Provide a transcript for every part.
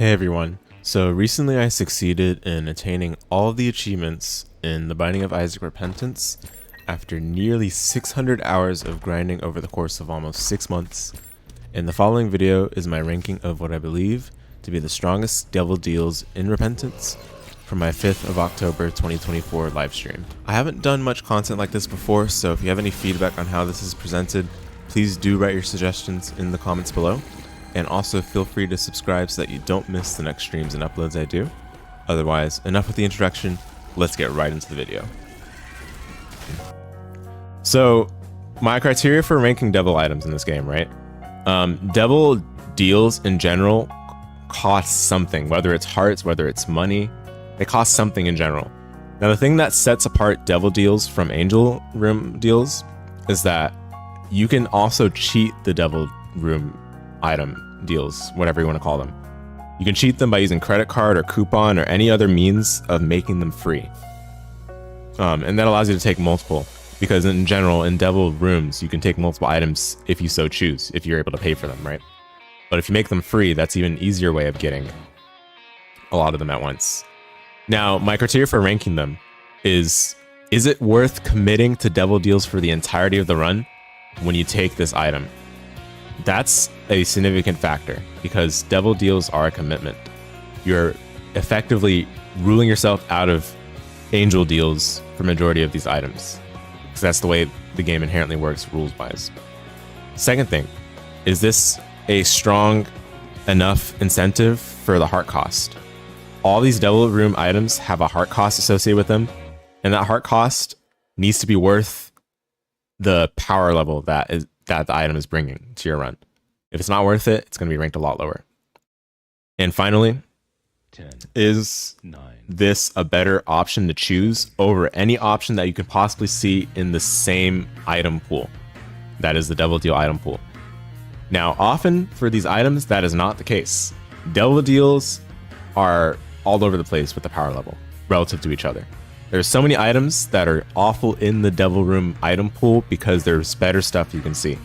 Hey everyone, so recently I succeeded in attaining all of the achievements in the Binding of Isaac Repentance after nearly 600 hours of grinding over the course of almost 6 months, and the following video is my ranking of what I believe to be the strongest devil deals in Repentance from my 5th of October 2024 livestream. I haven't done much content like this before, so if you have any feedback on how this is presented, please do write your suggestions in the comments below. And also feel free to subscribe so that you don't miss the next streams and uploads I do. Otherwise, enough with the introduction, let's get right into the video. So, my criteria for ranking devil items in this game, right? Devil deals in general cost something, whether it's hearts, whether it's money, they cost something in general. Now the thing that sets apart devil deals from angel room deals is that you can also cheat the devil room item deals, whatever you want to call them. You can cheat them by using credit card or coupon or any other means of making them free. And that allows you to take multiple, because in general, in devil rooms, you can take multiple items if you so choose, if you're able to pay for them, right? But if you make them free, that's even an easier way of getting a lot of them at once. Now, my criteria for ranking them is it worth committing to devil deals for the entirety of the run when you take this item? That's a significant factor, because devil deals are a commitment. You're effectively ruling yourself out of angel deals for majority of these items, because that's the way the game inherently works rules wise. Second thing, is this a strong enough incentive for the heart cost? All these devil room items have a heart cost associated with them, and that heart cost needs to be worth the power level that the item is bringing to your run. If it's not worth it, it's going to be ranked a lot lower. And finally, 10, is 9. This a better option to choose over any option that you can possibly see in the same item pool? That is the devil deal item pool. Now, often for these items, that is not the case. Devil deals are all over the place with the power level relative to each other. There's so many items that are awful in the devil room item pool because there's better stuff you can see.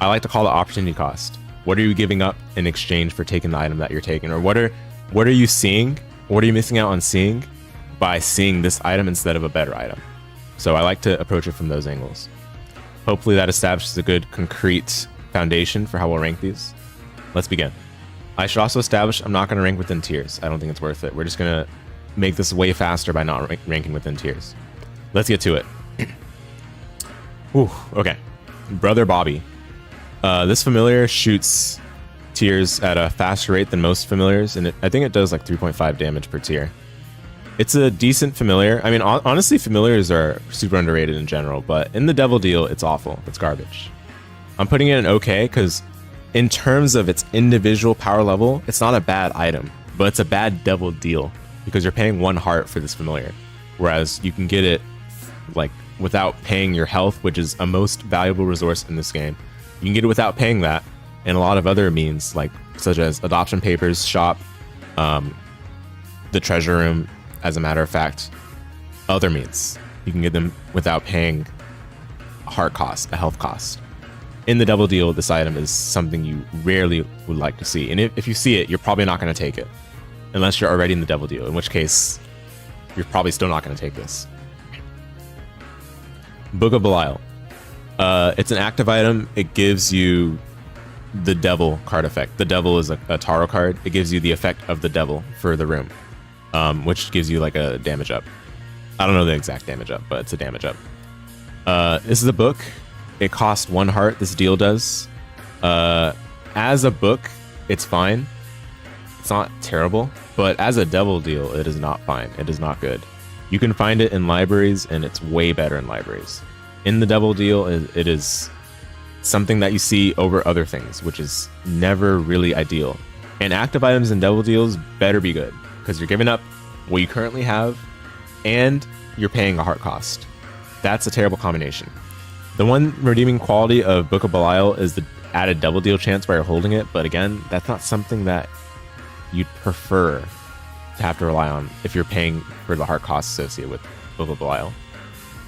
I like to call it opportunity cost. What are you giving up in exchange for taking the item that you're taking? Or what are you seeing? What are you missing out on seeing by seeing this item instead of a better item? So I like to approach it from those angles. Hopefully that establishes a good concrete foundation for how we'll rank these. Let's begin. I should also establish I'm not going to rank within tiers. I don't think it's worth it. We're just going to make this way faster by not ranking within tiers. Let's get to it. Whew, okay. Brother Bobby. This familiar shoots tiers at a faster rate than most familiars, and I think it does like 3.5 damage per tier. It's a decent familiar. I mean, honestly, familiars are super underrated in general, but in the devil deal, it's awful. It's garbage. I'm putting it in okay because in terms of its individual power level, it's not a bad item, but it's a bad devil deal, because you're paying 1 heart for this familiar, whereas you can get it like without paying your health, which is a most valuable resource in this game. You can get it without paying that, and a lot of other means, like such as adoption papers shop, the treasure room, as a matter of fact, other means. You can get them without paying a heart cost, a health cost. In the devil deal, this item is something you rarely would like to see, and if you see it, you're probably not going to take it. Unless you're already in the devil deal, in which case you're probably still not going to take this. Book of Belial. It's an active item. It gives you the devil card effect. The devil is a tarot card. It gives you the effect of the devil for the room, which gives you like a damage up. I don't know the exact damage up, but it's a damage up. This is a book. It costs 1 heart. This deal does. As a book, it's fine. It's not terrible, but as a devil deal, it is not fine. It is not good. You can find it in libraries, and it's way better in libraries. In the devil deal, it is something that you see over other things, which is never really ideal. And active items in devil deals better be good, because you're giving up what you currently have, and you're paying a heart cost. That's a terrible combination. The one redeeming quality of Book of Belial is the added devil deal chance while you're holding it, but again, that's not something that you'd prefer to have to rely on if you're paying for the heart costs associated with Book of Belial.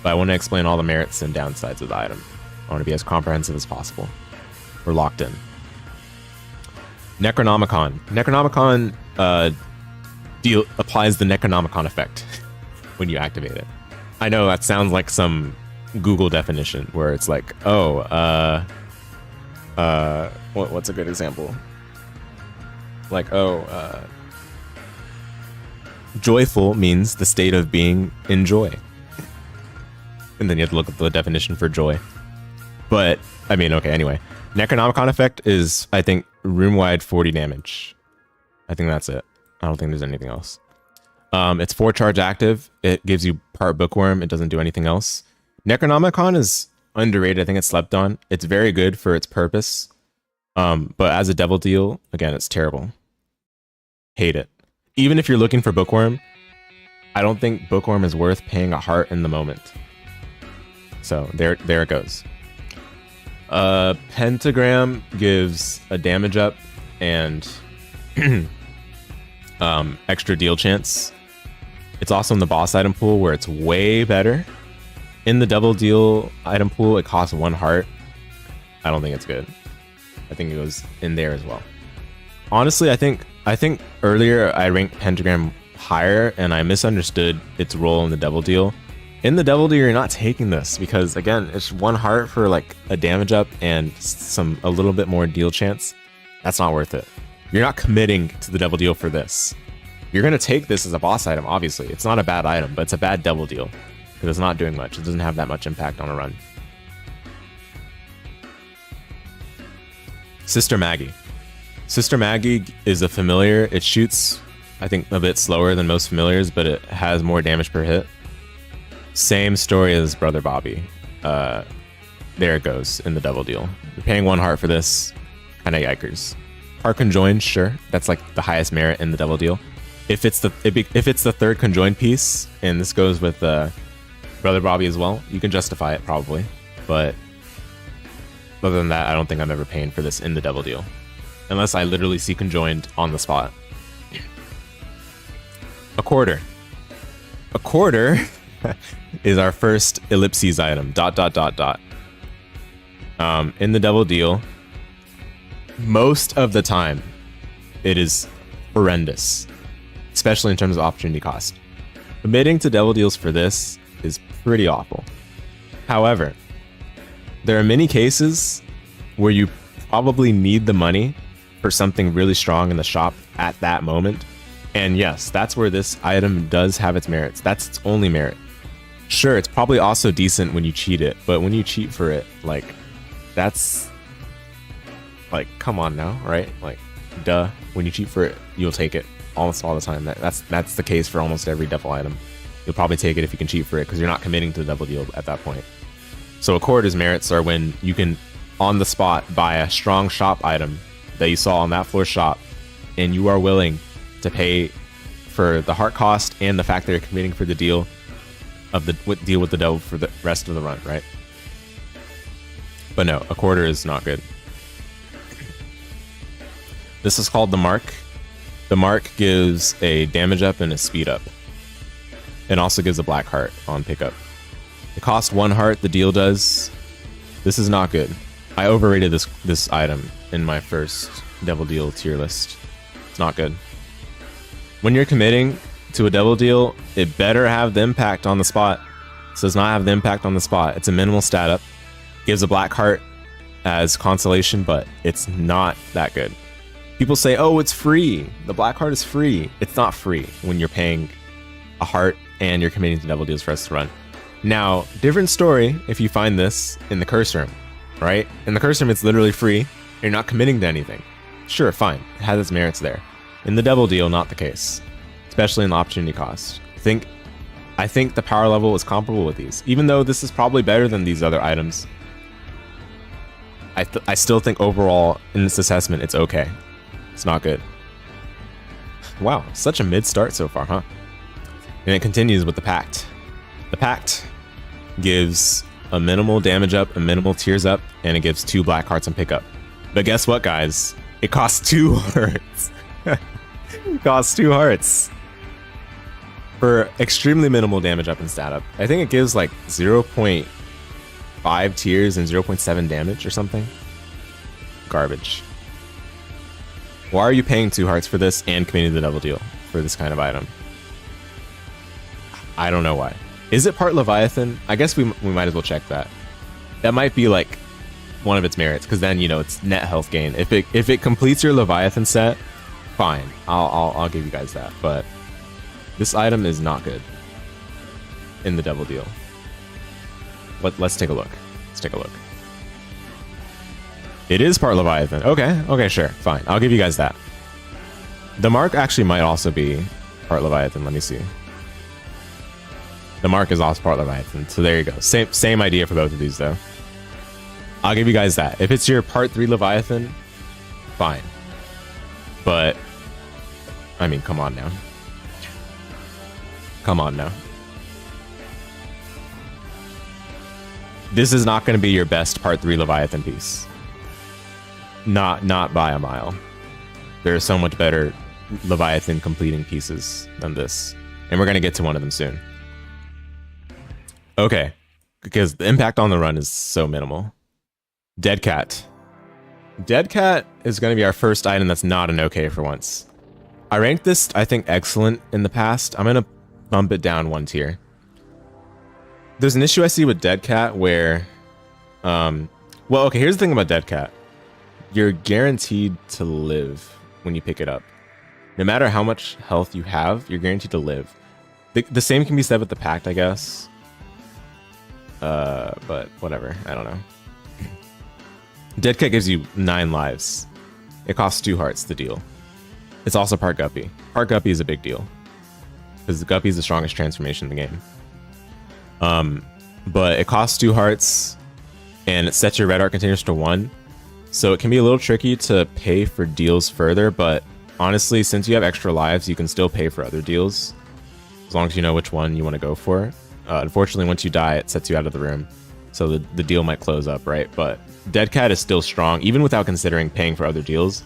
But I want to explain all the merits and downsides of the item. I want to be as comprehensive as possible. We're locked in. Necronomicon. Necronomicon applies the Necronomicon effect when you activate it. I know that sounds like some Google definition where it's like, oh, what's a good example? Like, joyful means the state of being in joy. And then you have to look at the definition for joy. But, I mean, okay, anyway. Necronomicon effect is, I think, room-wide 40 damage. I think that's it. I don't think there's anything else. It's 4 charge active. It gives you part bookworm. It doesn't do anything else. Necronomicon is underrated. I think it's slept on. It's very good for its purpose. But as a devil deal, again, it's terrible. Hate it. Even if you're looking for bookworm, I don't think bookworm is worth paying a heart in the moment. So there it goes. Pentagram gives a damage up and extra deal chance. It's also in the boss item pool where it's way better. In the double deal item pool, it costs 1 heart. I don't think it's good. I think it goes in there as well. Honestly, I think earlier I ranked Pentagram higher and I misunderstood its role in the devil deal. In the devil deal, you're not taking this because, again, it's 1 heart for like a damage up and a little bit more deal chance. That's not worth it. You're not committing to the devil deal for this. You're going to take this as a boss item, obviously. It's not a bad item, but it's a bad devil deal because it's not doing much. It doesn't have that much impact on a run. Sister Maggy. Sister Maggy is a familiar. It shoots, I think, a bit slower than most familiars, but it has more damage per hit. Same story as Brother Bobby. There it goes in the double deal. You're paying 1 heart for this. Kind of yikers. Part conjoined, sure. That's like the highest merit in the double deal. If it's the 3rd conjoined piece, and this goes with Brother Bobby as well, you can justify it probably. But other than that, I don't think I'm ever paying for this in the double deal. Unless I literally see conjoined on the spot. A quarter. A quarter is our first ellipses item. ... In the double deal, most of the time, it is horrendous. Especially in terms of opportunity cost. Committing to double deals for this is pretty awful. However, there are many cases where you probably need the money for something really strong in the shop at that moment. And yes, that's where this item does have its merits. That's its only merit. Sure, it's probably also decent when you cheat it, but when you cheat for it, like, that's like, come on now, right? Like, duh. When you cheat for it, you'll take it almost all the time. That's the case for almost every devil item. You'll probably take it if you can cheat for it because you're not committing to the double deal at that point. So a quarter's merits are when you can, on the spot, buy a strong shop item that you saw on that floor shop, and you are willing to pay for the heart cost and the fact that you're committing for the deal of the deal with the devil for the rest of the run, right? But no, a quarter is not good. This is called the Mark. The Mark gives a damage up and a speed up. It also gives a black heart on pickup. It costs 1 heart, the deal does. This is not good. I overrated this item in my first devil deal tier list. It's not good. When you're committing to a devil deal, it better have the impact on the spot. It does not have the impact on the spot. It's a minimal stat up. Gives a black heart as consolation, but it's not that good. People say, oh, it's free. The black heart is free. It's not free when you're paying a heart and you're committing to devil deals for us to run. Now, different story if you find this in the curse room, right? In the curse room, it's literally free. You're not committing to anything. Sure, fine. It has its merits there. In the double deal, not the case, especially in the opportunity cost. I think the power level is comparable with these, even though this is probably better than these other items. I still think overall in this assessment, it's okay. It's not good. Wow, such a mid start so far, huh? And it continues with the Pact. The Pact gives a minimal damage up, a minimal tears up, and it gives 2 black hearts on pickup. But guess what, guys? It costs 2 hearts. It costs 2 hearts. For extremely minimal damage up and stat up. I think it gives like 0.5 tears and 0.7 damage or something. Garbage. Why are you paying 2 hearts for this and committing the double deal for this kind of item? I don't know why. Is it part Leviathan? I guess we might as well check that. That might be like one of its merits, because then, you know, it's net health gain. If it completes your Leviathan set, fine. I'll give you guys that. But this item is not good in the double deal. Let's take a look. Let's take a look. It is part Leviathan. Okay, sure, fine. I'll give you guys that. The mark actually might also be part Leviathan. Let me see. The mark is also part Leviathan. So there you go. Same idea for both of these, though. I'll give you guys that. If it's your part 3 Leviathan, fine. But, I mean, come on now. Come on now. This is not going to be your best part 3 Leviathan piece. Not by a mile. There are so much better Leviathan completing pieces than this. And we're going to get to one of them soon. Okay. Because the impact on the run is so minimal. Dead Cat. Dead Cat is going to be our first item that's not an okay for once. I ranked this, I think, excellent in the past. I'm going to bump it down 1 tier. There's an issue I see with Dead Cat where... well, okay, here's the thing about Dead Cat. You're guaranteed to live when you pick it up. No matter how much health you have, you're guaranteed to live. The same can be said with the Pact, I guess. But whatever, I don't know. Dead Cat gives you 9 lives. It costs 2 hearts to deal. It's also part Guppy. Part Guppy is a big deal, because the Guppy is the strongest transformation in the game. But it costs 2 hearts, and it sets your red art containers to 1. So it can be a little tricky to pay for deals further, but honestly, since you have extra lives, you can still pay for other deals, as long as you know which one you want to go for. Unfortunately, once you die, it sets you out of the room, so the deal might close up, right? But Dead Cat is still strong, even without considering paying for other deals.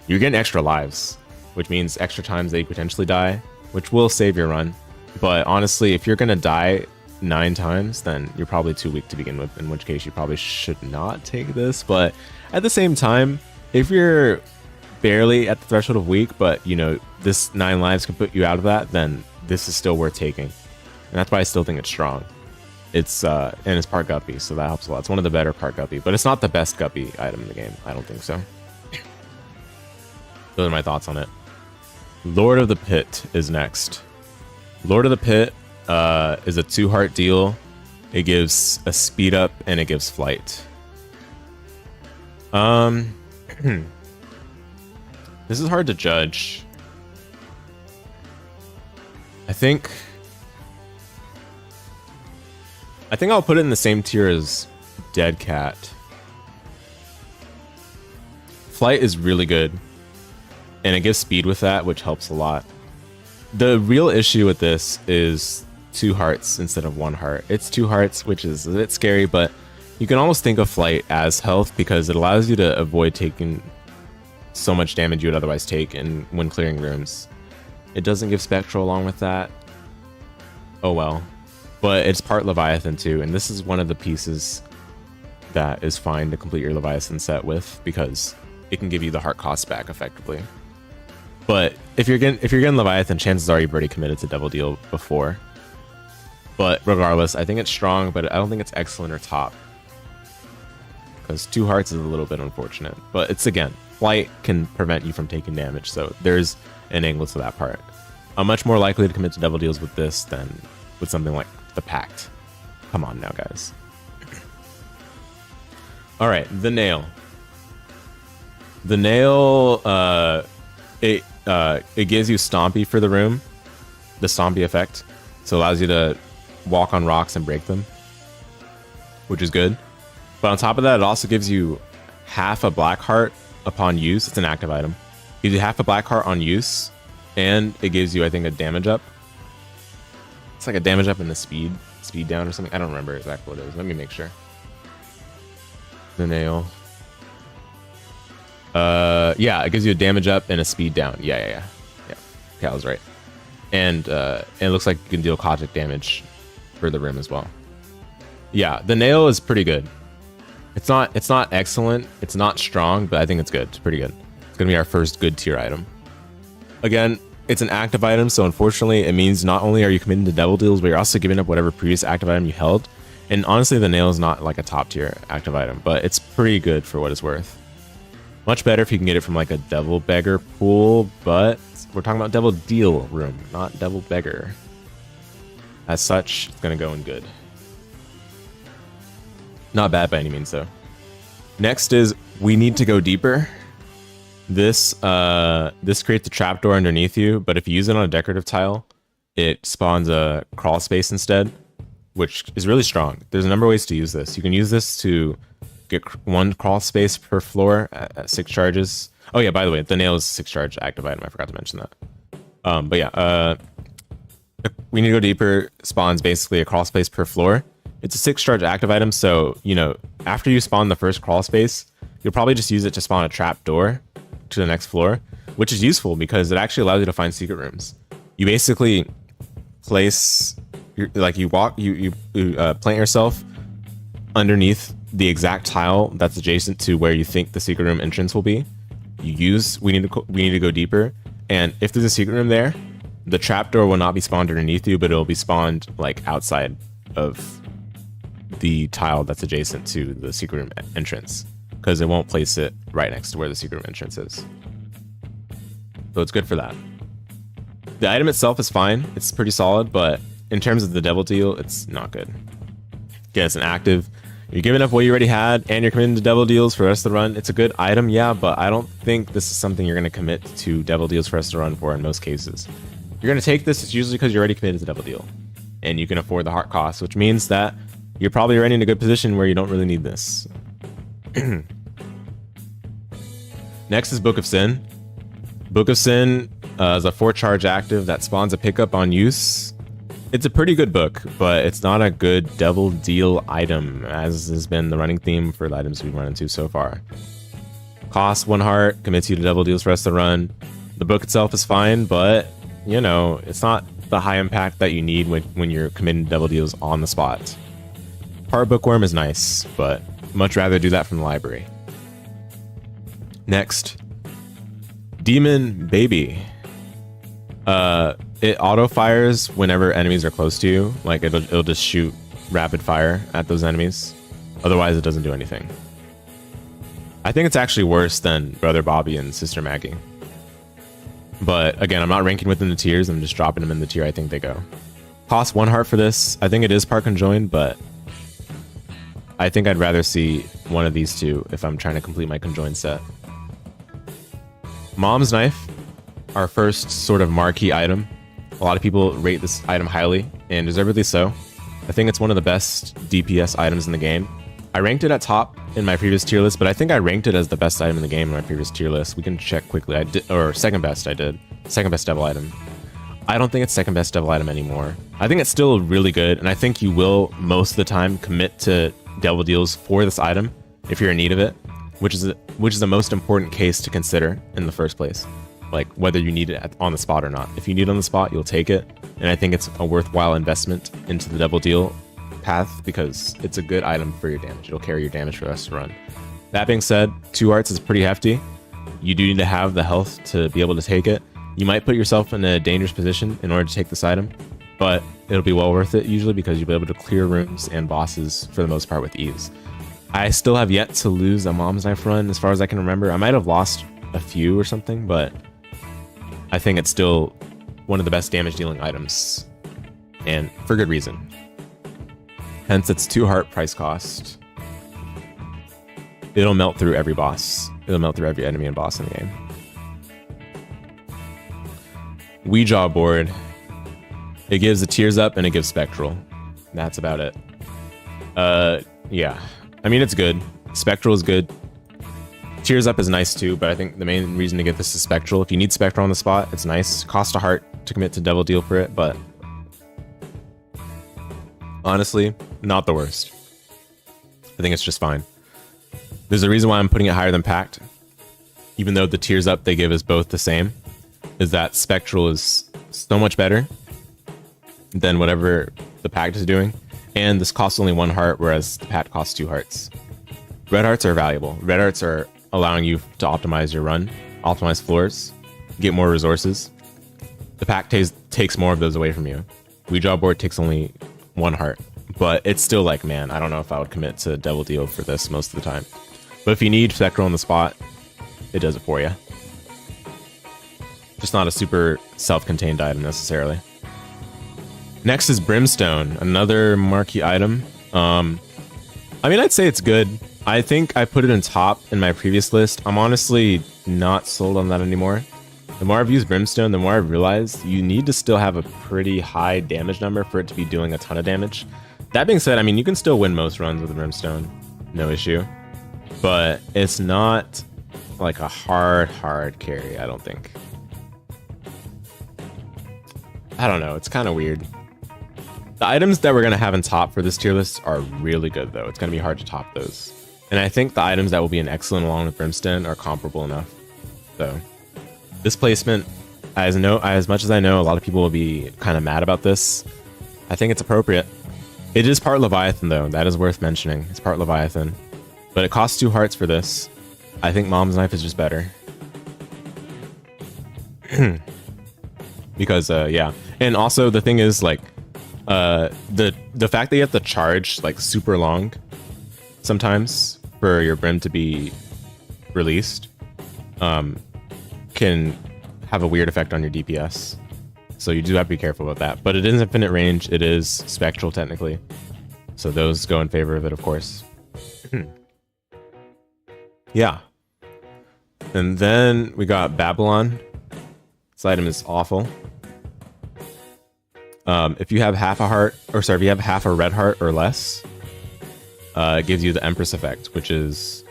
You're getting extra lives, which means extra times that you potentially die, which will save your run. But honestly, if you're going to die 9 times, then you're probably too weak to begin with, in which case you probably should not take this. But at the same time, if you're barely at the threshold of weak, but you know, this 9 lives can put you out of that, then this is still worth taking. And that's why I still think it's strong. It's and it's part Guppy, so that helps a lot. It's one of the better part Guppy, but it's not the best Guppy item in the game. I don't think so. Those are my thoughts on it. Lord of the Pit is next. Lord of the Pit is a 2-heart deal. It gives a speed up and it gives flight. This is hard to judge. I think I'll put it in the same tier as Dead Cat. Flight is really good, and it gives speed with that, which helps a lot. The real issue with this is 2 hearts instead of 1 heart. It's 2 hearts, which is a bit scary, but you can almost think of Flight as health because it allows you to avoid taking so much damage you would otherwise take when clearing rooms. It doesn't give Spectral along with that. Oh well. But it's part Leviathan too, and this is one of the pieces that is fine to complete your Leviathan set with, because it can give you the heart cost back effectively. But if you're getting Leviathan, chances are you've already committed to double deal before. But regardless, I think it's strong, but I don't think it's excellent or top, because 2 hearts is a little bit unfortunate. But it's, again, flight can prevent you from taking damage, so there's an angle to that part. I'm much more likely to commit to double deals with this than with something like the Pact. Come on now, guys. All right, the nail. The nail, it gives you Stompy for the room, the Stompy effect. So it allows you to walk on rocks and break them, which is good. But on top of that, it also gives you half a black heart upon use. It's an active item. It gives you half a black heart on use, and it gives you, I think, a damage up. It's like a damage up and a speed down or something. I don't remember exactly what it is. Let me make sure. The nail. Yeah, it gives you a damage up and a speed down. Yeah. Okay, I was right. And it looks like you can deal caustic damage for the rim as well. Yeah, the nail is pretty good. It's not excellent. It's not strong, but I think it's good. It's pretty good. It's going to be our first good tier item. Again, it's an active item, so unfortunately it means not only are you committing to devil deals, but you're also giving up whatever previous active item you held. And honestly, the nail is not like a top tier active item, but it's pretty good for what it's worth. Much better if you can get it from like a devil beggar pool, but we're talking about devil deal room, not devil beggar. As such, it's going to go in good. Not bad by any means though. Next is we need to go deeper. This creates a trapdoor underneath you, but if you use it on a decorative tile, it spawns a crawl space instead, which is really strong. There's a number of ways to use this. You can use this to get 1 crawl space per floor at 6 charges. Oh yeah, by the way, the nail is a 6 charge active item. I forgot to mention that. But yeah, we need to go deeper. Spawns basically a crawl space per floor. It's a 6 charge active item, so you know after you spawn the first crawl space, you'll probably just use it to spawn a trap door to the next floor, which is useful because it actually allows you to find secret rooms. You basically place you plant yourself underneath the exact tile that's adjacent to where you think the secret room entrance will be. We need to go deeper, and if there's a secret room there, the trapdoor will not be spawned underneath you, but it will be spawned like outside of the tile that's adjacent to the secret room entrance, because it won't place it right next to where the secret room entrance is. So it's good for that. The item itself is fine. It's pretty solid, but in terms of the devil deal, it's not good. Again, it's an active. You're giving up what you already had, and you're committing to devil deals for the rest of the run. It's a good item, yeah, but I don't think this is something you're going to commit to devil deals for the rest of the run for in most cases. You're going to take this, it's usually because you're already committed to devil deal, and you can afford the heart cost, which means that you're probably already in a good position where you don't really need this. Next is Book of Sin. Book of Sin is a 4 charge active that spawns a pickup on use. It's a pretty good book, but it's not a good devil deal item, as has been the running theme for the items we've run into so far. Costs 1 heart, commits you to devil deals for the rest of the run. The book itself is fine, but you know, it's not the high impact that you need when you're committing to devil deals on the spot. Part bookworm is nice, but much rather do that from the library. Next, Demon Baby. It auto fires whenever enemies are close to you. Like it'll just shoot rapid fire at those enemies. Otherwise, it doesn't do anything. I think it's actually worse than Brother Bobby and Sister Maggy. But again, I'm not ranking within the tiers. I'm just dropping them in the tier I think they go. Cost 1 heart for this. I think it is part conjoined, but I think I'd rather see one of these two if I'm trying to complete my conjoined set. Mom's Knife, our first sort of marquee item. A lot of people rate this item highly, and deservedly so. I think it's one of the best DPS items in the game. I ranked it at top in my previous tier list, but I think I ranked it as the best item in the game in my previous tier list. We can check quickly. I did, or second best I did. Second best devil item. I don't think it's second best devil item anymore. I think it's still really good, and I think you will most of the time commit to devil deals for this item if you're in need of it, which is the most important case to consider in the first place. Like whether you need it on the spot or not. If you need it on the spot, you'll take it, and I think it's a worthwhile investment into the devil deal path because it's a good item for your damage. It'll carry your damage for the rest of the run. That being said, 2 hearts is pretty hefty. You do need to have the health to be able to take it. You might put yourself in a dangerous position in order to take this item, but it'll be well worth it usually because you'll be able to clear rooms and bosses for the most part with ease. I still have yet to lose a Mom's Knife run as far as I can remember. I might have lost a few or something, but I think it's still one of the best damage dealing items, and for good reason. Hence its 2 heart price cost. It'll melt through every boss. It'll melt through every enemy and boss in the game. Ouija Board. It gives the tears up and it gives spectral. That's about it. Yeah. I mean, it's good. Spectral is good. Tears up is nice too, but I think the main reason to get this is spectral. If you need spectral on the spot, it's nice. Cost a heart to commit to devil deal for it, but honestly, not the worst. I think it's just fine. There's a reason why I'm putting it higher than Pact, even though the tears up they give is both the same, is that spectral is so much better than whatever the Pact is doing, and this costs only 1 heart, whereas the Pact costs 2 hearts. Red hearts are valuable. Red hearts are allowing you to optimize your run optimize floors, get more resources. The Pact takes more of those away from you. Ouija Board takes only 1 heart, but it's still like, man, I don't know if I would commit to Devil Deal for this most of the time. But if you need Spectral on the spot, it does it for you. Just not a super self-contained item necessarily. Next is Brimstone, another marquee item. I mean, I'd say it's good. I think I put it in top in my previous list. I'm honestly not sold on that anymore. The more I've used Brimstone, the more I've realized you need to still have a pretty high damage number for it to be doing a ton of damage. That being said, I mean, you can still win most runs with the Brimstone, no issue. But it's not like a hard carry, I don't think. I don't know, it's kind of weird. The items that we're going to have in top for this tier list are really good, though. It's going to be hard to top those. And I think the items that will be an excellent along with Brimstone are comparable enough. So, this placement, as much as I know a lot of people will be kind of mad about this, I think it's appropriate. It is part Leviathan, though. That is worth mentioning. It's part Leviathan. But it costs 2 hearts for this. I think Mom's Knife is just better. Because, yeah. And also, the thing is, like, the fact that you have to charge, like, super long sometimes for your Brim to be released can have a weird effect on your DPS. So you do have to be careful about that. But it is infinite range. It is spectral, technically. So those go in favor of it, of course. Yeah. And then we got Babylon. This item is awful. If you have half a heart, or sorry, if you have half a red heart or less, it gives you the Empress effect, which is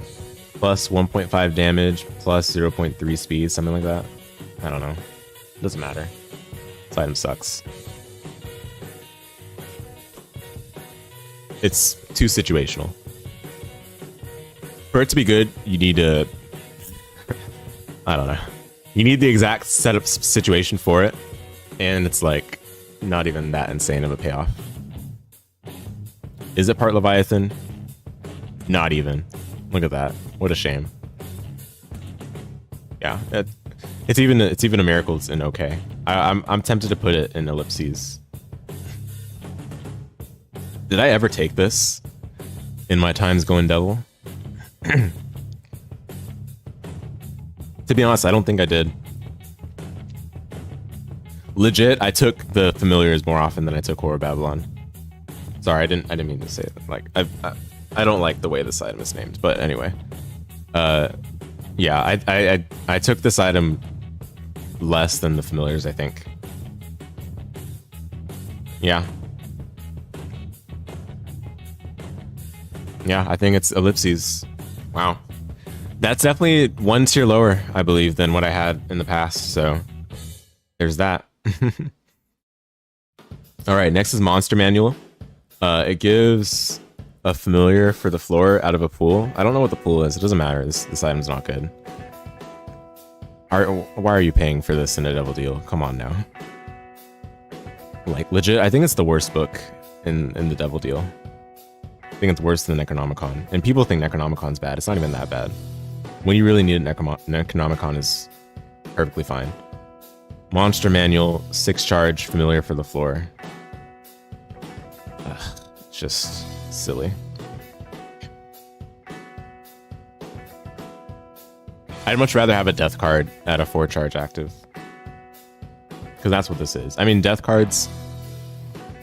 plus 1.5 damage, plus 0.3 speed, something like that. I don't know. Doesn't matter. This item sucks. It's too situational. For it to be good, you need to... I don't know. You need the exact setup situation for it, and it's like not even that insane of a payoff. Is it part Leviathan? Not even. Look at that. What a shame. Yeah, it's even a miracle it's in okay. I'm tempted to put it in ellipses. Did I ever take this in my times going devil? To be honest, I don't think I did. Legit, I took the familiars more often than I took Horror Babylon. Sorry, I didn't mean to say it. Like I don't like the way this item is named, but anyway. Yeah, I took this item less than the familiars, I think. Yeah. Yeah, I think it's ellipses. Wow. That's definitely 1 tier lower, I believe, than what I had in the past, so there's that. Alright, next is Monster Manual. It gives a familiar for the floor out of a pool. I don't know what the pool is, it doesn't matter, this item's not good. Why are you paying for this in a devil deal? Come on now. Like, legit, I think it's the worst book in the devil deal. I think it's worse than Necronomicon. And people think Necronomicon's bad. It's not even that bad. When you really need it, Necronomicon is perfectly fine. Monster Manual, 6 charge, familiar for the floor. Ugh, it's just silly. I'd much rather have a death card at a 4 charge active. Because that's what this is. I mean, death cards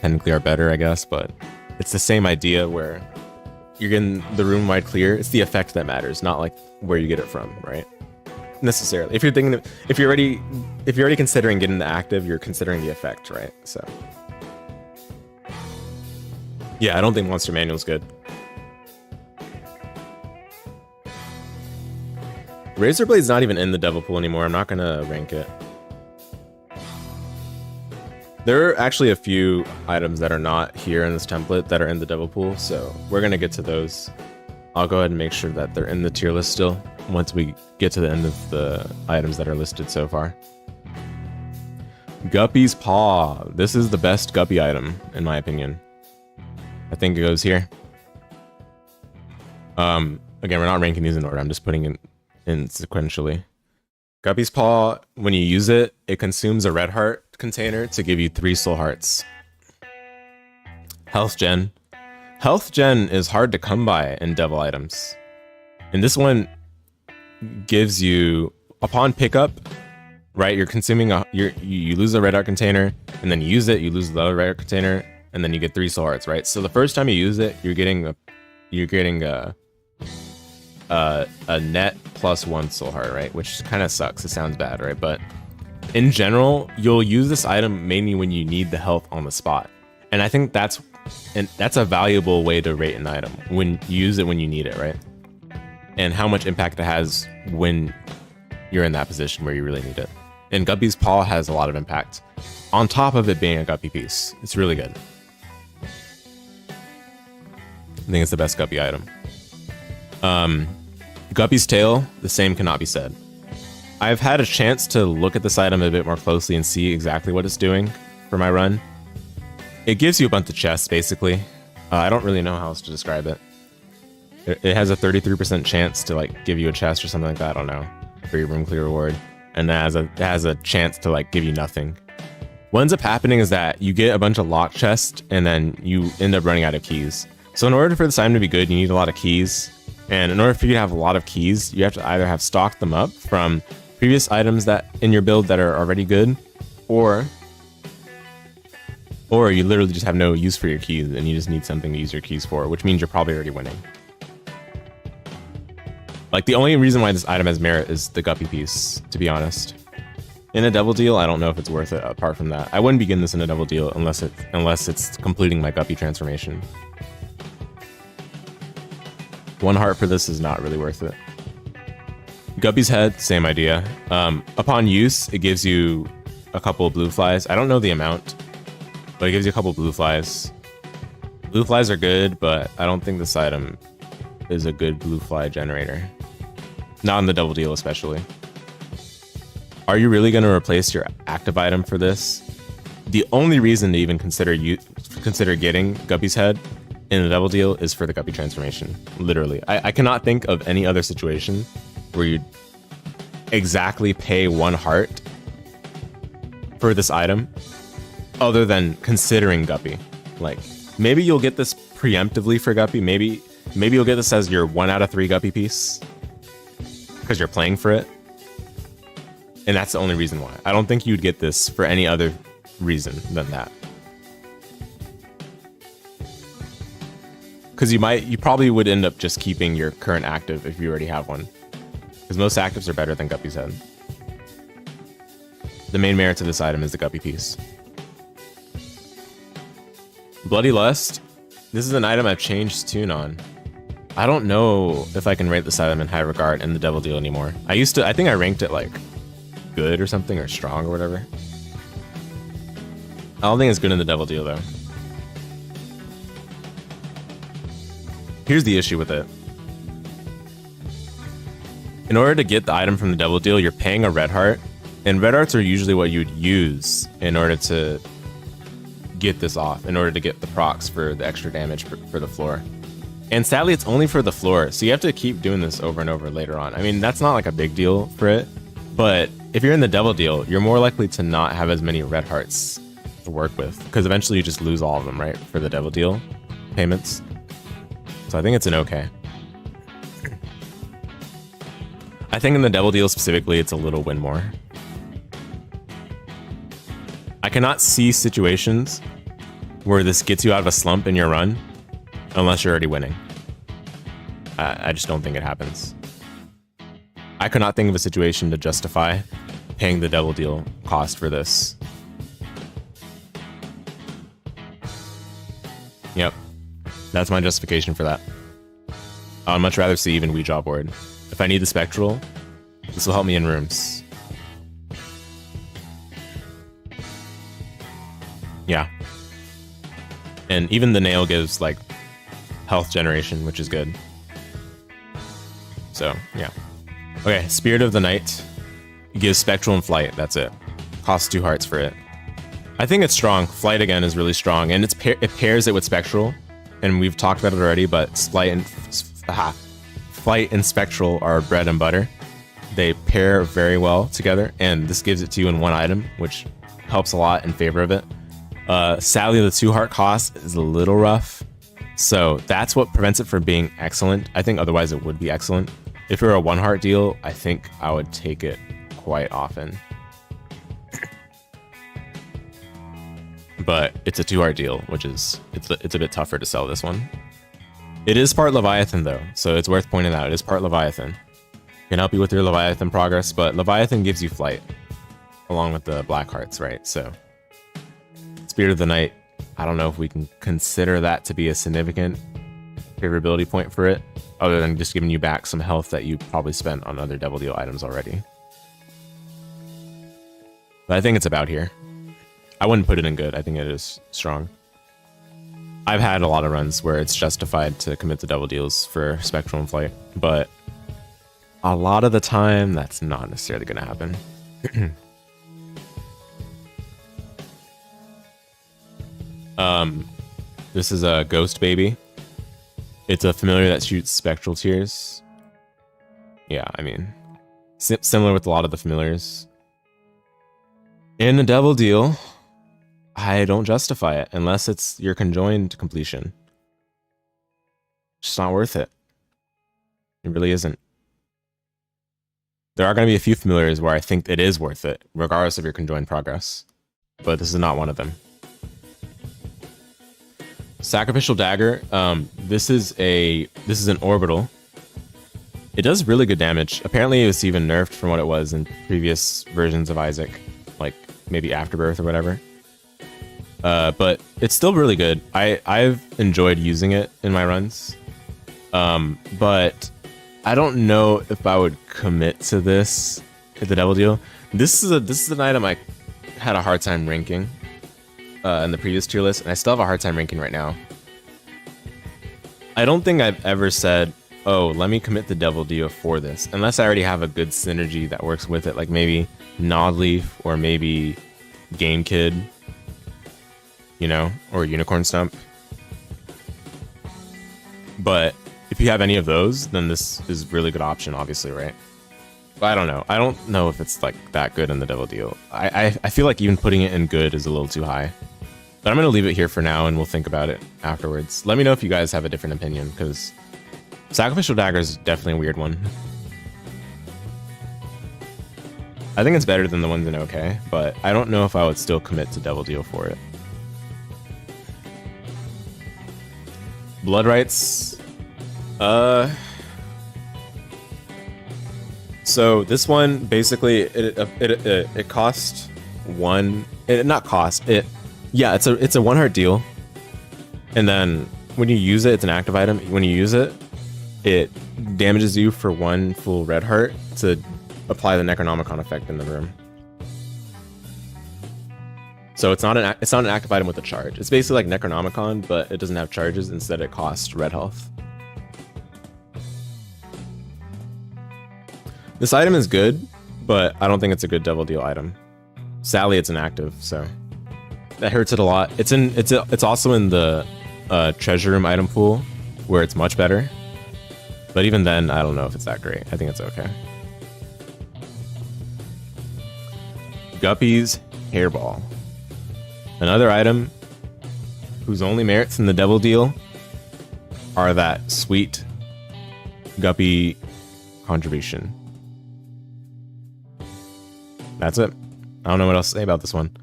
technically are better, I guess, but it's the same idea where you're getting the room wide clear. It's the effect that matters, not like where you get it from, right? Necessarily. If you're thinking, if you're already considering getting the active, you're considering the effect, right? So, yeah, I don't think Monster Manual's good. Razorblade's not even in the devil pool anymore. I'm not gonna rank it. There are actually a few items that are not here in this template that are in the devil pool, so we're gonna get to those. I'll go ahead and make sure that they're in the tier list still once we get to the end of the items that are listed so far. Guppy's Paw. This is the best Guppy item, in my opinion. I think it goes here. Again, we're not ranking these in order. I'm just putting in sequentially. Guppy's Paw, when you use it, it consumes a red heart container to give you 3 soul hearts. Health gen. Health gen is hard to come by in devil items. And this one gives you, upon pickup, right, you're consuming you lose a red heart container, and then you use it, you lose the other red heart container, and then you get 3 soul hearts, right? So the first time you use it, you're getting a net plus 1 soul heart, right? Which kind of sucks. It sounds bad, right? But in general, you'll use this item mainly when you need the health on the spot. And I think that's a valuable way to rate an item, when you use it when you need it, right? And how much impact it has when you're in that position where you really need it. And Guppy's Paw has a lot of impact, on top of it being a Guppy piece. It's really good. I think it's the best Guppy item. Guppy's Tail, the same cannot be said. I've had a chance to look at this item a bit more closely and see exactly what it's doing for my run. It gives you a bunch of chests, basically. I don't really know how else to describe it. It has a 33% chance to like give you a chest or something like that, I don't know, for your room clear reward. And it has a chance to like give you nothing. What ends up happening is that you get a bunch of locked chests and then you end up running out of keys. So in order for this item to be good, you need a lot of keys. And in order for you to have a lot of keys, you have to either have stocked them up from previous items that in your build that are already good, or you literally just have no use for your keys and you just need something to use your keys for, which means you're probably already winning. Like, the only reason why this item has merit is the Guppy piece, to be honest. In a double deal, I don't know if it's worth it apart from that. I wouldn't begin this in a double deal unless it's completing my Guppy transformation. 1 heart for this is not really worth it. Guppy's Head, same idea. Upon use, it gives you a couple of blue flies. I don't know the amount, but it gives you a couple of blue flies. Blue flies are good, but I don't think this item is a good blue fly generator. Not in the double deal, especially. Are you really going to replace your active item for this? The only reason to even consider getting Guppy's Head in a double deal is for the Guppy transformation. Literally. I cannot think of any other situation where you'd exactly pay 1 heart for this item other than considering Guppy. Like, maybe you'll get this preemptively for Guppy. Maybe you'll get this as your 1 out of 3 Guppy piece because you're playing for it. And that's the only reason why. I don't think you'd get this for any other reason than that. Because you probably would end up just keeping your current active if you already have one. Because most actives are better than Guppy's Head. The main merit of this item is the Guppy piece. Bloody Lust. This is an item I've changed tune on. I don't know if I can rate this item in high regard in the devil deal anymore. I think I ranked it like good or something, or strong or whatever. I don't think it's good in the devil deal though. Here's the issue with it. In order to get the item from the devil deal, you're paying a red heart, and red hearts are usually what you'd use in order to get this off, in order to get the procs for the extra damage for the floor. And sadly, it's only for the floor, so you have to keep doing this over and over later on. I mean, that's not like a big deal for it, but if you're in the devil deal, you're more likely to not have as many red hearts to work with, because eventually you just lose all of them, right, for the devil deal payments. So I think it's an okay. I think in the devil deal specifically, it's a little win more. I cannot see situations where this gets you out of a slump in your run unless you're already winning. I just don't think it happens. I could not think of a situation to justify paying the devil deal cost for this. Yep. That's my justification for that. I would much rather see even Ouija Board. If I need the Spectral, this will help me in rooms. Yeah. And even the nail gives like health generation, which is good. So, yeah. Okay, Spirit of the Night. It gives Spectral and Flight, that's it. Costs 2 hearts for it. I think it's strong. Flight, again, is really strong, and it pairs it with Spectral, and we've talked about it already, but Flight and Spectral are bread and butter. They pair very well together, and this gives it to you in one item, which helps a lot in favor of it. Sadly, the 2-heart cost is a little rough, so that's what prevents it from being excellent. I think otherwise it would be excellent. If it were a 1-heart deal, I think I would take it quite often. But it's a 2-heart deal, which is it's a bit tougher to sell this one. It is part Leviathan though, so it's worth pointing out. It is part Leviathan. Can help you with your Leviathan progress, but Leviathan gives you flight along with the black hearts, right? So Spirit of the Night, I don't know if we can consider that to be a significant favorability point for it, other than just giving you back some health that you probably spent on other Devil Deal items already. But I think it's about here. I wouldn't put it in good. I think it is strong. I've had a lot of runs where it's justified to commit the Devil Deals for Spectral and Flight, but a lot of the time, that's not necessarily going to happen. This is a Ghost Baby. It's a familiar that shoots Spectral Tears. Yeah, I mean, similar with a lot of the familiars. In a Devil Deal, I don't justify it unless it's your conjoined completion. It's just not worth it. It really isn't. There are going to be a few familiars where I think it is worth it, regardless of your conjoined progress. But this is not one of them. Sacrificial Dagger. This is an orbital. It does really good damage. Apparently it was even nerfed from what it was in previous versions of Isaac, like maybe Afterbirth or whatever. But it's still really good. I've enjoyed using it in my runs. But I don't know if I would commit to this at the Devil Deal. This is an item I had a hard time ranking in the previous tier list, and I still have a hard time ranking right now. I don't think I've ever said, oh, let me commit the Devil Deal for this, unless I already have a good synergy that works with it, like maybe Nodleaf or maybe Game Kid, you know, or Unicorn Stump. But if you have any of those, then this is a really good option, obviously, right? But I don't know. I don't know if it's like that good in the Devil Deal. I feel like even putting it in good is a little too high. But I'm going to leave it here for now, and we'll think about it afterwards. Let me know if you guys have a different opinion, because Sacrificial Dagger is definitely a weird one. I think it's better than the ones in OK, but I don't know if I would still commit to Devil Deal for it. Blood Rites. So this one basically it cost one. Not cost it. Yeah, it's a 1-heart deal, and then when you use it, it's an active item. When you use it, it damages you for 1 full red heart to apply the Necronomicon effect in the room. So it's not an active item with a charge. It's basically like Necronomicon, but it doesn't have charges. Instead, it costs red health. This item is good, but I don't think it's a good Devil Deal item. Sadly, it's inactive, so that hurts it a lot. It's also in the treasure room item pool, where it's much better. But even then, I don't know if it's that great. I think it's okay. Guppy's Hairball. Another item whose only merits in the Devil Deal are that sweet Guppy contribution. That's it. I don't know what else to say about this one.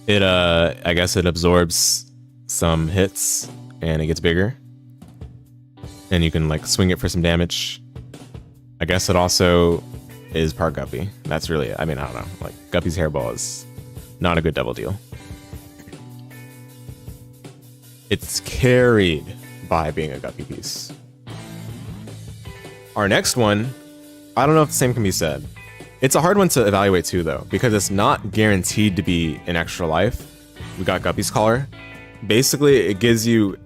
I guess it absorbs some hits and it gets bigger. And you can like swing it for some damage. I guess it also is part Guppy. That's really it. I mean, I don't know. Like, Guppy's Hairball is not a good Devil Deal. It's carried by being a Guppy piece. Our next one, I don't know if the same can be said. It's a hard one to evaluate too, though, because it's not guaranteed to be an extra life. We got Guppy's Collar. Basically, it gives you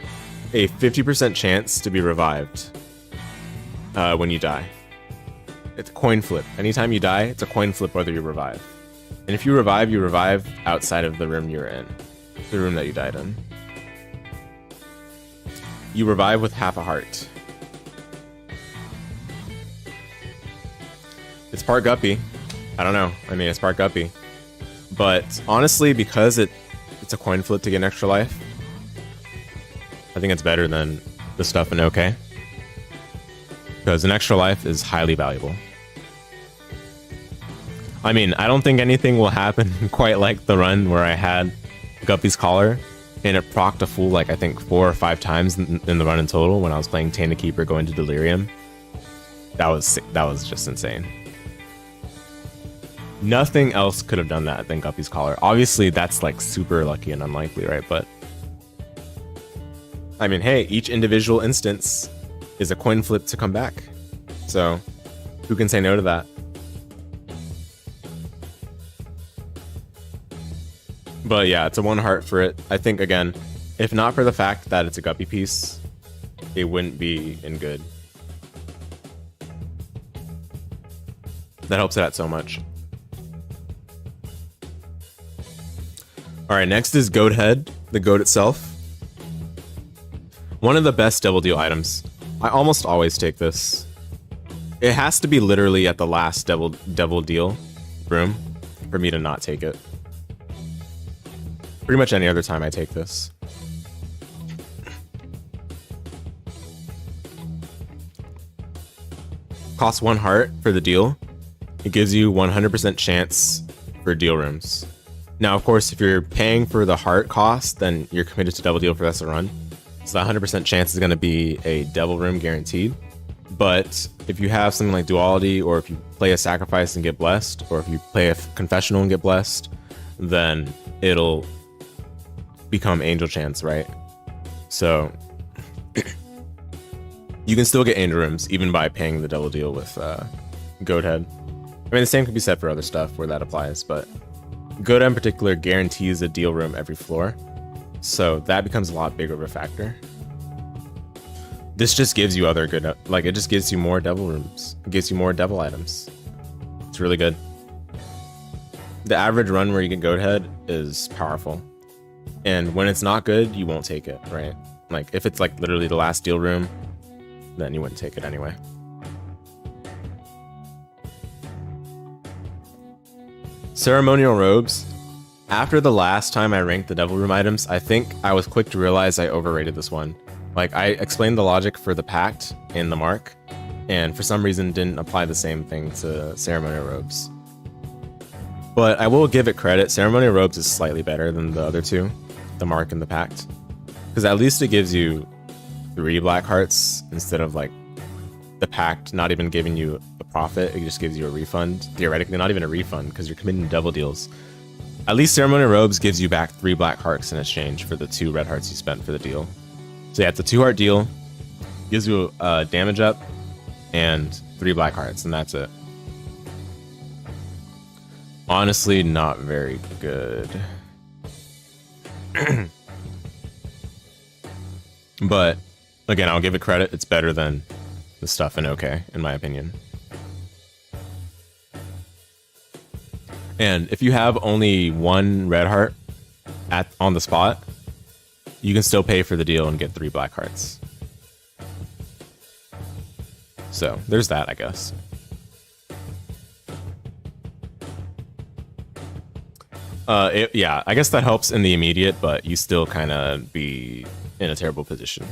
a 50% chance to be revived when you die. It's a coin flip. Anytime you die, it's a coin flip whether you revive. And if you revive outside of the room you're in, the room that you died in. You revive with half a heart. It's part Guppy. I don't know. I mean, it's part Guppy. But honestly, because it's a coin flip to get an extra life, I think it's better than the stuff in OK. Because an extra life is highly valuable. I mean, I don't think anything will happen quite like the run where I had Guppy's Collar and it procced a full, like, I think 4 or 5 times in the run in total when I was playing Tainted Keeper going to Delirium. That was just insane. Nothing else could have done that than Guppy's Collar. Obviously, that's like super lucky and unlikely, right? But I mean, hey, each individual instance is a coin flip to come back. So who can say no to that? But yeah, it's a 1 heart for it. I think, again, if not for the fact that it's a Guppy piece, it wouldn't be in good. That helps it out so much. Alright, next is Goat Head, the goat itself. One of the best double deal items. I almost always take this. It has to be literally at the last double deal room for me to not take it. Pretty much any other time I take this. Costs 1 heart for the deal. It gives you 100% chance for deal rooms. Now, of course, if you're paying for the heart cost, then you're committed to double deal for the rest of the run. So that 100% chance is going to be a devil room guaranteed. But if you have something like Duality, or if you play a Sacrifice and get blessed, or if you play a Confessional and get blessed, then it'll become Angel Chance, right? So you can still get Angel Rooms even by paying the double deal with Goat Head. I mean, the same could be said for other stuff where that applies, but Goat Head in particular guarantees a deal room every floor, so that becomes a lot bigger of a factor. This just gives you other good, like, it just gives you more devil rooms. It gives you more devil items. It's really good. The average run where you get Goat Head is powerful. And when it's not good, you won't take it, right? Like, if it's like literally the last deal room, then you wouldn't take it anyway. Ceremonial Robes. After the last time I ranked the devil room items, I think I was quick to realize I overrated this one. Like, I explained the logic for the Pact in the Mark, and for some reason didn't apply the same thing to Ceremonial Robes. But I will give it credit, Ceremonial Robes is slightly better than the other two, the Mark and the Pact. Because at least it gives you 3 black hearts instead of like the Pact not even giving you a profit, it just gives you a refund. Theoretically, not even a refund because you're committing double deals. At least Ceremonial Robes gives you back 3 black hearts in exchange for the 2 red hearts you spent for the deal. So yeah, it's a 2 heart deal, gives you a damage up and 3 black hearts, and that's it. Honestly, not very good. But again, I'll give it credit, it's better than the stuff in OK, in my opinion. And if you have only 1 red heart on the spot, you can still pay for the deal and get 3 black hearts. So there's that, I guess. Yeah, I guess that helps in the immediate, but you still kind of be in a terrible position.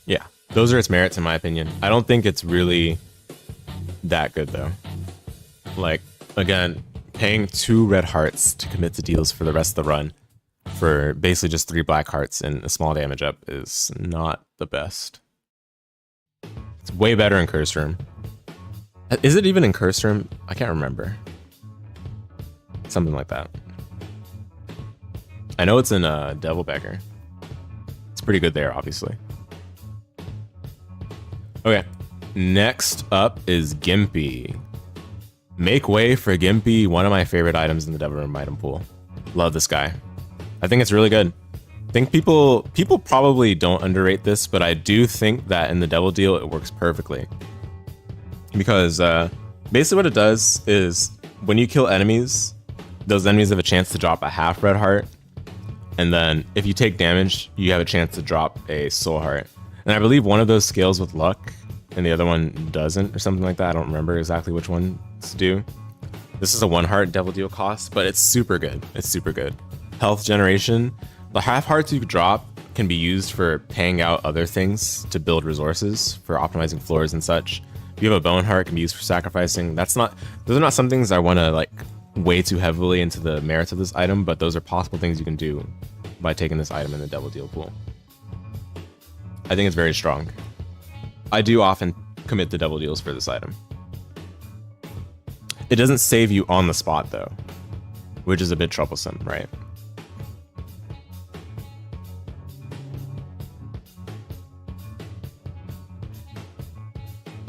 Yeah, those are its merits in my opinion. I don't think it's really that good though. Like, again, paying 2 red hearts to commit to deals for the rest of the run for basically just 3 black hearts and a small damage up is not the best. It's way better in Curse Room. Is it even in Curse Room? I can't remember. Something like that. I know it's in Devil Beggar. It's pretty good there, obviously. Okay, next up is Gimpy. Make way for Gimpy, one of my favorite items in the Devil Room item pool. Love this guy. I think it's really good. I think people probably don't underrate this, but I do think that in the Devil Deal it works perfectly. Because basically what it does is when you kill enemies, those enemies have a chance to drop a half red heart. And then if you take damage, you have a chance to drop a soul heart. And I believe one of those scales with luck and the other one doesn't, or something like that. I don't remember exactly which one to do. This is a 1 heart devil deal cost, but it's super good. It's super good. Health generation. The half hearts you drop can be used for paying out other things to build resources for optimizing floors and such. If you have a bone heart, it can be used for sacrificing. Those are not some things I want to like way too heavily into the merits of this item, but those are possible things you can do by taking this item in the devil deal pool. I think it's very strong. I do often commit the double deals for this item. It doesn't save you on the spot though, which is a bit troublesome, right?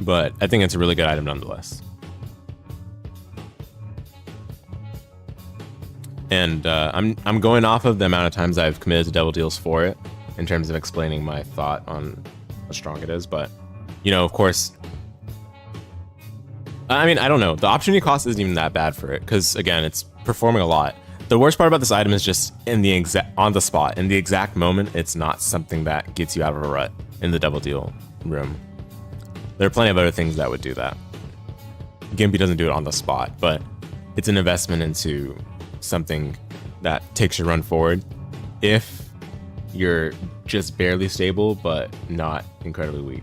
But I think it's a really good item nonetheless. And I'm going off of the amount of times I've committed to devil deals for it in terms of explaining my thought on how strong it is, but you know, of course, I mean, I don't know. The opportunity cost isn't even that bad for it because again, it's performing a lot. The worst part about this item is just on the spot, in the exact moment, it's not something that gets you out of a rut in the double deal room. There are plenty of other things that would do that. Gimpy doesn't do it on the spot, but it's an investment into something that takes your run forward if you're just barely stable but not incredibly weak.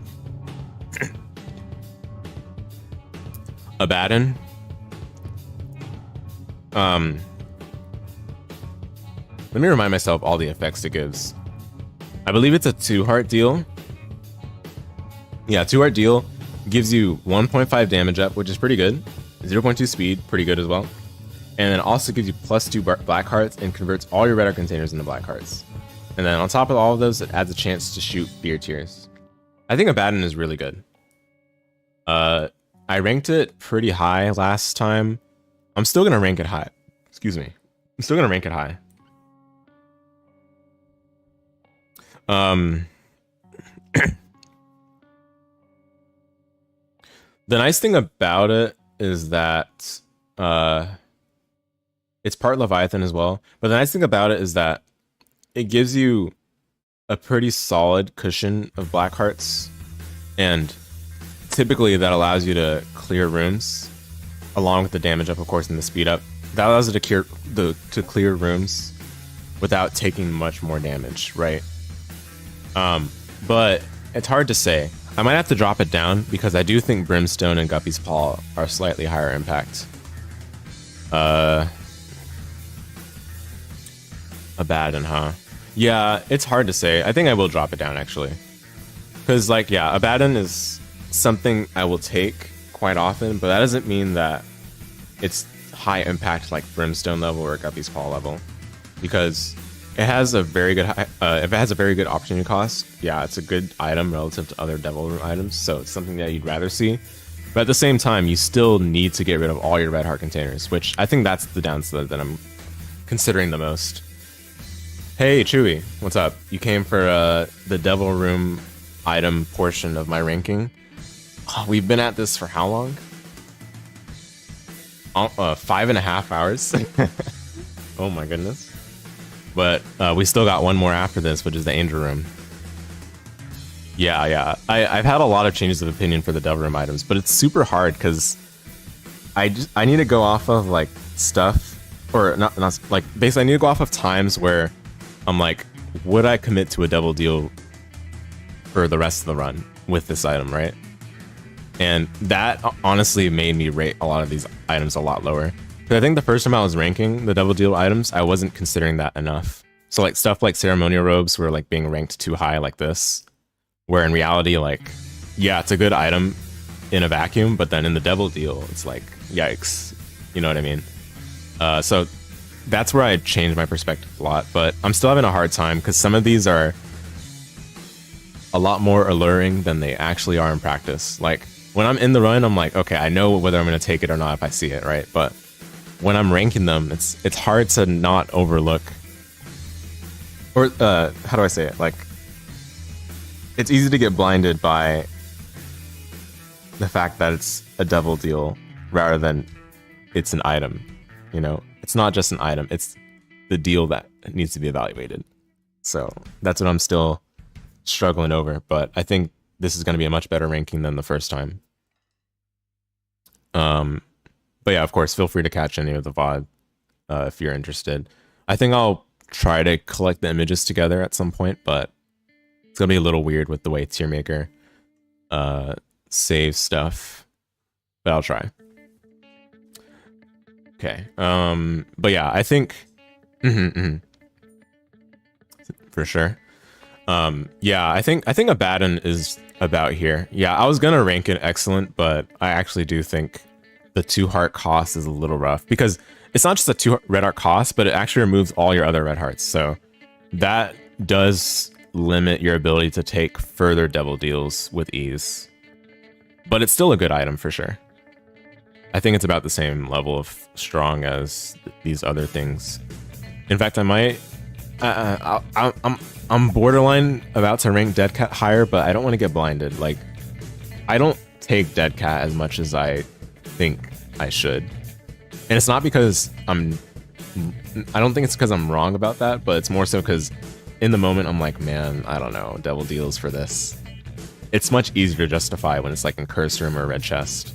Abaddon. Let me remind myself all the effects it gives. I believe it's a 2-heart deal. Yeah, 2-heart deal gives you 1.5 damage up, which is pretty good. 0.2 speed, pretty good as well. And then also gives you +2 black hearts and converts all your red heart containers into black hearts. And then on top of all of those, it adds a chance to shoot beer tears. I think Abaddon is really good. I ranked it pretty high last time. I'm still gonna rank it high. Excuse me. I'm still gonna rank it high. The nice thing about it is that it's part Leviathan as well. But the nice thing about it is that it gives you a pretty solid cushion of black hearts, and typically that allows you to clear rooms along with the damage up, of course, and the speed up. That allows it to clear rooms without taking much more damage, right? But it's hard to say. I might have to drop it down because I do think Brimstone and Guppy's Paw are slightly higher impact. Abaddon, huh? Yeah, it's hard to say. I think I will drop it down actually. Because like, yeah, Abaddon is something I will take quite often, but that doesn't mean that it's high impact like Brimstone level or Guppy's Paw level. Because it has a very good, if it has a very good opportunity cost, yeah, it's a good item relative to other Devil Room items, so it's something that you'd rather see. But at the same time, you still need to get rid of all your red heart containers, which I think that's the downside that I'm considering the most. Hey, Chewy, what's up? You came for the Devil Room item portion of my ranking. Oh, we've been at this for how long? 5.5 hours. Oh my goodness. But we still got one more after this, which is the Angel Room. Yeah. I've had a lot of changes of opinion for the Devil Room items, but it's super hard because I need to go off of like stuff, or not like basically I need to go off of times where I'm like, would I commit to a double deal for the rest of the run with this item, right? And that honestly made me rate a lot of these items a lot lower. Because I think the first time I was ranking the double deal items, I wasn't considering that enough. So like stuff like Ceremonial Robes were like being ranked too high like this, where in reality, like, yeah, it's a good item in a vacuum, but then in the devil deal, it's like, yikes. You know what I mean? So that's where I changed my perspective a lot, but I'm still having a hard time because some of these are a lot more alluring than they actually are in practice. Like when I'm in the run, I'm like, okay, I know whether I'm going to take it or not if I see it, right? But when I'm ranking them, it's hard to not overlook, or how do I say it? Like, it's easy to get blinded by the fact that it's a devil deal rather than it's an item. You know, it's not just an item; it's the deal that needs to be evaluated. So that's what I'm still struggling over. But I think this is going to be a much better ranking than the first time. But yeah, of course, feel free to catch any of the VOD if you're interested. I think I'll try to collect the images together at some point, but it's going to be a little weird with the way Tier Maker saves stuff, but I'll try. Okay. But yeah, I think for sure. Yeah, I think Abaddon is about here. Yeah, I was gonna rank it excellent, but I actually do think the 2 heart cost is a little rough, because it's not just a 2 red heart cost, but it actually removes all your other red hearts. So that does limit your ability to take further devil deals with ease. But it's still a good item for sure. I think it's about the same level of strong as these other things. In fact, I might... I'm borderline about to rank Dead Cat higher, but I don't want to get blinded. Like, I don't take Dead Cat as much as I think I should. And it's not because I don't think it's because I'm wrong about that, but it's more so because in the moment I'm like, man, I don't know, devil deals for this. It's much easier to justify when it's like in Curse Room or Red Chest.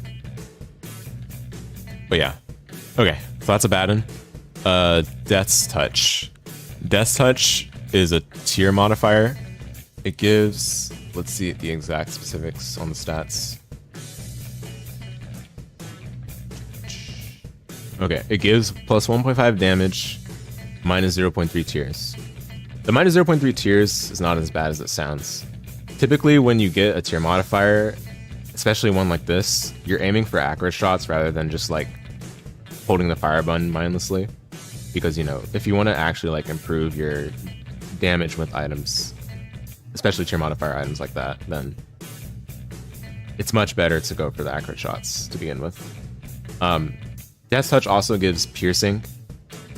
But yeah. Okay, so that's Abaddon. Death's Touch. Death's Touch is a tier modifier. It gives, let's see the exact specifics on the stats. Okay, it gives plus 1.5 damage, minus 0.3 tears. The minus 0.3 tears is not as bad as it sounds. Typically, when you get a tier modifier, especially one like this, you're aiming for accurate shots rather than just like holding the fire button mindlessly. Because, you know, if you want to actually like improve your damage with items, especially tier modifier items like that, then it's much better to go for the accurate shots to begin with. Death's Touch also gives piercing.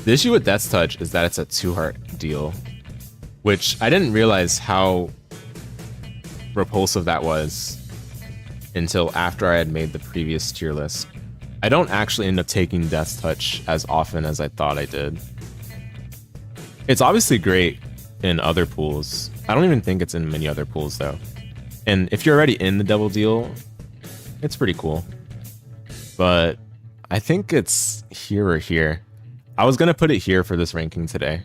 The issue with Death's Touch is that it's a 2 heart deal, which I didn't realize how repulsive that was until after I had made the previous tier list. I don't actually end up taking Death's Touch as often as I thought I did. It's obviously great in other pools. I don't even think it's in many other pools though. And if you're already in the devil deal, it's pretty cool. But I think it's here or here. I was gonna put it here for this ranking today,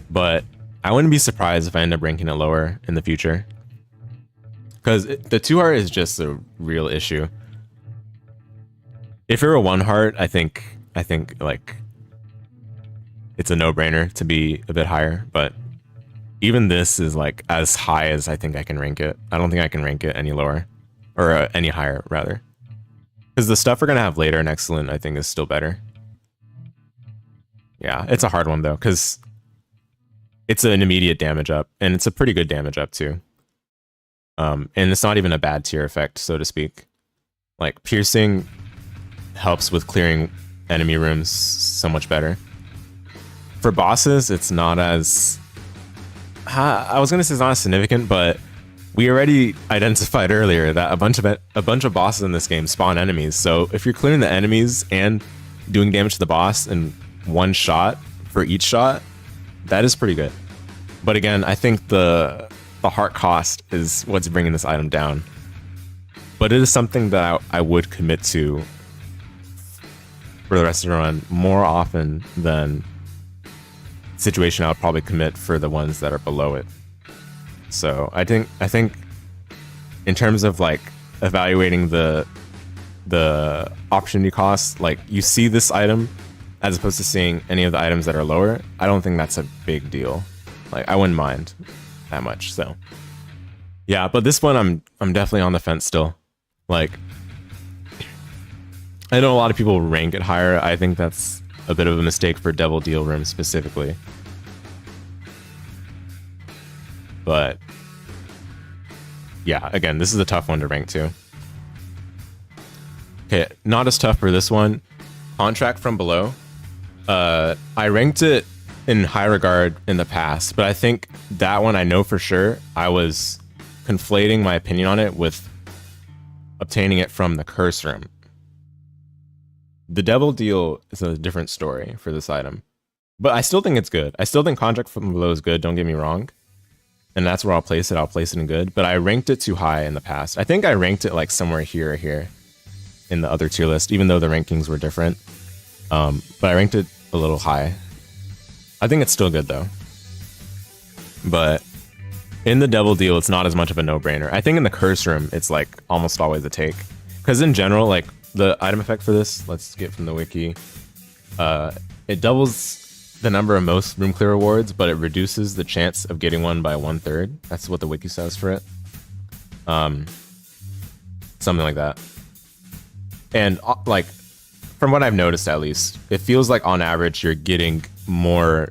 but I wouldn't be surprised if I end up ranking it lower in the future. Because the 2 heart is just a real issue. If you're a 1 heart, I think like it's a no-brainer to be a bit higher, but even this is like as high as I think I can rank it. I don't think I can rank it any lower, or any higher rather. Because the stuff we're gonna have later in Excellent, I think, is still better. Yeah, it's a hard one though, because it's an immediate damage up, and it's a pretty good damage up too. And it's not even a bad tier effect, so to speak. Like, piercing helps with clearing enemy rooms so much better. For bosses, it's not as... I was gonna say it's not as significant, but we already identified earlier that a bunch of bosses in this game spawn enemies. So if you're clearing the enemies and doing damage to the boss in one shot for each shot, that is pretty good. But again, I think the heart cost is what's bringing this item down. But it is something that I would commit to for the rest of the run more often than situation I would probably commit for the ones that are below it. So I think in terms of like evaluating the opportunity cost, like you see this item as opposed to seeing any of the items that are lower, I don't think that's a big deal. Like, I wouldn't mind that much. So yeah, but this one I'm definitely on the fence still. Like, I know a lot of people rank it higher. I think that's a bit of a mistake for Devil Deal Room specifically. But yeah, again, this is a tough one to rank too. Okay, not as tough for this one. Contract from Below. I ranked it in high regard in the past, but I think that one I know for sure I was conflating my opinion on it with obtaining it from the Curse Room. The Devil Deal is a different story for this item, but I still think it's good. I still think Contract from Below is good, don't get me wrong. and that's where I'll place it. I'll place it in good, but I ranked it too high in the past. I think I ranked it like somewhere here or here in the other tier list, even though the rankings were different. But I ranked it a little high. I think it's still good though. But in the Devil Deal, it's not as much of a no-brainer. I think in the Curse Room, it's like almost always a take. Because in general, like the item effect for this, let's get from the wiki. It doubles the number of most room clear rewards, but it reduces the chance of getting one by 1/3. That's what the wiki says for it. Something like that. And like, from what I've noticed at least, it feels like on average you're getting more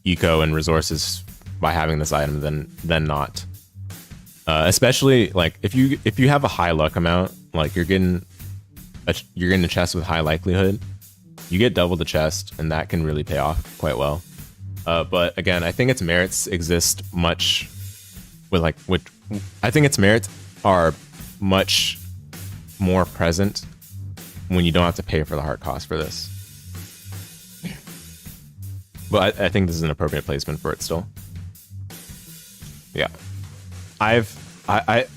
eco and resources by having this item than not. Especially like if you have a high luck amount, like you're getting a chest with high likelihood, you get double the chest, and that can really pay off quite well. But again, I think its merits exist much I think its merits are much more present when you don't have to pay for the heart cost for this. But I think this is an appropriate placement for it still. Yeah. I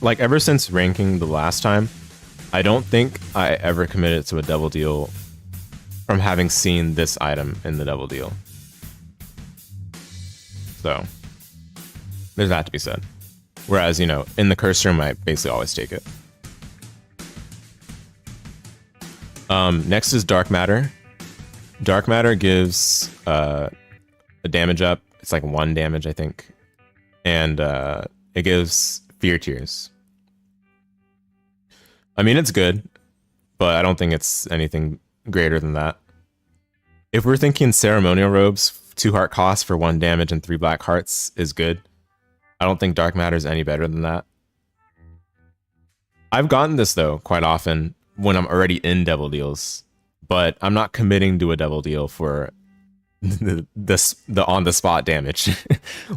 like ever since ranking the last time, I don't think I ever committed to a Devil Deal from having seen this item in the Devil Deal. So there's that to be said. Whereas, you know, in the Curse Room, I basically always take it. Next is Dark Matter. Dark Matter gives a damage up. It's like 1 damage, I think. And it gives Fear Tears. I mean, it's good, but I don't think it's anything greater than that. If we're thinking Ceremonial Robes, 2 heart cost for 1 damage and 3 black hearts is good. I don't think Dark Matter is any better than that. I've gotten this though quite often when I'm already in Devil Deals, but I'm not committing to a Devil Deal for the on the spot damage.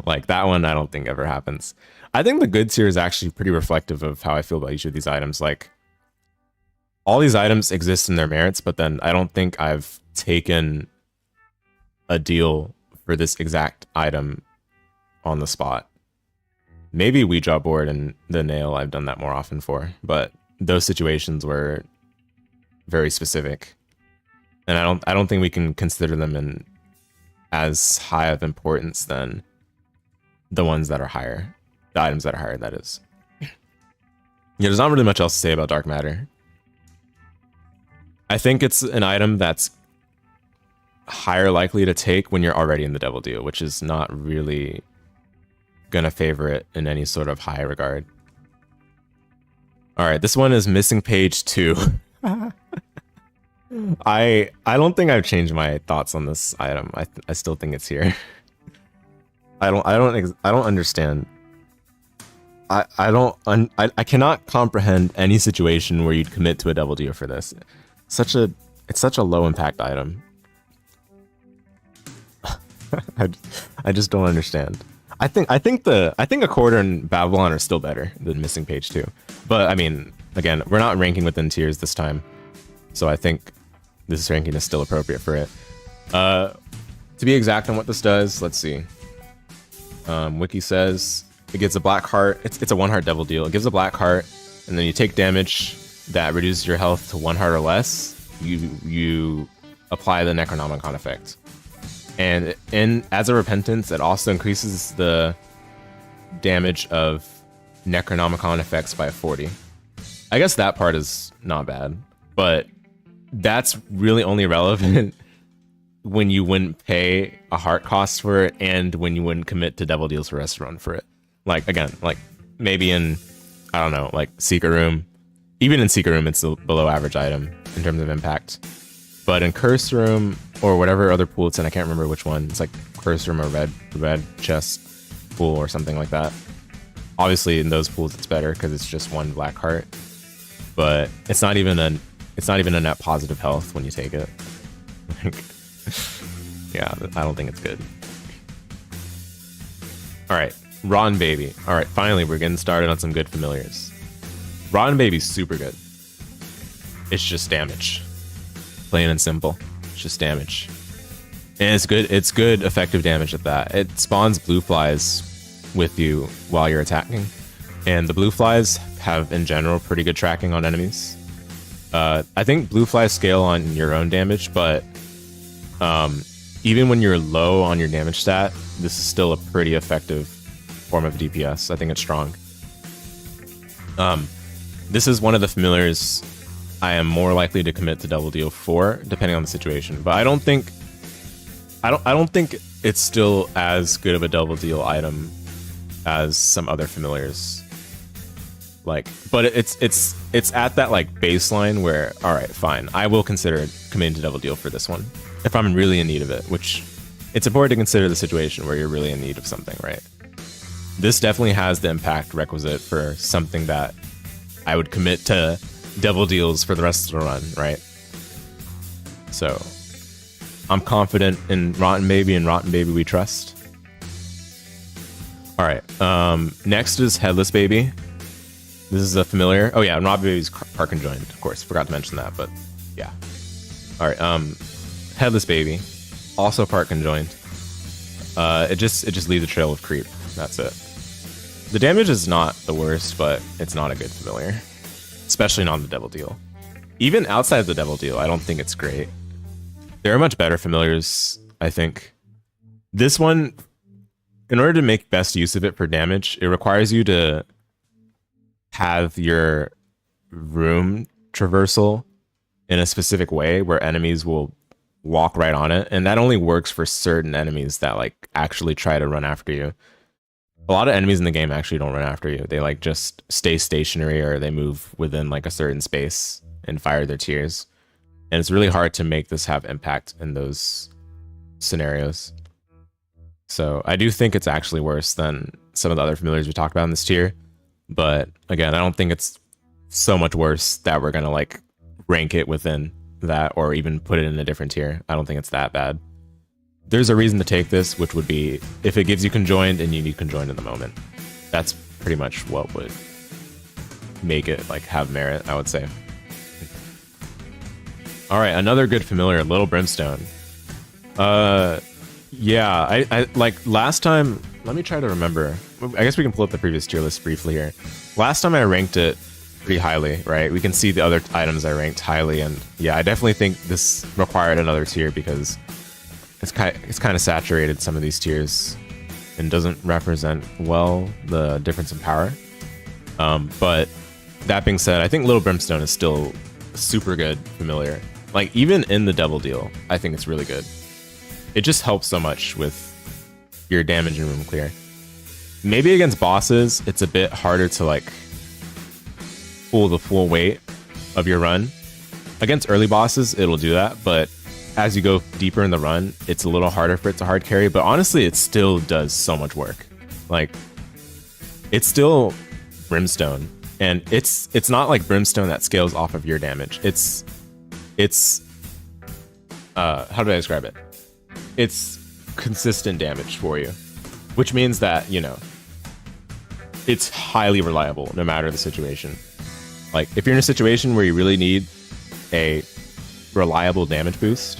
Like that one I don't think ever happens. I think the good tier is actually pretty reflective of how I feel about each of these items. Like all these items exist in their merits, but then I don't think I've taken a deal for this exact item on the spot. Maybe Ouija Board and the nail I've done that more often for, but those situations were very specific. And I don't think we can consider them in as high of importance than the ones that are higher. The items that are higher, that is. Yeah, there's not really much else to say about Dark Matter. I think it's an item that's higher likely to take when you're already in the Devil Deal, which is not really gonna favor it in any sort of high regard. All right, this one is Missing Page 2. I don't think I've changed my thoughts on this item. I still think it's here. I don't understand. I cannot comprehend any situation where you'd commit to a Devil Deal for this. It's such a low impact item. I just don't understand. I think a quarter and Babylon are still better than Missing Page 2. But I mean, again, we're not ranking within tiers this time, so I think this ranking is still appropriate for it. To be exact on what this does, let's see. Wiki says it gives a black heart. It's a 1 heart Devil Deal. It gives a black heart, and then you take damage that reduces your health to 1 heart or less. You apply the Necronomicon effect. And as a repentance, it also increases the damage of Necronomicon effects by 40. I guess that part is not bad, but that's really only relevant when you wouldn't pay a heart cost for it and when you wouldn't commit to Devil Deals for Restaurant for it. Like, again, like maybe in, I don't know, like Secret Room. Even in Secret Room, it's a below average item in terms of impact. But in Curse Room or whatever other pool it's in, I can't remember which one. It's like Curse Room or red chest pool or something like that. Obviously, in those pools, it's better because it's just 1 black heart. But it's not even a net positive health when you take it. Like, yeah, I don't think it's good. All right, Ron Baby. All right, finally, we're getting started on some good familiars. Ron Baby's super good. It's just damage. Plain and simple. It's just damage. And it's good effective damage at that. It spawns blue flies with you while you're attacking. And the blue flies have, in general, pretty good tracking on enemies. I think blue flies scale on your own damage, but even when you're low on your damage stat, this is still a pretty effective form of DPS. I think it's strong. This is one of the familiars I am more likely to commit to double deal for, depending on the situation. But I don't think it's still as good of a double deal item as some other familiars. Like, but it's at that like baseline where, all right, fine, I will consider committing to double deal for this one if I'm really in need of it. Which it's important to consider the situation where you're really in need of something, right? This definitely has the impact requisite for something that I would commit to double deals for the rest of the run, right? So I'm confident in Rotten Baby, and Rotten Baby we trust. All right, next is Headless Baby. This is a familiar. Oh yeah, and Rotten Baby's part conjoined, of course. Forgot to mention that, but yeah. All right, Headless Baby, also part conjoined. It just leaves a trail of creep. That's it. The damage is not the worst, but it's not a good familiar, especially not on the double deal. Even outside of the double deal, I don't think it's great. There are much better familiars, I think. This one, in order to make best use of it for damage, it requires you to have your room traversal in a specific way where enemies will walk right on it, and that only works for certain enemies that like actually try to run after you. A lot of enemies in the game actually don't run after you. They like just stay stationary, or they move within like a certain space and fire their tears. And it's really hard to make this have impact in those scenarios. So I do think it's actually worse than some of the other familiars we talked about in this tier. But again, I don't think it's so much worse that we're going to like rank it within that or even put it in a different tier. I don't think it's that bad. There's a reason to take this, which would be if it gives you conjoined and you need conjoined in the moment. That's pretty much what would make it like have merit, I would say. All right, another good familiar, Lil Brimstone. Yeah, I like last time. Let me try to remember. I guess we can pull up the previous tier list briefly here. Last time I ranked it pretty highly, right? We can see the other items I ranked highly, and yeah, I definitely think this required another tier because it's kind of saturated some of these tiers and doesn't represent well the difference in power. But that being said, I think Lil Brimstone is still super good familiar. Like even in the double deal, I think it's really good. It just helps so much with your damage and room clear. Maybe against bosses, it's a bit harder to like pull the full weight of your run. Against early bosses, it'll do that, but as you go deeper in the run, it's a little harder for it to hard carry, but honestly, it still does so much work. Like, it's still Brimstone, and it's not like Brimstone that scales off of your damage. It's how do I describe it? It's consistent damage for you, which means that, you know, it's highly reliable no matter the situation. Like, if you're in a situation where you really need a reliable damage boost,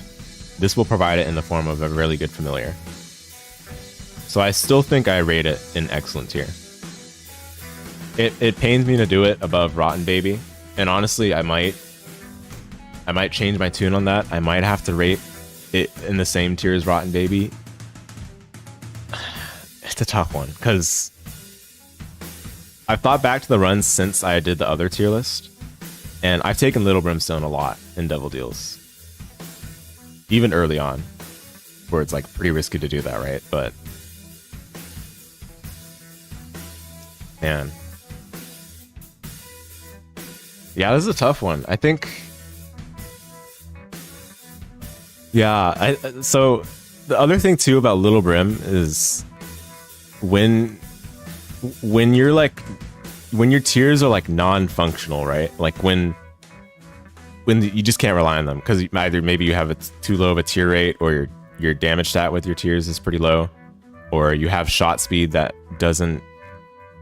this will provide it in the form of a really good familiar. So I still think I rate it in excellent tier. It pains me to do it above Rotten Baby, and honestly, I might change my tune on that. I might have to rate it in the same tier as Rotten Baby. It's a tough one because I've thought back to the runs since I did the other tier list, and I've taken Lil Brimstone a lot in double deals, even early on, where it's like pretty risky to do that, right? But man, yeah, this is a tough one. I think, yeah. So the other thing too about Lil Brim is when you're like, when your tiers are like non-functional, right? Like when you just can't rely on them because either maybe you have too low of a tier rate, or your damage stat with your tiers is pretty low, or you have shot speed that doesn't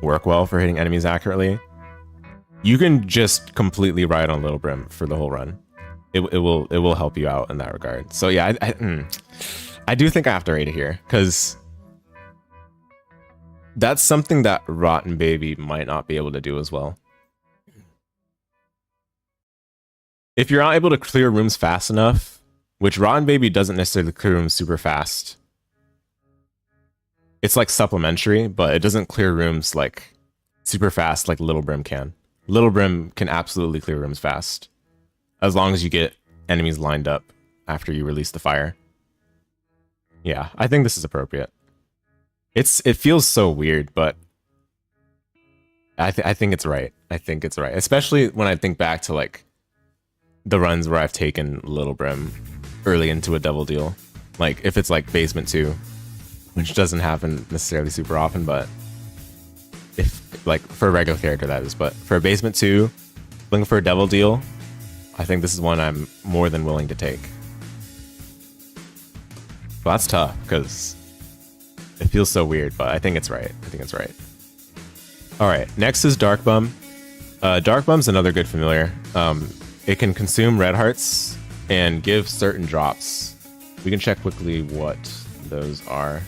work well for hitting enemies accurately. You can just completely ride on Lil Brim for the whole run. It will help you out in that regard. So yeah, I do think I have to rate it here because that's something that Rotten Baby might not be able to do as well. If you're not able to clear rooms fast enough, which Rotten Baby doesn't necessarily clear rooms super fast. It's like supplementary, but it doesn't clear rooms like super fast like Lil Brim can. Lil Brim can absolutely clear rooms fast, as long as you get enemies lined up after you release the fire. Yeah, I think this is appropriate. It feels so weird, but I think it's right. I think it's right, especially when I think back to like the runs where I've taken Lil Brim early into a double deal. Like if it's like Basement 2, which doesn't happen necessarily super often, but if like for a regular character that is, but for a Basement 2, looking for a double deal, I think this is one I'm more than willing to take. Well, that's tough because it feels so weird, but I think it's right. I think it's right. All right, next is Dark Bum. Dark Bum's another good familiar. It can consume red hearts and give certain drops. We can check quickly what those are.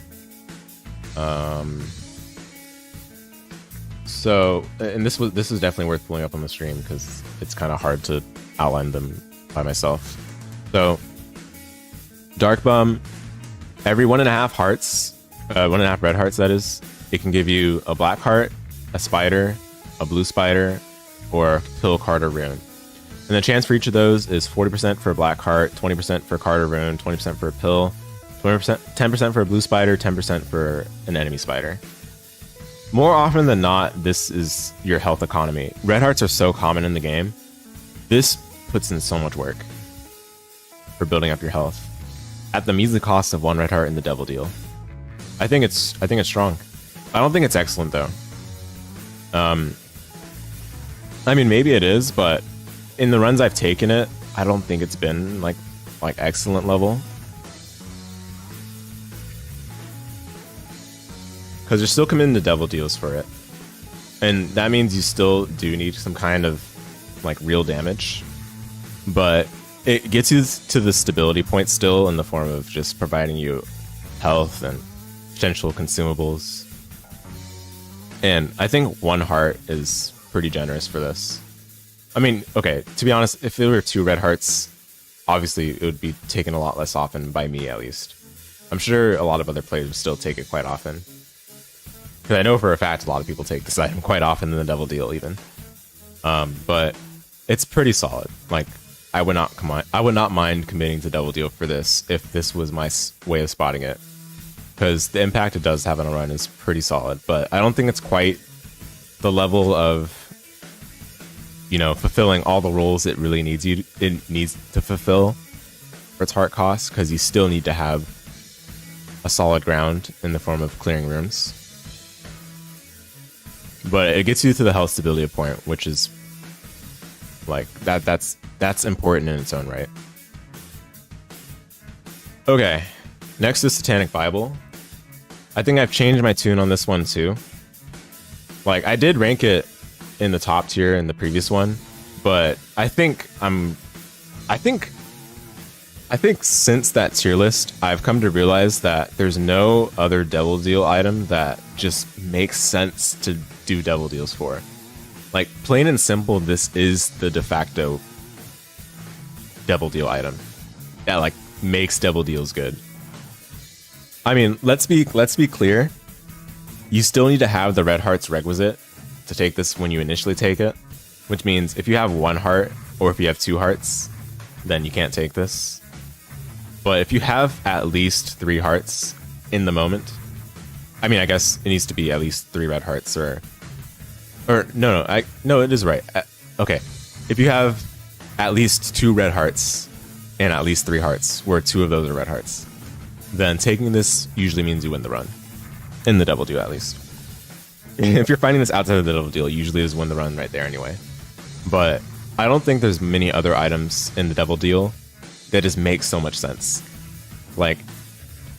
So, and this is definitely worth pulling up on the stream because it's kind of hard to outline them by myself. So, Dark Bum, every 1.5 hearts, 1.5 red hearts that is, it can give you a black heart, a spider, a blue spider, or a pill card or rune. And the chance for each of those is 40% for a black heart, 20% for a card or rune, 20% for a pill, 20%, 10% for a blue spider, 10% for an enemy spider. More often than not, this is your health economy. Red hearts are so common in the game. This puts in so much work for building up your health at the measly cost of 1 red heart in the devil deal. I think it's strong. I don't think it's excellent though. I mean, maybe it is, but in the runs I've taken it, I don't think it's been like excellent level. Because you're still committing to devil deals for it. And that means you still do need some kind of like real damage. But it gets you to the stability point still in the form of just providing you health and potential consumables. And I think 1 heart is pretty generous for this. I mean, okay, to be honest, if there were 2 red hearts, obviously it would be taken a lot less often by me at least. I'm sure a lot of other players still take it quite often. Because I know for a fact a lot of people take this item quite often in the devil deal even. But it's pretty solid. Like, I would not mind committing to devil deal for this if this was my way of spotting it. Because the impact it does have on a run is pretty solid. But I don't think it's quite the level of, you know, fulfilling all the roles it really needs to fulfill for its heart cost. Because you still need to have a solid ground in the form of clearing rooms. But it gets you to the health stability point, which is like that's important in its own right. Okay, next is Satanic Bible. I think I've changed my tune on this one too. Like, I did rank it in the top tier in the previous one, but I think since that tier list, I've come to realize that there's no other devil deal item that just makes sense to do devil deals for. Like, plain and simple, this is the de facto devil deal item that like makes devil deals good. I mean, let's be clear. You still need to have the red hearts requisite to take this when you initially take it, which means if you have 1 heart or if you have 2 hearts, then you can't take this. But if you have at least 3 hearts in the moment, I mean, I guess it needs to be at least 3 red hearts or no, it is right. Okay, if you have at least 2 red hearts and at least 3 hearts, where 2 of those are red hearts, then taking this usually means you win the run. In the double deal, at least. If you're finding this outside of the double deal, it usually is win the run right there anyway. But I don't think there's many other items in the double deal that just make so much sense. Like,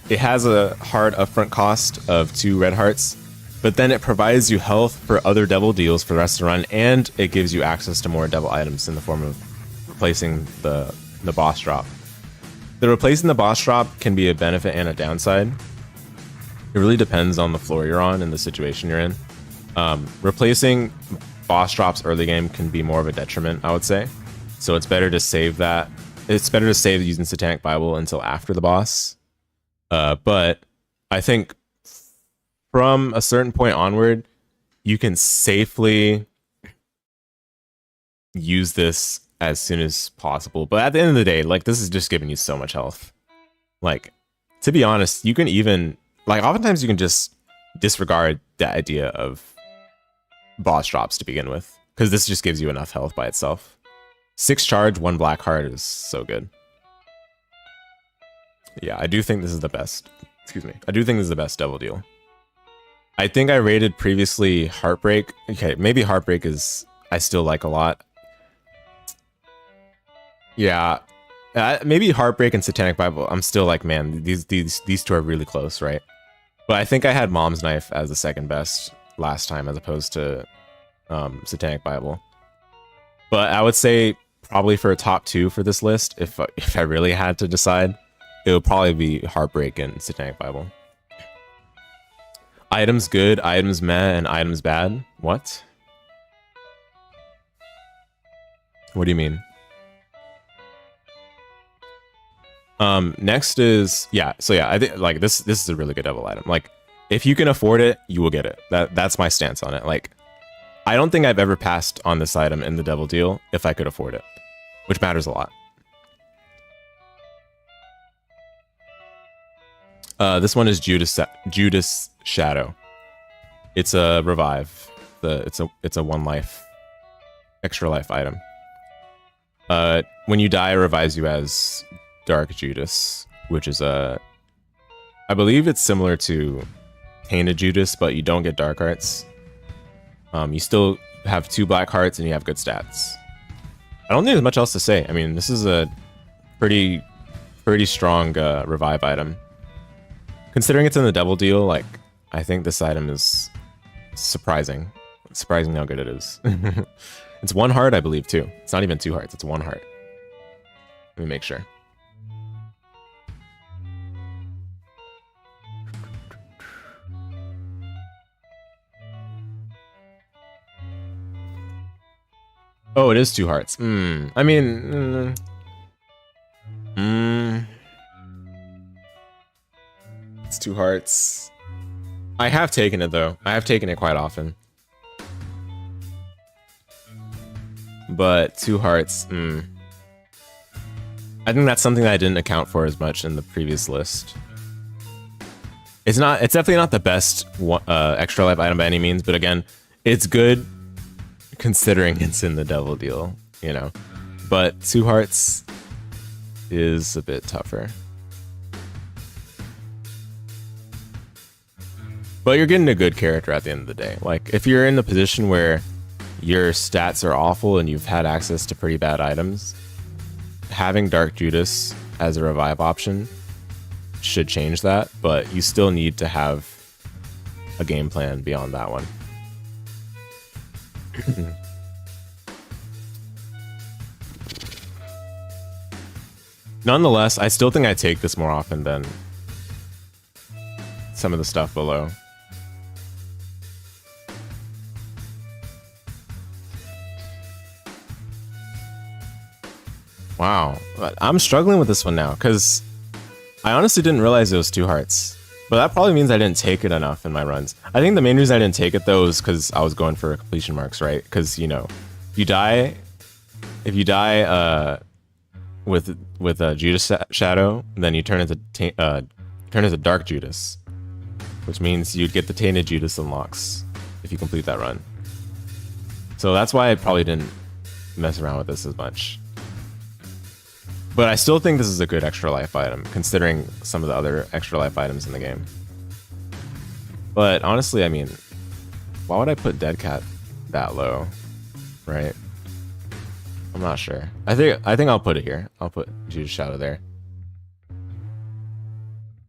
it has a hard upfront cost of 2 red hearts, but then it provides you health for other devil deals for the rest of the run, and it gives you access to more devil items in the form of replacing the boss drop. The replacing the boss drop can be a benefit and a downside. It really depends on the floor you're on and the situation you're in. Replacing boss drops early game can be more of a detriment, I would say. So it's better to save that. It's better to save using Satanic Bible until after the boss. But I think from a certain point onward, you can safely use this as soon as possible. But at the end of the day, like, this is just giving you so much health. Like, to be honest, you can even, like, oftentimes you can just disregard the idea of boss drops to begin with, because this just gives you enough health by itself. 6 charge, 1 black heart is so good. Yeah, I do think this is the best. Excuse me. I do think this is the best devil deal. I think I rated previously Heartbreak. Okay, maybe Heartbreak is I still like a lot. Yeah, maybe Heartbreak and Satanic Bible. I'm still like, man, these two are really close, right? But I think I had Mom's Knife as the second best last time, as opposed to Satanic Bible. But I would say probably for a top 2 for this list, if I really had to decide, it would probably be Heartbreak and Satanic Bible. Items good, items meh, and items bad. What? What do you mean? Next is, yeah, so yeah, I think like this is a really good devil item. Like, if you can afford it, you will get it. That's my stance on it. Like, I don't think I've ever passed on this item in the devil deal if I could afford it, which matters a lot. This one is Judas Shadow. It's a revive. It's a 1 life, extra life item. When you die, it revives you as Dark Judas, which is I believe it's similar to Tainted Judas, but you don't get dark hearts. You still have 2 black hearts and you have good stats. I don't think there's much else to say. I mean, this is a pretty strong revive item. Considering it's in the devil deal, like, I think this item is surprising. It's surprising how good it is. It's 1 heart, I believe, too. It's not even 2 hearts, it's 1 heart. Let me make sure. Oh, it is 2 hearts. I mean... It's 2 hearts. I have taken it, though. I have taken it quite often. But 2 hearts, I think that's something that I didn't account for as much in the previous list. It's definitely not the best extra life item by any means, but again, it's good considering it's in the devil deal, you know. But 2 hearts is a bit tougher. But you're getting a good character at the end of the day. Like, if you're in the position where your stats are awful and you've had access to pretty bad items, having Dark Judas as a revive option should change that, but you still need to have a game plan beyond that one. Nonetheless, I still think I take this more often than some of the stuff below. Wow, I'm struggling with this one now, because I honestly didn't realize it was 2 hearts. But that probably means I didn't take it enough in my runs. I think the main reason I didn't take it, though, is because I was going for completion marks, right? Because, you know, if you die with a Judas Shadow, then you turn into Dark Judas, which means you'd get the Tainted Judas unlocks if you complete that run. So that's why I probably didn't mess around with this as much. But I still think this is a good extra life item, considering some of the other extra life items in the game. But honestly, I mean, why would I put Dead Cat that low, right? I'm not sure. I think I'll put it here. I'll put Judas Shadow there.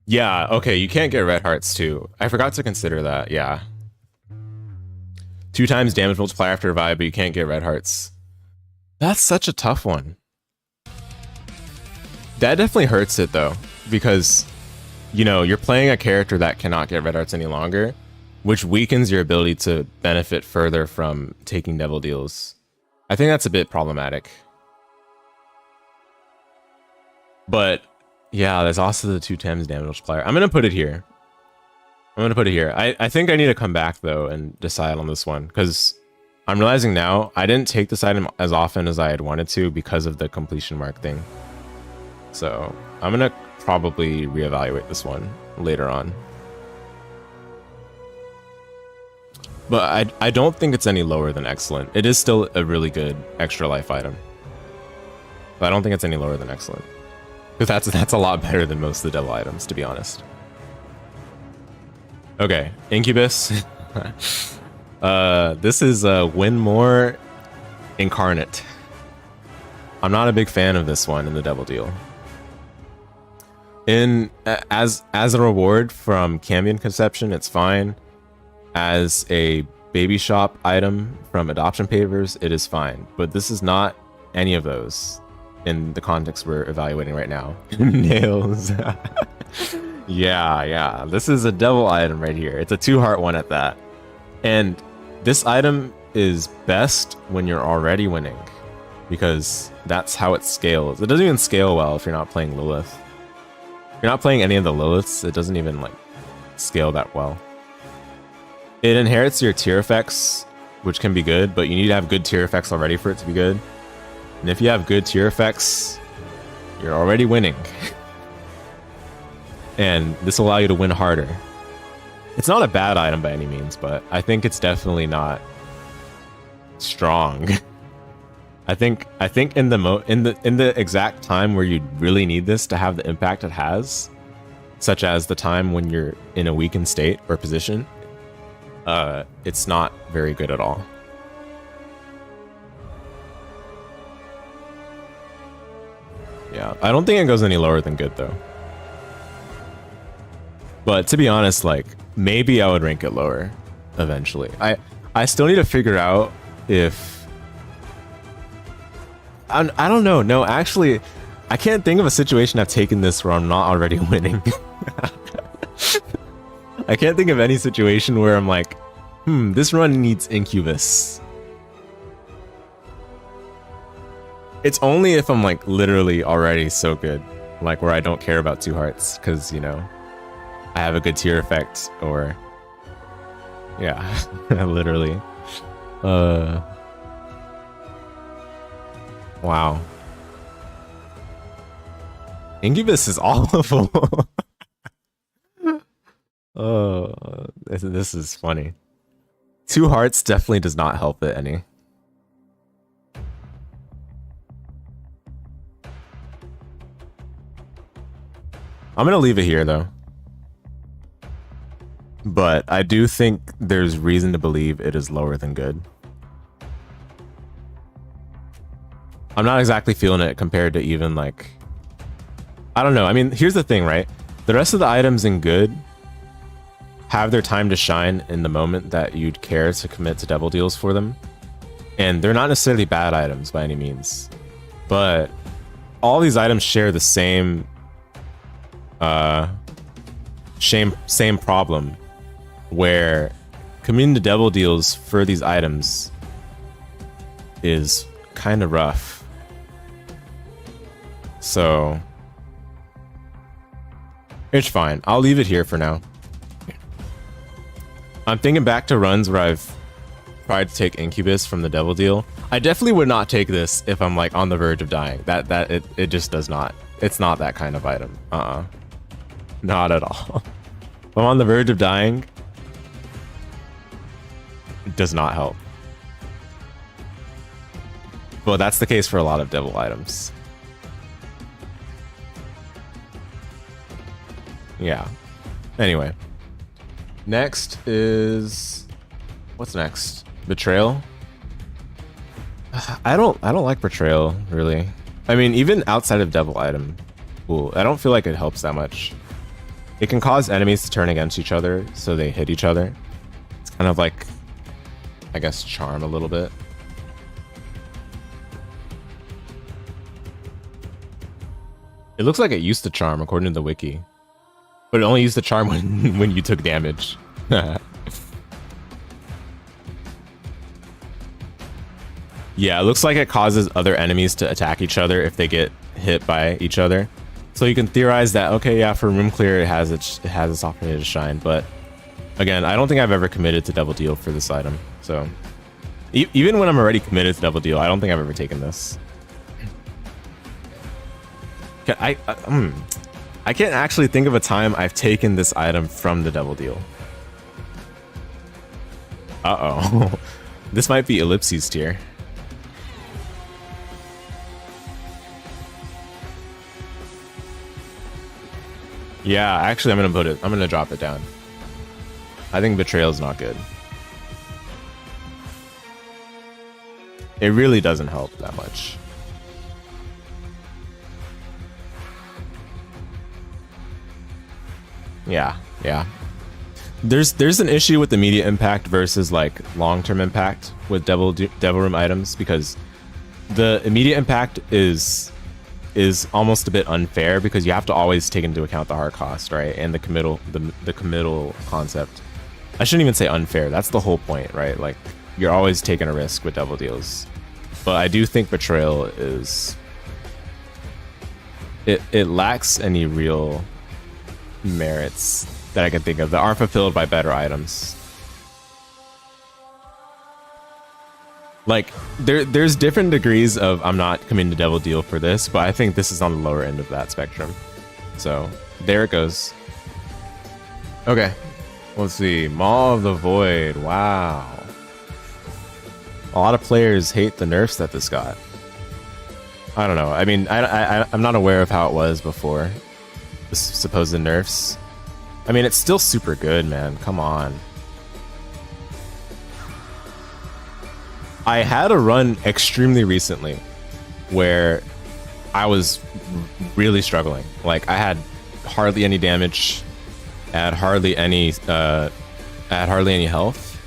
Yeah, okay, you can't get red hearts too. I forgot to consider that, yeah. 2 times damage multiplier after revive, but you can't get red hearts. That's such a tough one. That definitely hurts it though, because you know, you're playing a character that cannot get red arts any longer, which weakens your ability to benefit further from taking devil deals. I think that's a bit problematic. But yeah, there's also the 2 times damage multiplier. I'm gonna put it here. I think I need to come back though and decide on this one, because I'm realizing now I didn't take this item as often as I had wanted to because of the completion mark thing. So I'm gonna probably reevaluate this one later on. But I don't think it's any lower than excellent. It is still a really good extra life item. But I don't think it's any lower than excellent. Because that's a lot better than most of the devil items, to be honest. Okay, Incubus. This is Winmore Incarnate. I'm not a big fan of this one in the devil deal. As a reward from Cambion Conception, it's fine. As a baby shop item from adoption papers, it is fine. But this is not any of those in the context we're evaluating right now. Nails. Yeah. This is a devil item right here. It's a 2-heart one at that. And this item is best when you're already winning, because that's how it scales. It doesn't even scale well if you're not playing Lilith. If you're not playing any of the Liliths, it doesn't even like scale that well. It inherits your tier effects, which can be good, but you need to have good tier effects already for it to be good. And if you have good tier effects, you're already winning. And this will allow you to win harder. It's not a bad item by any means, but I think it's definitely not strong. I think in the exact time where you really need this to have the impact it has, such as the time when you're in a weakened state or position, it's not very good at all. Yeah, I don't think it goes any lower than good though. But to be honest, like, maybe I would rank it lower eventually. I still need to figure out if I don't know. No, actually, I can't think of a situation I've taken this where I'm not already winning. I can't think of any situation where I'm like, this run needs Incubus. It's only if I'm like literally already so good, like where I don't care about 2 hearts, because, you know, I have a good tier effect, or yeah, literally. Wow. Incubus is awful. Oh, this is funny. 2 hearts definitely does not help it any. I'm gonna leave it here though. But I do think there's reason to believe it is lower than good. I'm not exactly feeling it compared to even like, I don't know. I mean, here's the thing, right? The rest of the items in good have their time to shine in the moment that you'd care to commit to devil deals for them. And they're not necessarily bad items by any means. But all these items share the same same problem, where committing to devil deals for these items is kind of rough. So it's fine. I'll leave it here for now. I'm thinking back to runs where I've tried to take Incubus from the devil deal. I definitely would not take this if I'm like on the verge of dying. It just does not. It's not that kind of item. Not at all. If I'm on the verge of dying, it does not help. Well, that's the case for a lot of devil items. Yeah. Anyway. Next is... what's next? Betrayal? I don't like Betrayal, really. I mean, even outside of devil item pool, I don't feel like it helps that much. It can cause enemies to turn against each other, so they hit each other. It's kind of like, I guess, charm a little bit. It looks like it used to charm, according to the wiki. But it only used the charm when you took damage. Yeah, it looks like it causes other enemies to attack each other if they get hit by each other. So you can theorize that, okay, yeah, for room clear, it has its opportunity to shine. But again, I don't think I've ever committed to double deal for this item. So even when I'm already committed to double deal, I don't think I've ever taken this. I can't actually think of a time I've taken this item from the double deal. Uh-oh. This might be Ellipses tier. Yeah, actually, I'm gonna drop it down. I think Betrayal is not good. It really doesn't help that much. Yeah. There's an issue with immediate impact versus like long-term impact with Devil Room items, because the immediate impact is almost a bit unfair because you have to always take into account the hard cost, right? And the committal concept. I shouldn't even say unfair. That's the whole point, right? Like, you're always taking a risk with double deals. But I do think Betrayal is... It lacks any real merits that I can think of that aren't fulfilled by better items. Like, there's different degrees of I'm not committing to double deal for this, but I think this is on the lower end of that spectrum. So, there it goes. Okay. Let's see. Maw of the Void. Wow. A lot of players hate the nerfs that this got. I don't know. I mean, I'm not aware of how it was before the supposed nerfs. I mean, it's still super good, man. Come on. I had a run extremely recently where I was really struggling. Like, I had hardly any damage, I had hardly any health,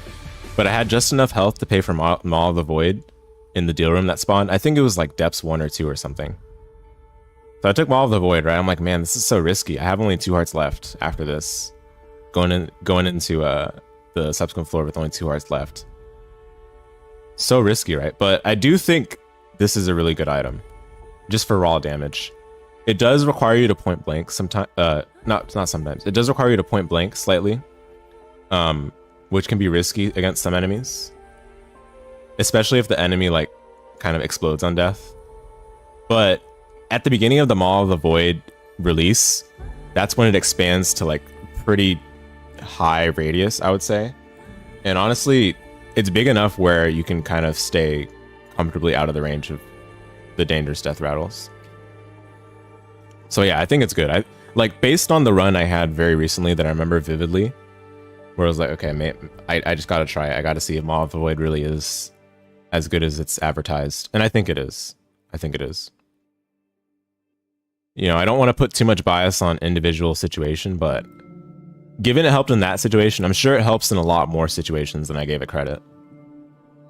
but I had just enough health to pay for Maw of the Void in the deal room that spawned. I think it was like depths 1 or 2 or something. So I took Maw of the Void, right? I'm like, man, this is so risky. I have only 2 hearts left after this. Going into the subsequent floor with only 2 hearts left. So risky, right? But I do think this is a really good item, just for raw damage. It does require you to point blank sometimes. Not sometimes. It does require you to point blank slightly, which can be risky against some enemies, especially if the enemy like kind of explodes on death. But at the beginning of the Maw of the Void release, that's when it expands to like pretty high radius, I would say. And honestly, it's big enough where you can kind of stay comfortably out of the range of the dangerous death rattles. So yeah, I think it's good. Like, based on the run I had very recently that I remember vividly, where I was like, okay, man, I just gotta try it. I gotta see if Maw of the Void really is as good as it's advertised. And I think it is. I think it is. You know, I don't want to put too much bias on individual situation, but given it helped in that situation, I'm sure it helps in a lot more situations than I gave it credit.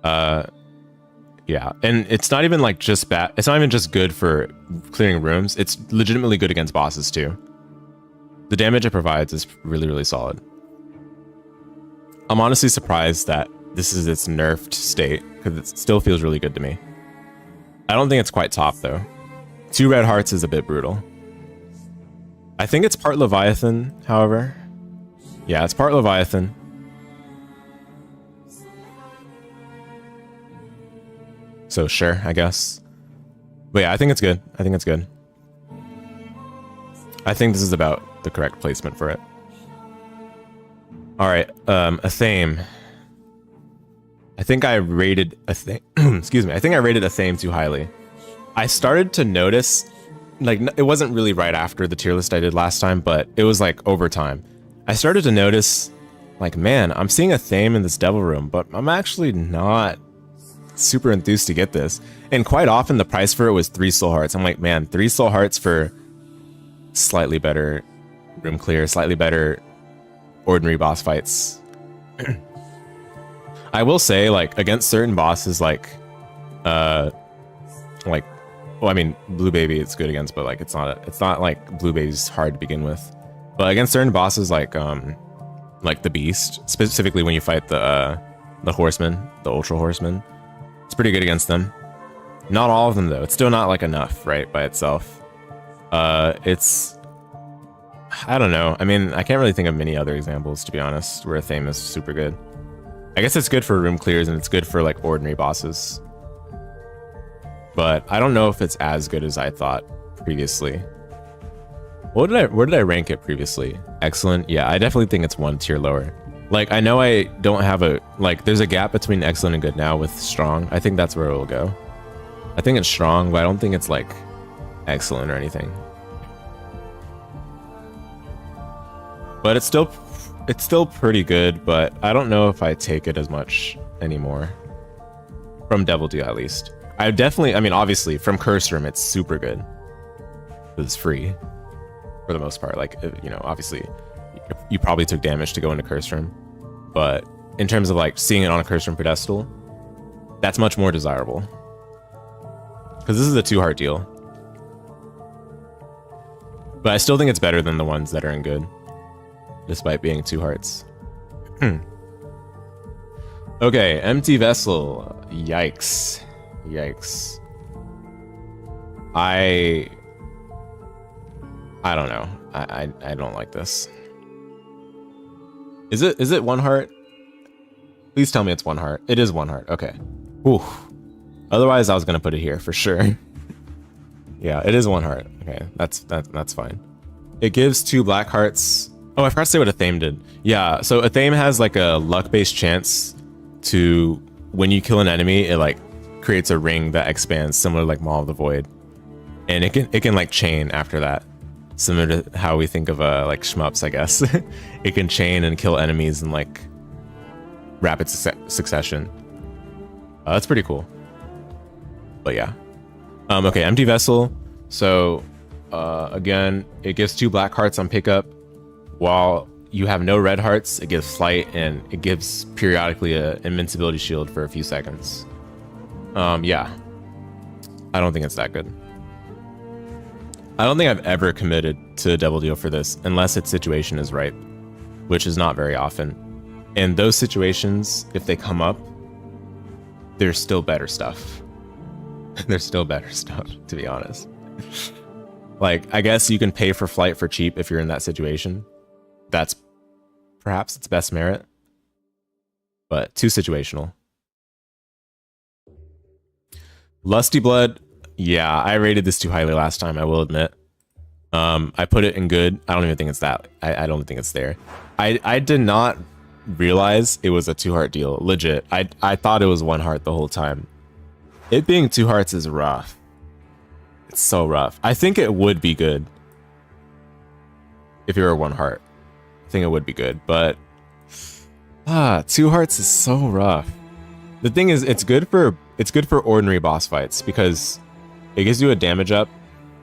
Yeah, and it's not even like just bad. It's not even just good for clearing rooms. It's legitimately good against bosses too. The damage it provides is really, really solid. I'm honestly surprised that this is its nerfed state, because it still feels really good to me. I don't think it's quite top though. 2 red hearts is a bit brutal. I think it's part Leviathan, however. Yeah, it's part Leviathan. So sure, I guess. But yeah, I think it's good. I think it's good. I think this is about the correct placement for it. Alright, Athame. I think I rated Athame excuse me, I think I rated Athame too highly. I started to notice, like, it wasn't really right after the tier list I did last time, but it was like over time. I started to notice, like, man, I'm seeing Athame in this devil room, but I'm actually not super enthused to get this. And quite often the price for it was 3 soul hearts. I'm like, man, 3 soul hearts for slightly better room clear, slightly better ordinary boss fights. I will say, like, against certain bosses, like, well, I mean, Blue Baby it's good against, but like it's not like Blue Baby's hard to begin with. But against certain bosses like the Beast, specifically when you fight the Horseman, the Ultra Horseman, it's pretty good against them. Not all of them though. It's still not like enough, right, by itself. It's, I don't know. I mean, I can't really think of many other examples, to be honest, where Athame is super good. I guess it's good for room clears and it's good for like ordinary bosses. But I don't know if it's as good as I thought previously. Where did I rank it previously? Excellent. Yeah, I definitely think it's one tier lower. Like, I know I don't have a, like, there's a gap between excellent and good now with strong. I think that's where it will go. I think it's strong, but I don't think it's like excellent or anything. But it's still pretty good, but I don't know if I take it as much anymore. From Devil Deal, at least. I mean, obviously, from Curse Room, it's super good. It's free, for the most part. Like, you know, obviously, you probably took damage to go into Curse Room. But in terms of, like, seeing it on a Curse Room pedestal, that's much more desirable. Because this is a 2-heart deal. But I still think it's better than the ones that are in good. Despite being 2 hearts. Okay, Empty Vessel. Yikes. Yikes. I don't know. I don't like this. Is it 1 heart? Please tell me it's 1 heart. It is 1 heart. Okay. Ooh. Otherwise, I was gonna put it here for sure. Yeah, it is 1 heart. Okay, that's fine. It gives 2 black hearts. Oh, I forgot to say what Athame did. Yeah, so Athame has like a luck-based chance to, when you kill an enemy, it like creates a ring that expands, similar to like Maw of the Void, and it can like chain after that, similar to how we think of like shmups, I guess. It can chain and kill enemies in like rapid succession. That's pretty cool. But yeah. Okay, Empty Vessel. So again, it gives 2 black hearts on pickup. While you have no red hearts, it gives flight, and it gives periodically an invincibility shield for a few seconds. Yeah. I don't think it's that good. I don't think I've ever committed to a Devil Deal for this, unless its situation is right, which is not very often. And those situations, if they come up, there's still better stuff. There's still better stuff, to be honest. Like, I guess you can pay for flight for cheap if you're in that situation. That's perhaps its best merit, but too situational. Lusty Blood. Yeah, I rated this too highly last time, I will admit. I put it in good. I don't even think it's that. I don't think it's there. I did not realize it was a 2-heart deal. Legit. I thought it was 1 heart the whole time. It being 2 hearts is rough. It's so rough. I think it would be good if you were 1 heart. I think it would be good, but 2 hearts is so rough. The thing is, it's good for ordinary boss fights because it gives you a damage up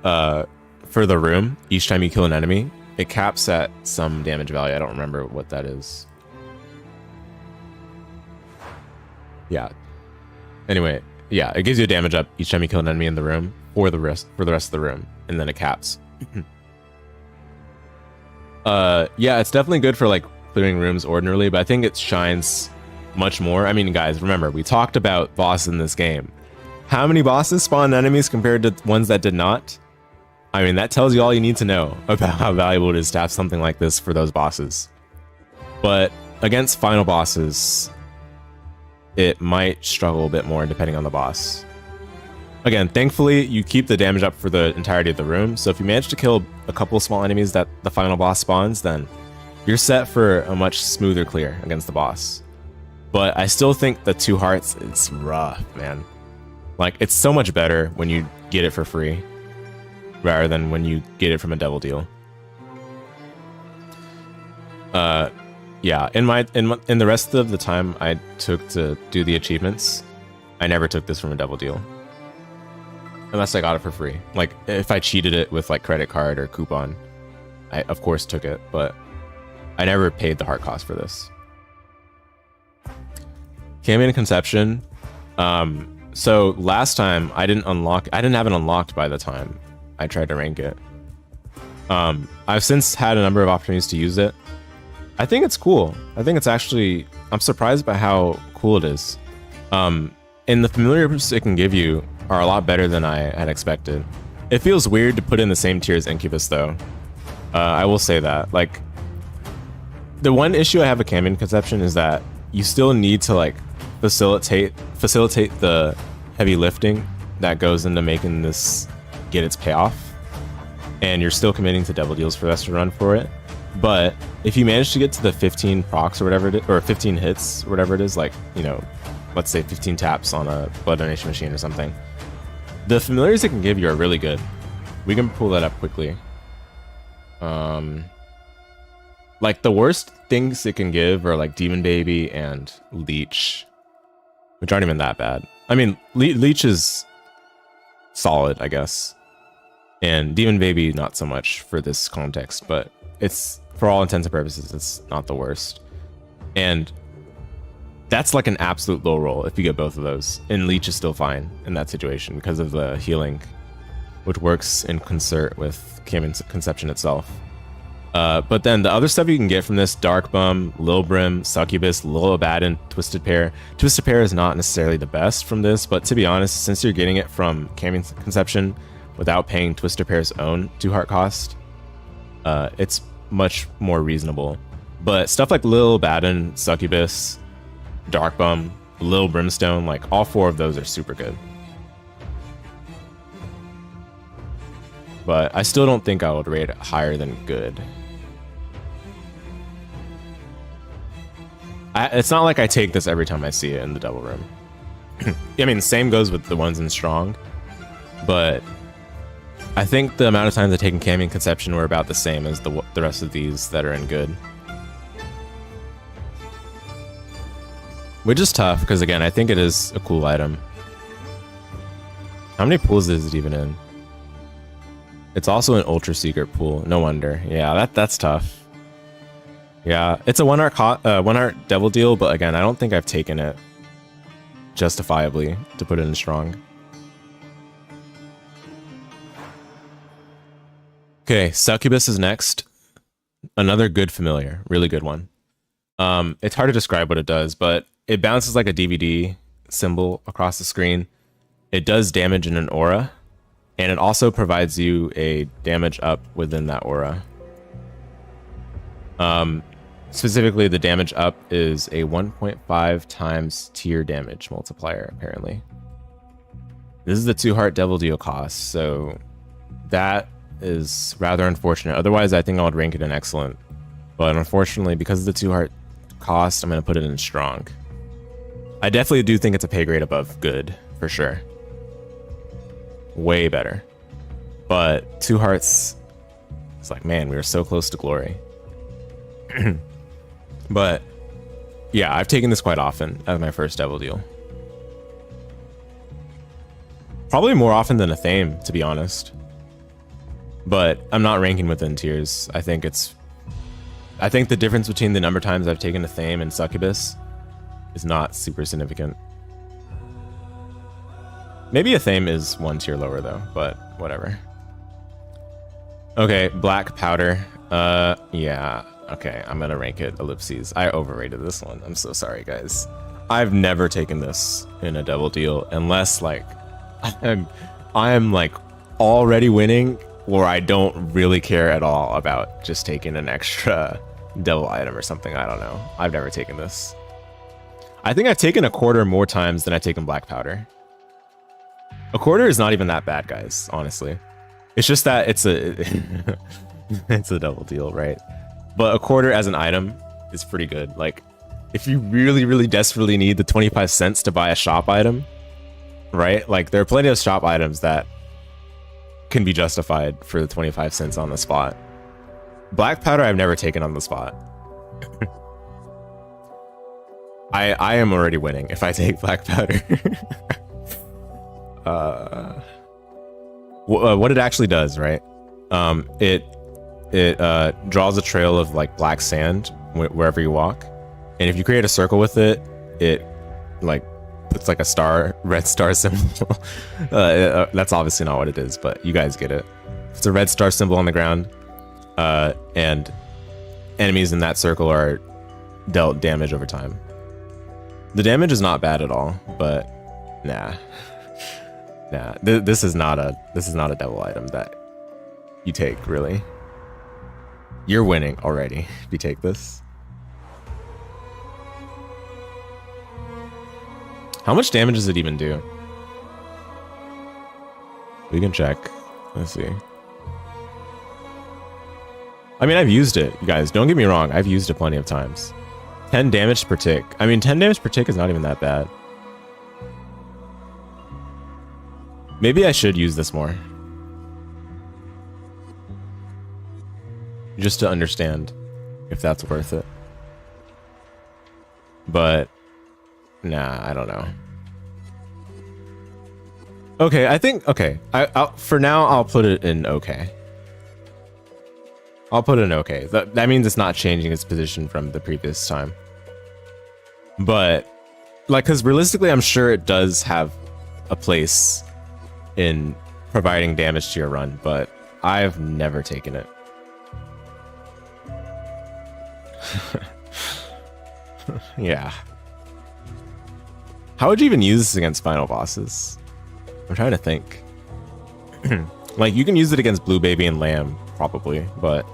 for the room each time you kill an enemy. It caps at some damage value. I don't remember what that is. Yeah. Anyway, yeah, it gives you a damage up each time you kill an enemy in the room for the rest of the room, and then it caps. Yeah, it's definitely good for like clearing rooms ordinarily, but I think it shines much more. I mean, guys, remember, we talked about bosses in this game. How many bosses spawned enemies compared to ones that did not? I mean, that tells you all you need to know about how valuable it is to have something like this for those bosses. But against final bosses, it might struggle a bit more depending on the boss. Again, thankfully, you keep the damage up for the entirety of the room, so if you manage to kill a couple small enemies that the final boss spawns, then you're set for a much smoother clear against the boss. But I still think the 2 hearts is rough, man. Like, it's so much better when you get it for free, rather than when you get it from a Devil Deal. Yeah, in the rest of the time I took to do the achievements, I never took this from a Devil Deal. Unless I got it for free. Like, if I cheated it with like credit card or coupon, I of course took it, but I never paid the heart cost for this. Cambion Conception. So last time I didn't have it unlocked by the time I tried to rank it. I've since had a number of opportunities to use it. I think it's cool. I think it's actually, I'm surprised by how cool it is. And the familiars it can give you are a lot better than I had expected. It feels weird to put in the same tier as Incubus though. I will say that. Like, the one issue I have with Cambion Conception is that you still need to like facilitate the heavy lifting that goes into making this get its payoff. And you're still committing to double deals for the rest of the run for it. But if you manage to get to the 15 procs or whatever it is, or 15 hits or whatever it is, like, you know, let's say 15 taps on a blood donation machine or something, the familiars it can give you are really good. We can pull that up quickly. Like, the worst things it can give are like Demon Baby and Leech, which aren't even that bad. I mean, Leech is solid, I guess, and Demon Baby not so much for this context, but it's, for all intents and purposes, it's not the worst. And that's like an absolute low roll if you get both of those, and Leech is still fine in that situation because of the healing, which works in concert with Cambion Conception itself. But then the other stuff you can get from this: Dark Bum, Lil Brim, Succubus, Lil Abaddon, Twisted Pair. Twisted Pair is not necessarily the best from this, but to be honest, since you're getting it from Cambion Conception without paying Twisted Pair's own 2-heart cost, it's much more reasonable. But stuff like Lil Abaddon, Succubus, Dark Bum, Lil Brimstone, like, all 4 of those are super good. But I still don't think I would rate it higher than good. It's not like I take this every time I see it in the double room. I mean, same goes with the ones in strong, but I think the amount of times I take in Cambion Conception were about the same as the rest of these that are in good. Which is tough, because again, I think it is a cool item. How many pools is it even in? It's also an ultra secret pool. No wonder. Yeah, that's tough. Yeah, it's a 1-heart devil deal, but again, I don't think I've taken it justifiably to put it in strong. Okay, Succubus is next. Another good familiar, really good one. It's hard to describe what it does, but it bounces like a DVD symbol across the screen. It does damage in an aura, and it also provides you a damage up within that aura. Specifically, the damage up is a 1.5 times tier damage multiplier, apparently. This is the 2-heart devil deal cost, so that is rather unfortunate. Otherwise, I think I would rank it in excellent. But unfortunately, because of the 2-heart cost, I'm going to put it in strong. I definitely do think it's a pay grade above good, for sure. Way better. But 2 hearts, it's like, man, we were so close to glory. But yeah, I've taken this quite often as my first devil deal. Probably more often than Athame, to be honest. But I'm not ranking within tiers. I think the difference between the number of times I've taken Athame and Succubus is not super significant. Maybe Athame is 1 tier lower though, but whatever. Okay, Black Powder. Yeah, okay, I'm gonna rank it ellipses. I overrated this one. I'm so sorry, guys. I've never taken this in a double deal unless like I'm like already winning, or I don't really care at all about just taking an extra devil item or something. I don't know. I've never taken this. I think I've taken a quarter more times than I've taken Black Powder. A quarter is not even that bad, guys, honestly. It's just that it's a it's a double deal, right? But a quarter as an item is pretty good. Like, if you really, really desperately need the 25 cents to buy a shop item, right? Like, there are plenty of shop items that can be justified for the 25 cents on the spot. Black Powder I've never taken on the spot. I am already winning if I take Black Powder. What it actually does, right? It draws a trail of like black sand wherever you walk, and if you create a circle with it, it like puts like a red star symbol. That's obviously not what it is, but you guys get it. It's a red star symbol on the ground. and enemies in that circle are dealt damage over time. The damage is not bad at all, but nah. This is not a devil item that you take, really. You're winning already if you take this. How much damage does it even do? We can check. Let's see. I mean, I've used it, you guys. Don't get me wrong. I've used it plenty of times. 10 damage per tick. I mean, 10 damage per tick is not even that bad. Maybe I should use this more. Just to understand if that's worth it. But, nah, I don't know. Okay, I think, okay. For now, I'll put it in okay. I'll put it in okay. That means it's not changing its position from the previous time. But, like, because realistically, I'm sure it does have a place in providing damage to your run, but I've never taken it. Yeah. How would you even use this against final bosses? I'm trying to think. Like, you can use it against Blue Baby and Lamb, probably, but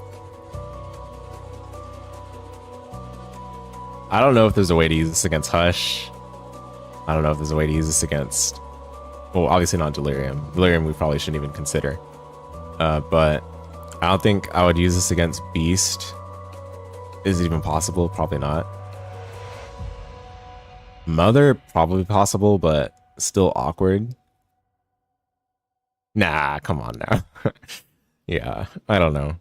I don't know if there's a way to use this against Hush. I don't know if there's a way to use this against... Well, obviously not Delirium. Delirium we probably shouldn't even consider. But I don't think I would use this against Beast. Is it even possible? Probably not. Mother, probably possible, but still awkward. Nah, come on now. Yeah, I don't know.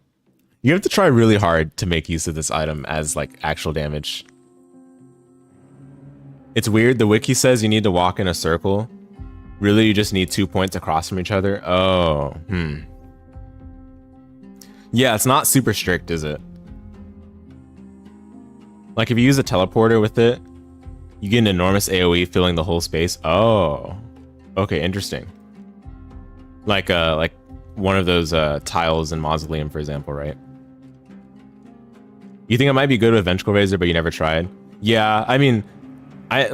You have to try really hard to make use of this item as, like, actual damage. It's weird. The wiki says you need to walk in a circle. Really, you just need 2 points across from each other? Oh, Yeah, it's not super strict, is it? Like, if you use a teleporter with it, you get an enormous AoE filling the whole space. Oh, okay, interesting. Like one of those tiles in Mausoleum, for example, right? You think it might be good with Vengeful Razor, but you never tried? Yeah, I mean, I'm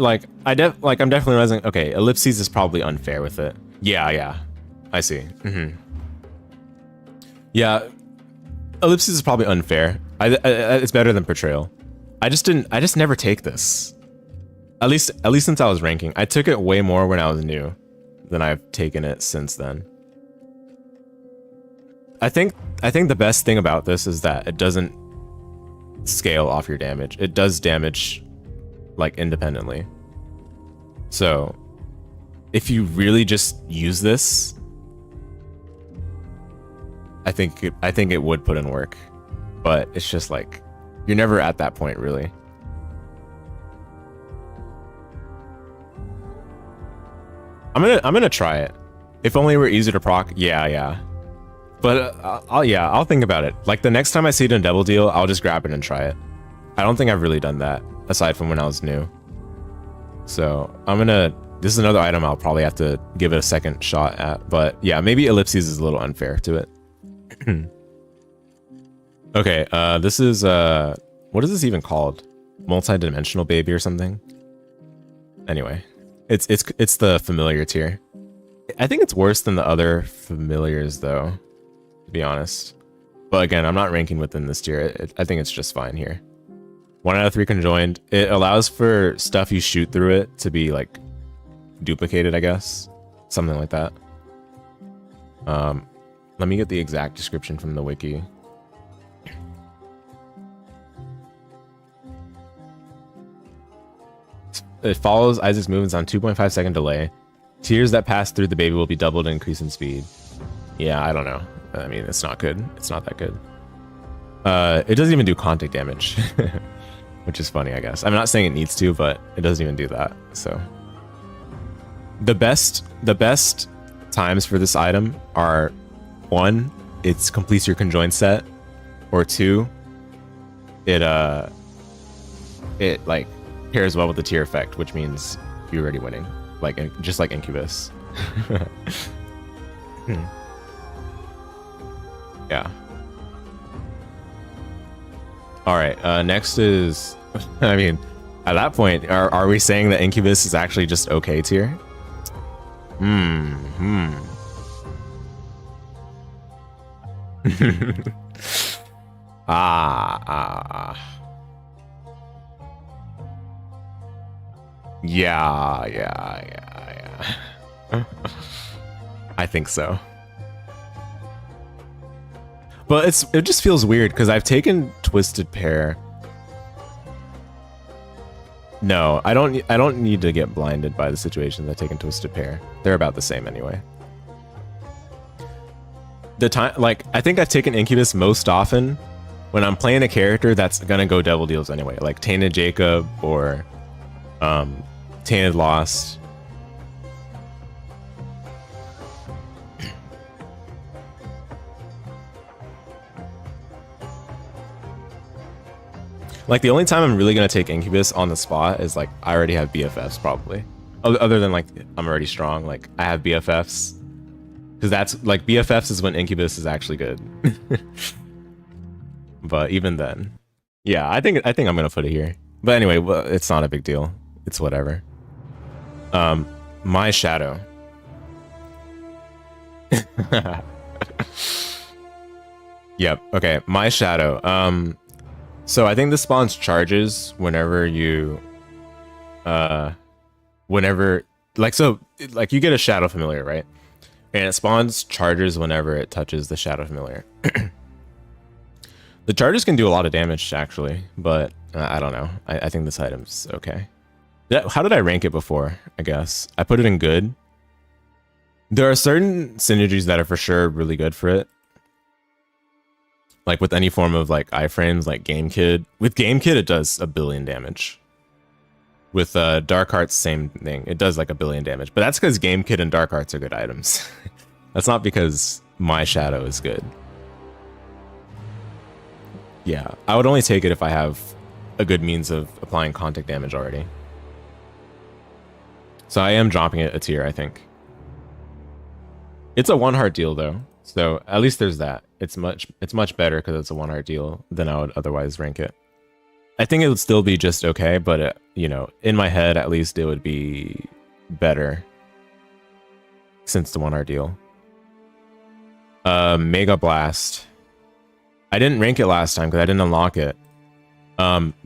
definitely realizing. Okay, Ellipses is probably unfair with it. Yeah, I see. Yeah, Ellipses is probably unfair. It's better than Betrayal. I just never take this. At least since I was ranking. I took it way more when I was new than I've taken it since then. I think the best thing about this is that it doesn't scale off your damage. It does damage, like, independently. So if you really just use this, I think it would put in work. But it's just like, you're never at that point, really. I'm gonna try it. If only it were easier to proc. Yeah. But I'll think about it. Like, the next time I see it in Double Deal, I'll just grab it and try it. I don't think I've really done that aside from when I was new. So this is another item I'll probably have to give it a second shot at. But yeah, maybe Ellipses is a little unfair to it. Okay, this is what is this even called? Multidimensional Baby or something? Anyway, it's the familiar tier. I think it's worse than the other familiars though, to be honest. But again, I'm not ranking within this tier. I think it's just fine here. 1 out of 3 conjoined. It allows for stuff you shoot through it to be, like, duplicated, I guess. Something like that. Let me get the exact description from the wiki. It follows Isaac's movements on 2.5 second delay. Tiers that pass through the baby will be doubled and increase in speed. Yeah, I don't know. I mean, it's not good. It's not that good. It doesn't even do contact damage, which is funny, I guess. I'm not saying it needs to, but it doesn't even do that. So the best times for this item are 1, it completes your conjoined set, or 2, it like pairs well with the tier effect, which means you're already winning, like just like Incubus. Yeah. All right. Next is, I mean, at that point, are we saying that Incubus is actually just okay tier? Yeah. I think so. But it just feels weird because I've taken Twisted Pair. No, I don't need to get blinded by the situations I've taken Twisted Pair. They're about the same anyway. The time, like, I think I've taken Incubus most often when I'm playing a character that's gonna go Devil Deals anyway, like Tainted Jacob or Tainted Lost. Like, the only time I'm really gonna take Incubus on the spot is like I already have BFFs probably. Other than like I'm already strong, like I have BFFs. Because that's like BFFs is when Incubus is actually good. But even then, yeah, I think I'm gonna put it here. But anyway, well, it's not a big deal. It's whatever. My Shadow. Yep. Okay. My Shadow. So I think this spawns charges whenever you, like you get a Shadow Familiar, right? And it spawns charges whenever it touches the Shadow Familiar. The charges can do a lot of damage, actually, but I don't know. I think this item's okay. How did I rank it before, I guess? I put it in good. There are certain synergies that are for sure really good for it. Like with any form of like iframes, like Game Kid. With Game Kid, it does 1 billion damage. With Dark Hearts, same thing. It does like 1 billion damage. But that's because Game Kid and Dark Hearts are good items. That's not because My Shadow is good. Yeah, I would only take it if I have a good means of applying contact damage already. So I am dropping it a tier, I think. It's a 1 heart deal though. So at least there's that. It's much better because it's a 1 heart deal than I would otherwise rank it. I think it would still be just okay, but you know, in my head at least it would be better since the 1 heart deal. Mega Blast. I didn't rank it last time because I didn't unlock it.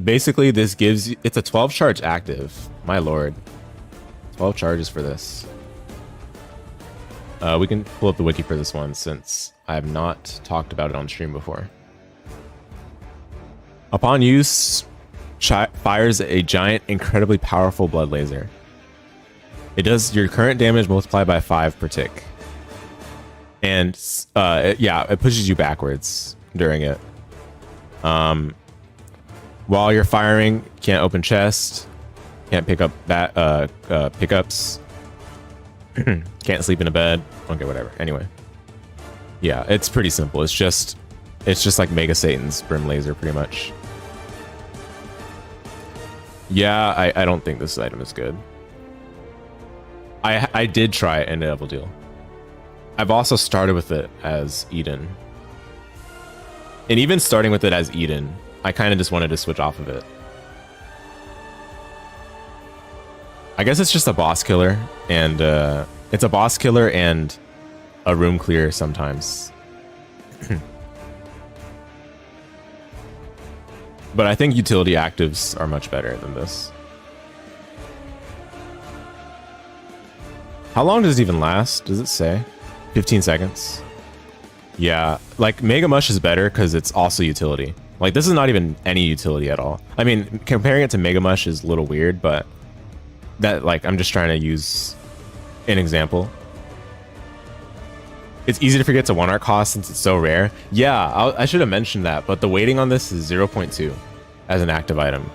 Basically this gives you, it's a 12 charge active. My lord. 12 charges for this. We can pull up the wiki for this one since I have not talked about it on stream before. Upon use, fires a giant, incredibly powerful blood laser. It does your current damage multiplied by 5 per tick. And it pushes you backwards during it. While you're firing, can't open chest, can't pick up pickups. Can't sleep in a bed. Okay, whatever. Anyway. Yeah, it's pretty simple. It's just like Mega Satan's Brim Laser, pretty much. Yeah, I don't think this item is good. I did try it in a Devil Deal. I've also started with it as Eden. And even starting with it as Eden, I kind of just wanted to switch off of it. I guess it's just a boss killer, and it's a boss killer and a room clear sometimes. But I think utility actives are much better than this. How long does it even last? Does it say? 15 seconds. Yeah, like Mega Mush is better because it's also utility. Like this is not even any utility at all. I mean, comparing it to Mega Mush is a little weird, but that, like, I'm just trying to use an example. It's easy to forget it's a 1 art cost since it's so rare. Yeah, I should have mentioned that, but the weighting on this is 0.2 as an active item.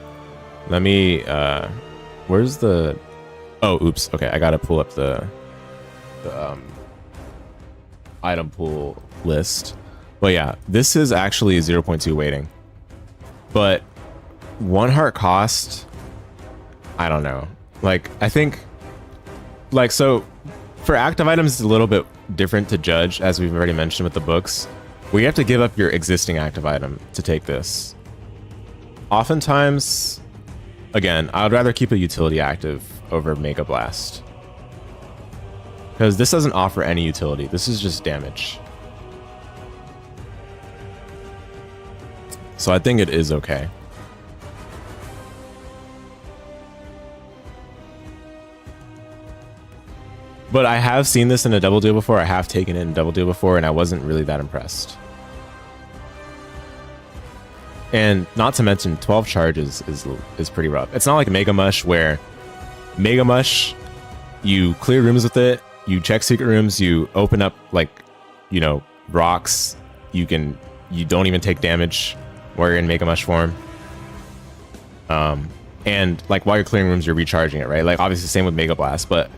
Let me, where's the, oh, oops. Okay, I gotta pull up the item pool list. But yeah, this is actually 0.2 weighting. But 1 heart cost, I don't know. Like, I think, like, so for active items, it's a little bit different to judge, as we've already mentioned with the books, where you have to give up your existing active item to take this. Oftentimes, again, I would rather keep a utility active over Mega Blast. Because this doesn't offer any utility. This is just damage. So I think it is okay. But I have seen this in a double deal before. I have taken it in a double deal before, and I wasn't really that impressed. And not to mention, 12 charges is pretty rough. It's not like Mega Mush, where Mega Mush, you clear rooms with it, you check secret rooms, you open up, like, you know, rocks. You don't even take damage while you're in Mega Mush form. And like while you're clearing rooms, you're recharging it, right? Like obviously same with Mega Blast, but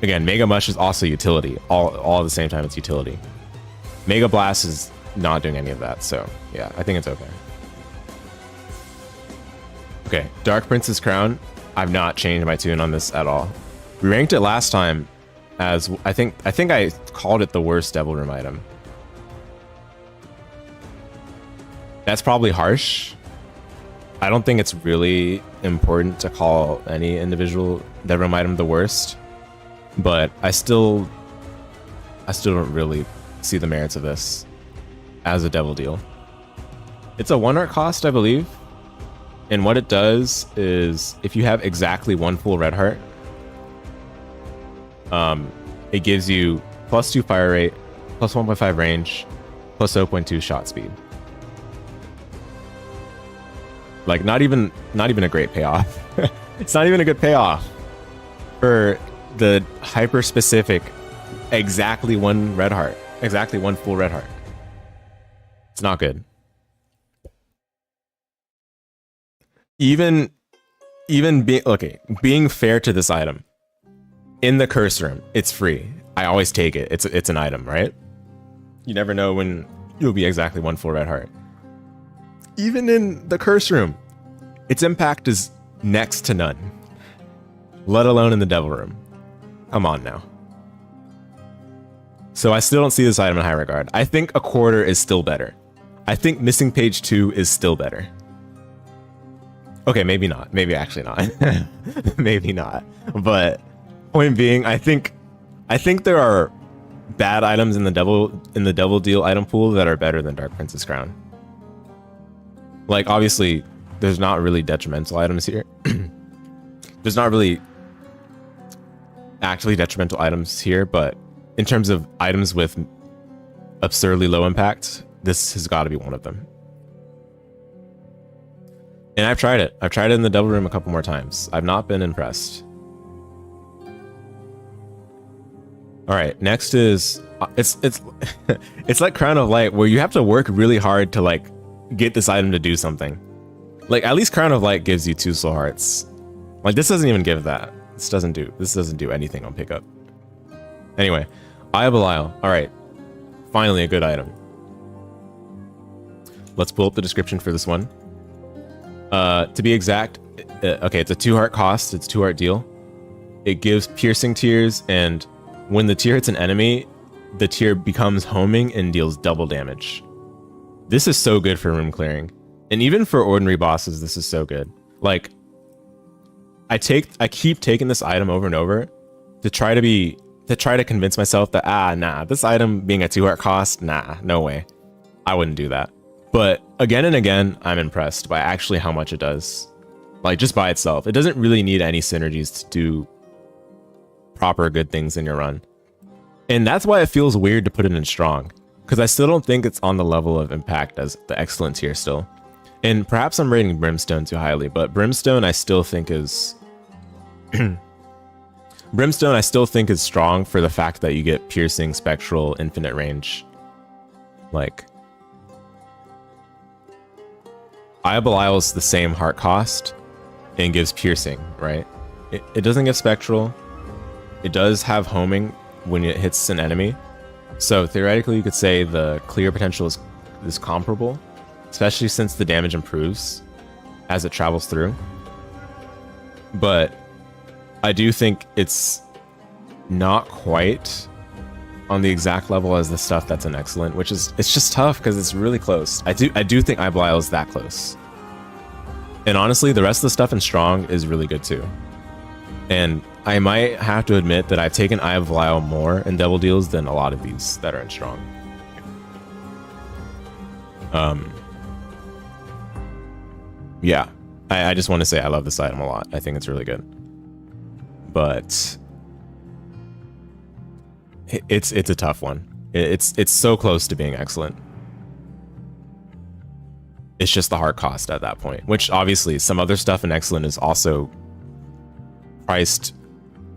again, Mega Mush is also utility. All at the same time, it's utility. Mega Blast is not doing any of that, so yeah, I think it's okay. Okay, Dark Prince's Crown. I've not changed my tune on this at all. We ranked it last time as I think I called it the worst Devil Room item. That's probably harsh. I don't think it's really important to call any individual Devil Room item the worst, but I still don't really see the merits of this as a Devil deal. It's a 1 art cost, I believe. And what it does is, if you have exactly 1 full red heart, it gives you +2 fire rate, +1.5 range, +0.2 shot speed. Like not even a great payoff. It's not even a good payoff for the hyper specific exactly 1 red heart, exactly 1 full red heart. It's not good. Even being fair to this item, in the curse room, it's free. I always take it. It's an item, right? You never know when you'll be exactly 1 full red heart. Even in the curse room, its impact is next to none, let alone in the Devil Room. Come on now. So I still don't see this item in high regard. I think a quarter is still better. I think missing page 2 is still better. Okay, maybe not. Maybe actually not. Maybe not. But point being, I think there are bad items in the devil deal item pool that are better than Dark Prince's Crown. Like obviously, there's not really detrimental items here. There's not really actually detrimental items here, but in terms of items with absurdly low impact, this has got to be one of them. And I've tried it. I've tried it in the Devil Room a couple more times. I've not been impressed. All right, next is it's it's like Crown of Light, where you have to work really hard to like get this item to do something. Like at least Crown of Light gives you 2 soul hearts. Like this doesn't even give that. This doesn't do anything on pickup. Anyway, Eye of Belial. All right, finally a good item. Let's pull up the description for this one. To be exact, okay, it's a 2 heart cost. It's 2 heart deal. It gives piercing tears, and when the tear hits an enemy, the tear becomes homing and deals double damage. This is so good for room clearing, and even for ordinary bosses, this is so good. Like, I keep taking this item over and over to try to convince myself that nah, this item being a 2 heart cost, nah, no way, I wouldn't do that. But again and again, I'm impressed by actually how much it does. Like just by itself, it doesn't really need any synergies to do proper good things in your run. And that's why it feels weird to put it in strong, because I still don't think it's on the level of impact as the excellent tier still. And perhaps I'm rating Brimstone too highly, but Brimstone I still think is Brimstone I still think is strong for the fact that you get piercing, spectral, infinite range. Like Eye of Belial is the same heart cost and gives piercing, right? It doesn't give spectral. It does have homing when it hits an enemy. So theoretically, you could say the clear potential is comparable, especially since the damage improves as it travels through. But I do think it's not quite on the exact level as the stuff that's an excellent, which is, it's just tough because it's really close. I do think Eye of Belial is that close. And honestly, the rest of the stuff in Strong is really good too. And I might have to admit that I've taken Eye of Belial more in double deals than a lot of these that are in Strong. Yeah, I just want to say I love this item a lot. I think it's really good. But it's a tough one. It's so close to being excellent. It's just the hard cost at that point, which obviously some other stuff in excellent is also priced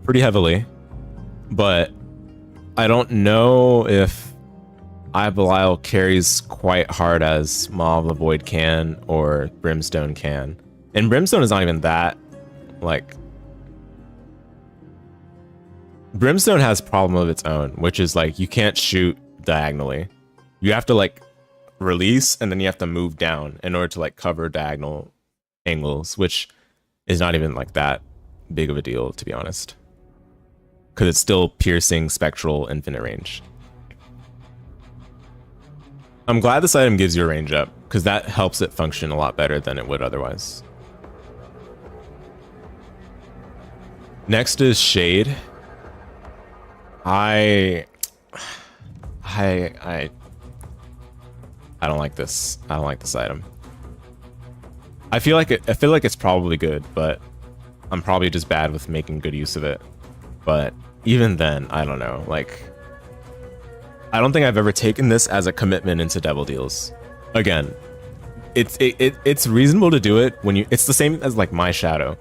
pretty heavily, but I don't know if Eye of Belial carries quite hard as Maw of the Void can or Brimstone can. And Brimstone is not even that, like... Brimstone has a problem of its own, which is like you can't shoot diagonally. You have to like release and then you have to move down in order to like cover diagonal angles, which is not even like that big of a deal, to be honest, because it's still piercing, spectral, infinite range. I'm glad this item gives you a range up, because that helps it function a lot better than it would otherwise. Next is Shade. I don't like this. I don't like this item. I feel like it's probably good, but I'm probably just bad with making good use of it. But even then, I don't know. Like, I don't think I've ever taken this as a commitment into devil deals. Again, it's reasonable to do it when you. It's the same as like My Shadow.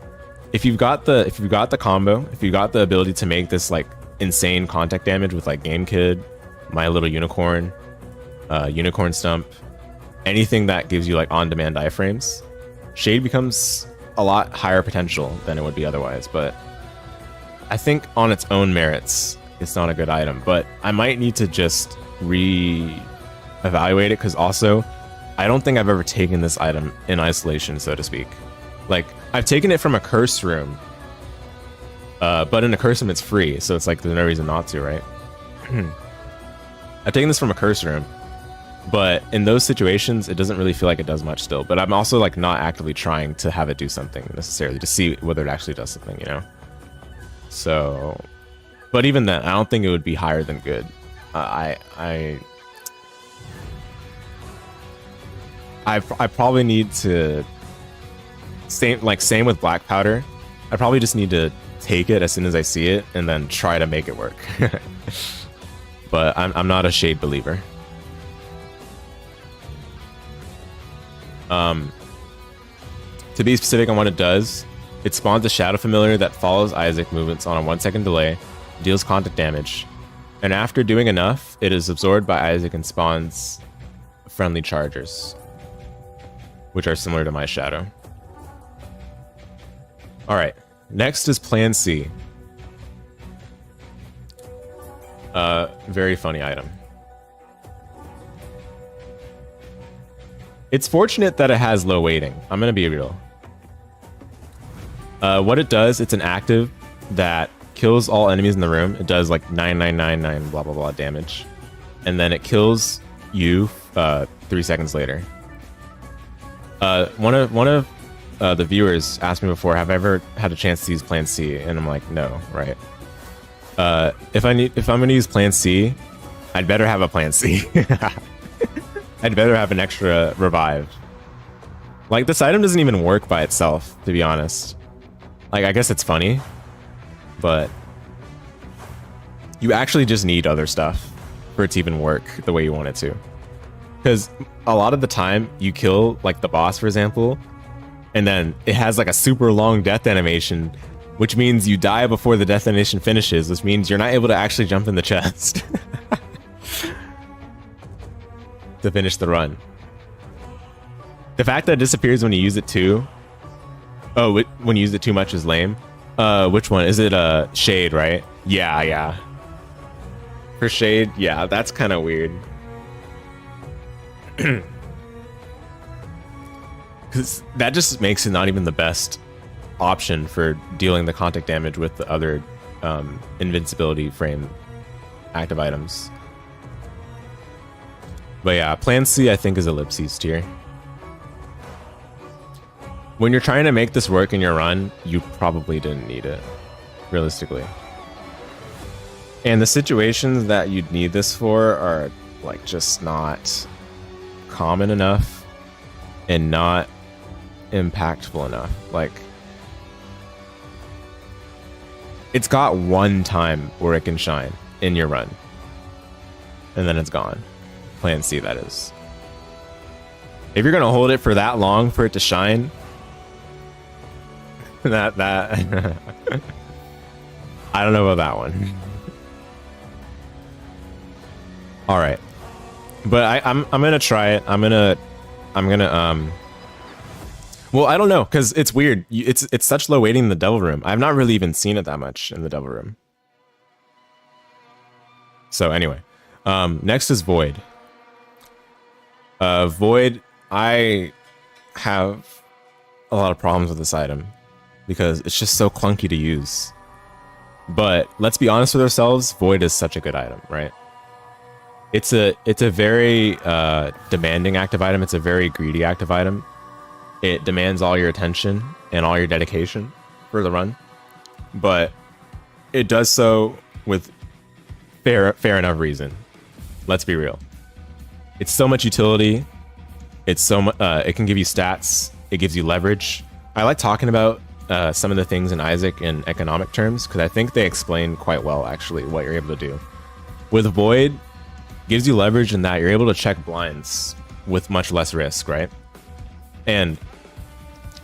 If you've got the combo, if you got the ability to make this like insane contact damage with like Game Kid, My Little Unicorn, Unicorn Stump, anything that gives you like on-demand iframes, Shade becomes a lot higher potential than it would be otherwise. But I think on its own merits, it's not a good item. But I might need to just re-evaluate it, because also I don't think I've ever taken this item in isolation, so to speak. Like, I've taken it from a curse room, but in a curse room it's free, so it's like there's no reason not to, right? I've taken this from a curse room, but in those situations it doesn't really feel like it does much still. But I'm also like not actively trying to have it do something necessarily, to see whether it actually does something, you know? So, but even then, I don't think it would be higher than good. I probably need to same with Black Powder. I probably just need to take it as soon as I see it and then try to make it work. But I'm not a Shade believer. To be specific on what it does, it spawns a Shadow Familiar that follows Isaac movements on a 1-second delay, deals contact damage, and after doing enough, it is absorbed by Isaac and spawns friendly chargers, which are similar to My Shadow. Alright, next is Plan C. Very funny item. It's fortunate that it has low weighting. I'm gonna be real. What it does, it's an active that kills all enemies in the room. It does like 9999 blah blah blah damage, and then it kills you 3 seconds later. One of the viewers asked me before, have I ever had a chance to use Plan C? And I'm like, no, right? If I'm gonna use Plan C, I'd better have a Plan C. I'd better have an extra revive. Like, this item doesn't even work by itself, to be honest. Like, I guess it's funny, but you actually just need other stuff for it to even work the way you want it to. Because a lot of the time, you kill, like, the boss, for example, and then it has, like, a super long death animation, which means you die before the death animation finishes, which means you're not able to actually jump in the chest to finish the run. The fact that it disappears when you use it too... Oh, when you use it too much is lame. Which one? Is it Shade, right? Yeah. For Shade, yeah, that's kind of weird. Because that just makes it not even the best option for dealing the contact damage with the other invincibility frame active items. But yeah, Plan C I think is Ellipses tier. when you're trying to make this work in your run, you probably didn't need it, realistically. And the situations that you'd need this for are like just not common enough and not impactful enough. Like, it's got one time where it can shine in your run, and then it's gone. Plan C, that is. If you're gonna hold it for that long for it to shine, that I don't know about that one. All right, but I'm gonna try it. I'm gonna well, I don't know, because it's weird. It's such low weighting in the Devil Room. I've not really even seen it that much in the Devil Room. So anyway, next is Void. Void, I have a lot of problems with this item because it's just so clunky to use. But let's be honest with ourselves, Void is such a good item, right? It's a very demanding active item. It's a very greedy active item. It demands all your attention and all your dedication for the run, but it does so with fair enough reason. Let's be real. It's so much utility. It's so much. It can give you stats. It gives you leverage. I like talking about some of the things in Isaac in economic terms because I think they explain quite well actually what you're able to do. With Void, gives you leverage in that you're able to check blinds with much less risk, right? And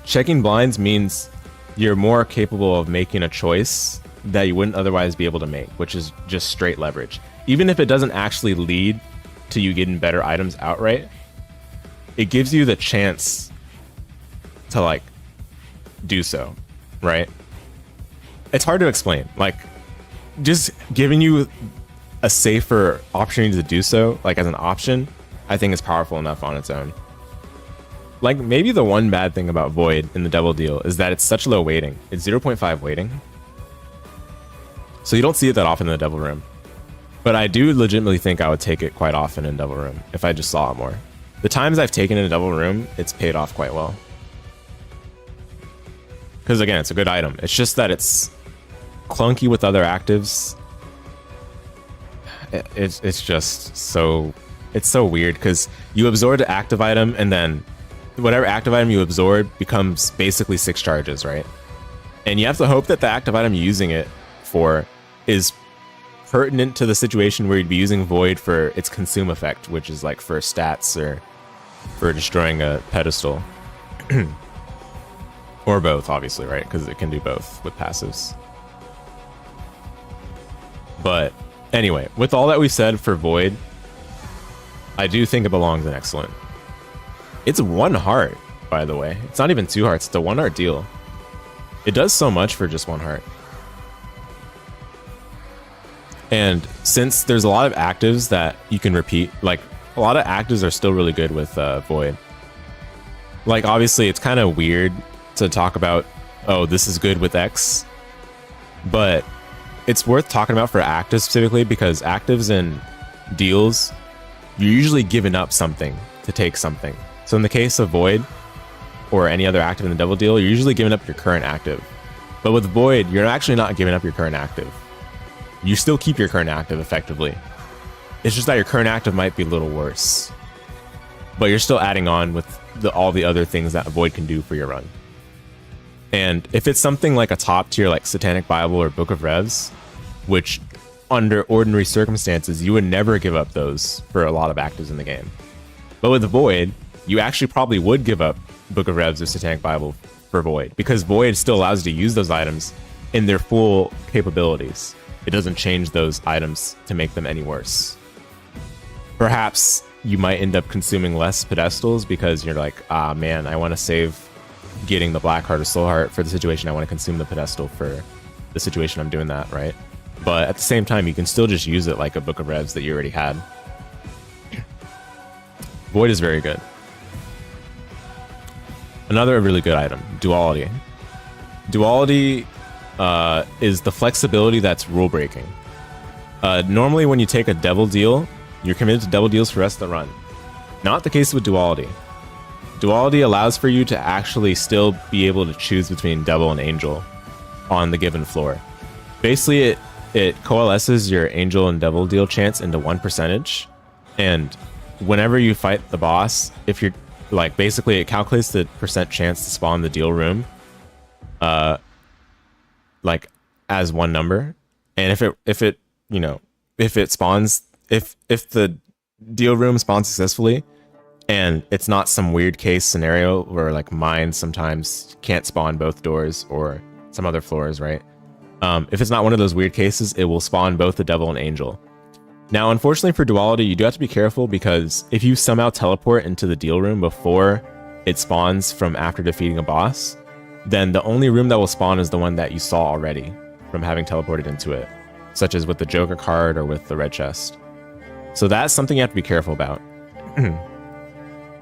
checking blinds means you're more capable of making a choice that you wouldn't otherwise be able to make, which is just straight leverage. Even if it doesn't actually lead to you getting better items outright, it gives you the chance to like do so, right? It's hard to explain. Like, just giving you a safer opportunity to do so, like as an option, I think is powerful enough on its own. Like, maybe the one bad thing about Void in the Devil Deal is that it's such low weighting. It's 0.5 weighting. So you don't see it that often in the Devil Room. But I do legitimately think I would take it quite often in Devil Room if I just saw it more. The times I've taken it in Devil Room, it's paid off quite well. Because again, it's a good item. It's just that it's clunky with other actives. It's just so... It's so weird because you absorb the active item and then whatever active item you absorb becomes basically 6 charges, right? And you have to hope that the active item you're using it for is pertinent to the situation where you'd be using Void for its consume effect, which is like for stats or for destroying a pedestal. Or both, obviously, right? Because it can do both with passives. But anyway, with all that we said for Void, I do think it belongs in Excellent. It's 1 heart, by the way. It's not even 2 hearts. It's a 1 heart deal. It does so much for just 1 heart. And since there's a lot of actives that you can repeat, like a lot of actives are still really good with Void. Like obviously it's kind of weird to talk about, oh, this is good with X, but it's worth talking about for actives specifically because actives and deals, you're usually giving up something to take something. So in the case of Void or any other active in the Devil Deal, you're usually giving up your current active. But with Void, you're actually not giving up your current active. You still keep your current active effectively. It's just that your current active might be a little worse. But you're still adding on with all the other things that Void can do for your run. And if it's something like a top tier like Satanic Bible or Book of Revs, which under ordinary circumstances, you would never give up those for a lot of actives in the game. But with Void, you actually probably would give up Book of Revs or Satanic Bible for Void, because Void still allows you to use those items in their full capabilities. It doesn't change those items to make them any worse. Perhaps you might end up consuming less pedestals because you're like, ah man, I want to save getting the Black Heart or Soul Heart for the situation I want to consume the pedestal for the situation I'm doing that, right? But at the same time, you can still just use it like a Book of Revs that you already had. Void is very good. Another really good item, Duality. Duality is the flexibility that's rule breaking. Normally when you take a Devil Deal, you're committed to Devil Deals for the rest of the run. Not the case with Duality. Duality allows for you to actually still be able to choose between Devil and Angel on the given floor. Basically, it coalesces your Angel and Devil deal chance into 1%, and whenever you fight the boss, if you're like, basically it calculates the percent chance to spawn the deal room like as one number, and if it spawns, if the deal room spawns successfully, and it's not some weird case scenario where like mine sometimes can't spawn both doors or some other floors, right? If it's not one of those weird cases, it will spawn both the Devil and Angel. Now, unfortunately for Duality, you do have to be careful, because if you somehow teleport into the deal room before it spawns from after defeating a boss, then the only room that will spawn is the one that you saw already from having teleported into it, such as with the Joker card or with the red chest. So that's something you have to be careful about.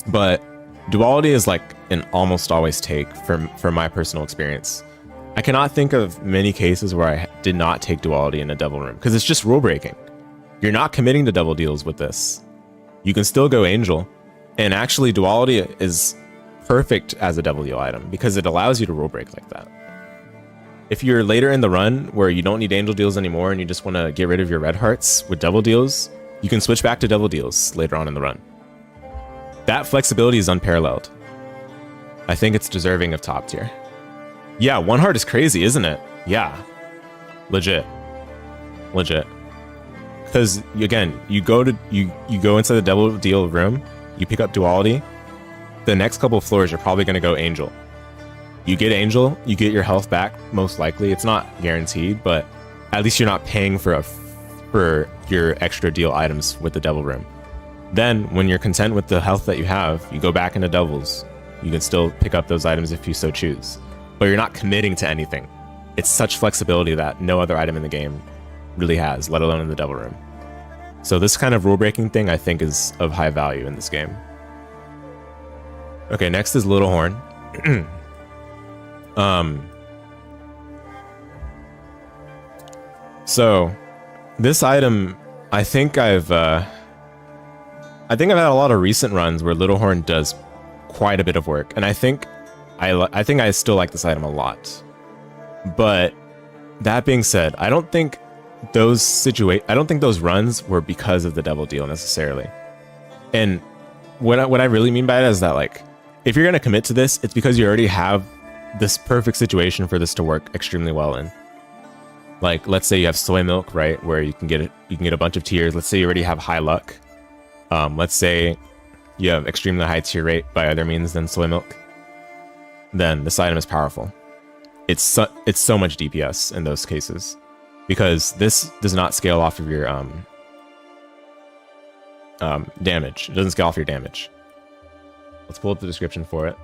But Duality is like an almost always take from my personal experience. I cannot think of many cases where I did not take Duality in a Devil room, because it's just rule breaking. You're not committing to double deals with this. You can still go Angel, and actually Duality is perfect as a double deal item because it allows you to rule break like that. If you're later in the run where you don't need Angel deals anymore and you just want to get rid of your red hearts with double deals, you can switch back to double deals later on in the run. That flexibility is unparalleled. I think it's deserving of top tier. Yeah, one heart is crazy, isn't it? Yeah. Legit. Because again, you go inside the double deal room, you pick up Duality. The next couple of floors, you're probably going to go Angel. You get Angel, you get your health back, most likely. It's not guaranteed, but at least you're not paying for your extra deal items with the Devil room. Then, when you're content with the health that you have, you go back into Devils. You can still pick up those items if you so choose, but you're not committing to anything. It's such flexibility that no other item in the game really has, let alone in the Devil room. So this kind of rule-breaking thing, I think, is of high value in this game. Okay, next is Little Horn. So this item, I think I've had a lot of recent runs where Little Horn does quite a bit of work, and I think I still like this item a lot. But that being said, I don't think those runs were because of the Devil deal necessarily. And what I really mean by it is that, like, if you're gonna commit to this, it's because you already have this perfect situation for this to work extremely well in. Like, let's say you have soy milk, right, where you can get a bunch of tiers. Let's say you already have high luck. Let's say you have extremely high tier rate by other means than soy milk. Then this item is powerful. It's so much DPS in those cases, because this does not scale off of your damage. It doesn't scale off your damage. Let's pull up the description for it.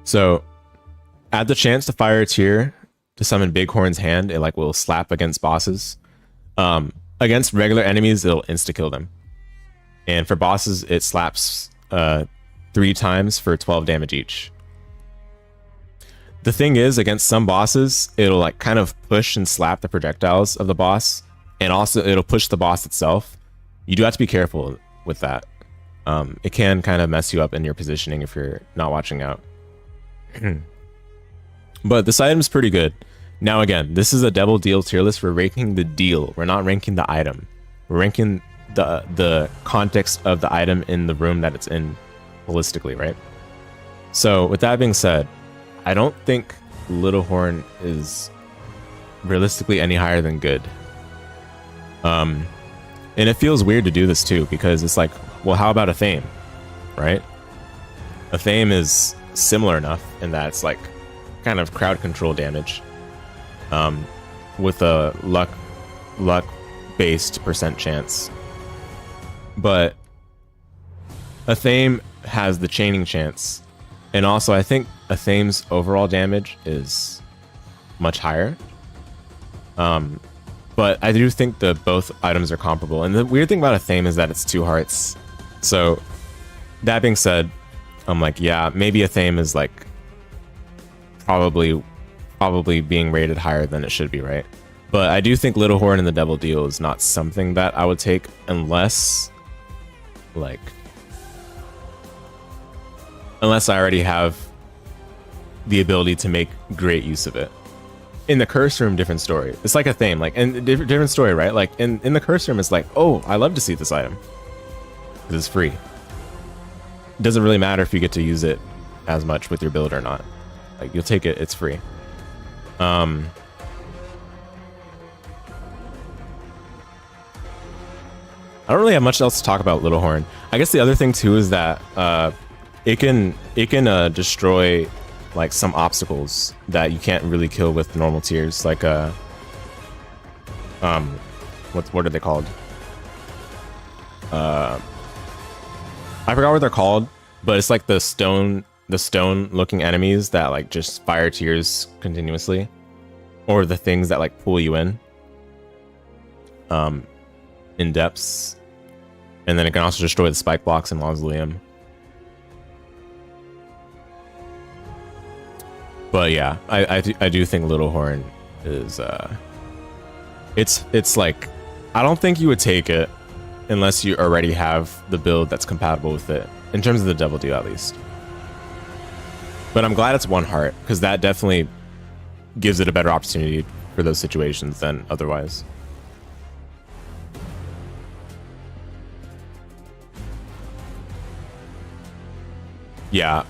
So, add the chance to fire a tier to summon Bighorn's hand. It like will slap against bosses. Against regular enemies, it'll insta-kill them. And for bosses, it slaps 3 times for 12 damage each. The thing is, against some bosses, it'll like kind of push and slap the projectiles of the boss, and also it'll push the boss itself. You do have to be careful with that. It can kind of mess you up in your positioning if you're not watching out. But this item's pretty good. Now again, this is a Devil deal tier list. We're ranking the deal. We're not ranking the item. We're ranking the context of the item in the room that it's in holistically, right? So with that being said, I don't think Little Horn is realistically any higher than good. And it feels weird to do this too, because it's like, well, how about Athame, right? Athame is similar enough in that it's like kind of crowd control damage, with a luck based percent chance. But Athame has the chaining chance, and also I think Athame's overall damage is much higher. But I do think that both items are comparable. And the weird thing about Athame is that it's 2 hearts. So that being said, I'm like, yeah, maybe Athame is like probably probably being rated higher than it should be, right? But I do think Little Horn and the Devil Deal is not something that I would take unless, like, unless I already have the ability to make great use of it. In the Curse Room, different story. It's like Athame, like, and different story, right? Like, in the Curse Room, it's like, oh, I love to see this item. Because it's free. It doesn't really matter if you get to use it as much with your build or not. Like, you'll take it, it's free. I don't really have much else to talk about Little Horn. I guess the other thing too is that it can destroy like some obstacles that you can't really kill with normal tiers. Like what are they called? I forgot what they're called, but it's like the stone looking enemies that like just fire tears continuously, or the things that like pull you in depths. And then it can also destroy the spike blocks in Mausoleum. But yeah, I do think Little Horn is it's like, I don't think you would take it unless you already have the build that's compatible with it, in terms of the Devil Deal at least. But I'm glad it's 1 heart, because that definitely gives it a better opportunity for those situations than otherwise. Yeah,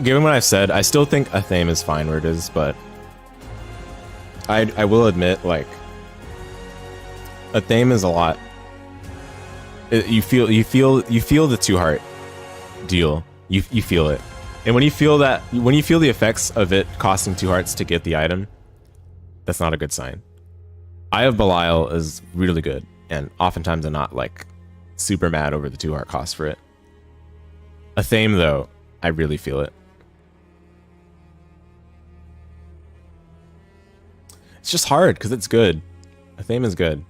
given what I've said, I still think Athame is fine where it is, but I will admit, like, Athame is a lot. You feel the 2-heart deal. You feel it, and when you feel the effects of it costing 2 hearts to get the item, that's not a good sign. Eye of Belial is really good, and oftentimes I'm not like super mad over the 2-heart cost for it. Athame though, I really feel it. It's just hard because it's good. Athame is good.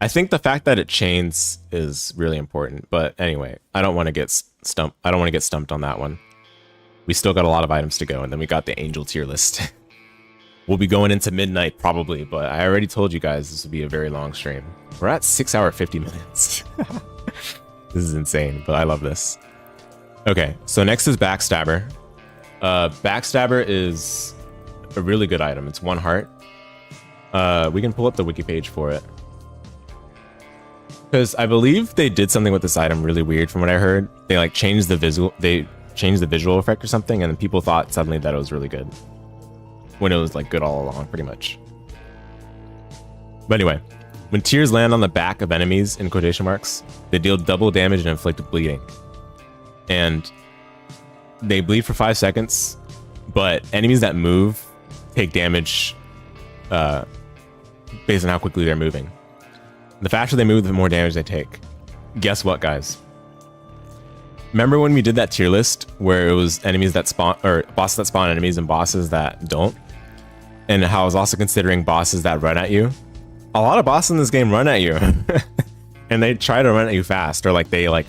I think the fact that it chains is really important, but anyway, I don't want to get stumped. I don't want to get stumped on that one. We still got a lot of items to go, and then we got the Angel tier list. We'll be going into midnight probably, but I already told you guys this would be a very long stream. We're at 6 hours 50 minutes. This is insane, but I love this. Okay, so next is Backstabber. Backstabber is a really good item. It's 1 heart. We can pull up the wiki page for it, because I believe they did something with this item really weird from what I heard. They like changed the visual effect or something, and then people thought suddenly that it was really good, when it was like good all along, pretty much. But anyway, when tears land on the back of enemies, in quotation marks, they deal double damage and inflict bleeding. And they bleed for 5 seconds, but enemies that move take damage based on how quickly they're moving. The faster they move, the more damage they take. Guess what, guys? Remember when we did that tier list where it was enemies that spawn, or bosses that spawn enemies and bosses that don't? And how I was also considering bosses that run at you? A lot of bosses in this game run at you. And they try to run at you fast, or like they like,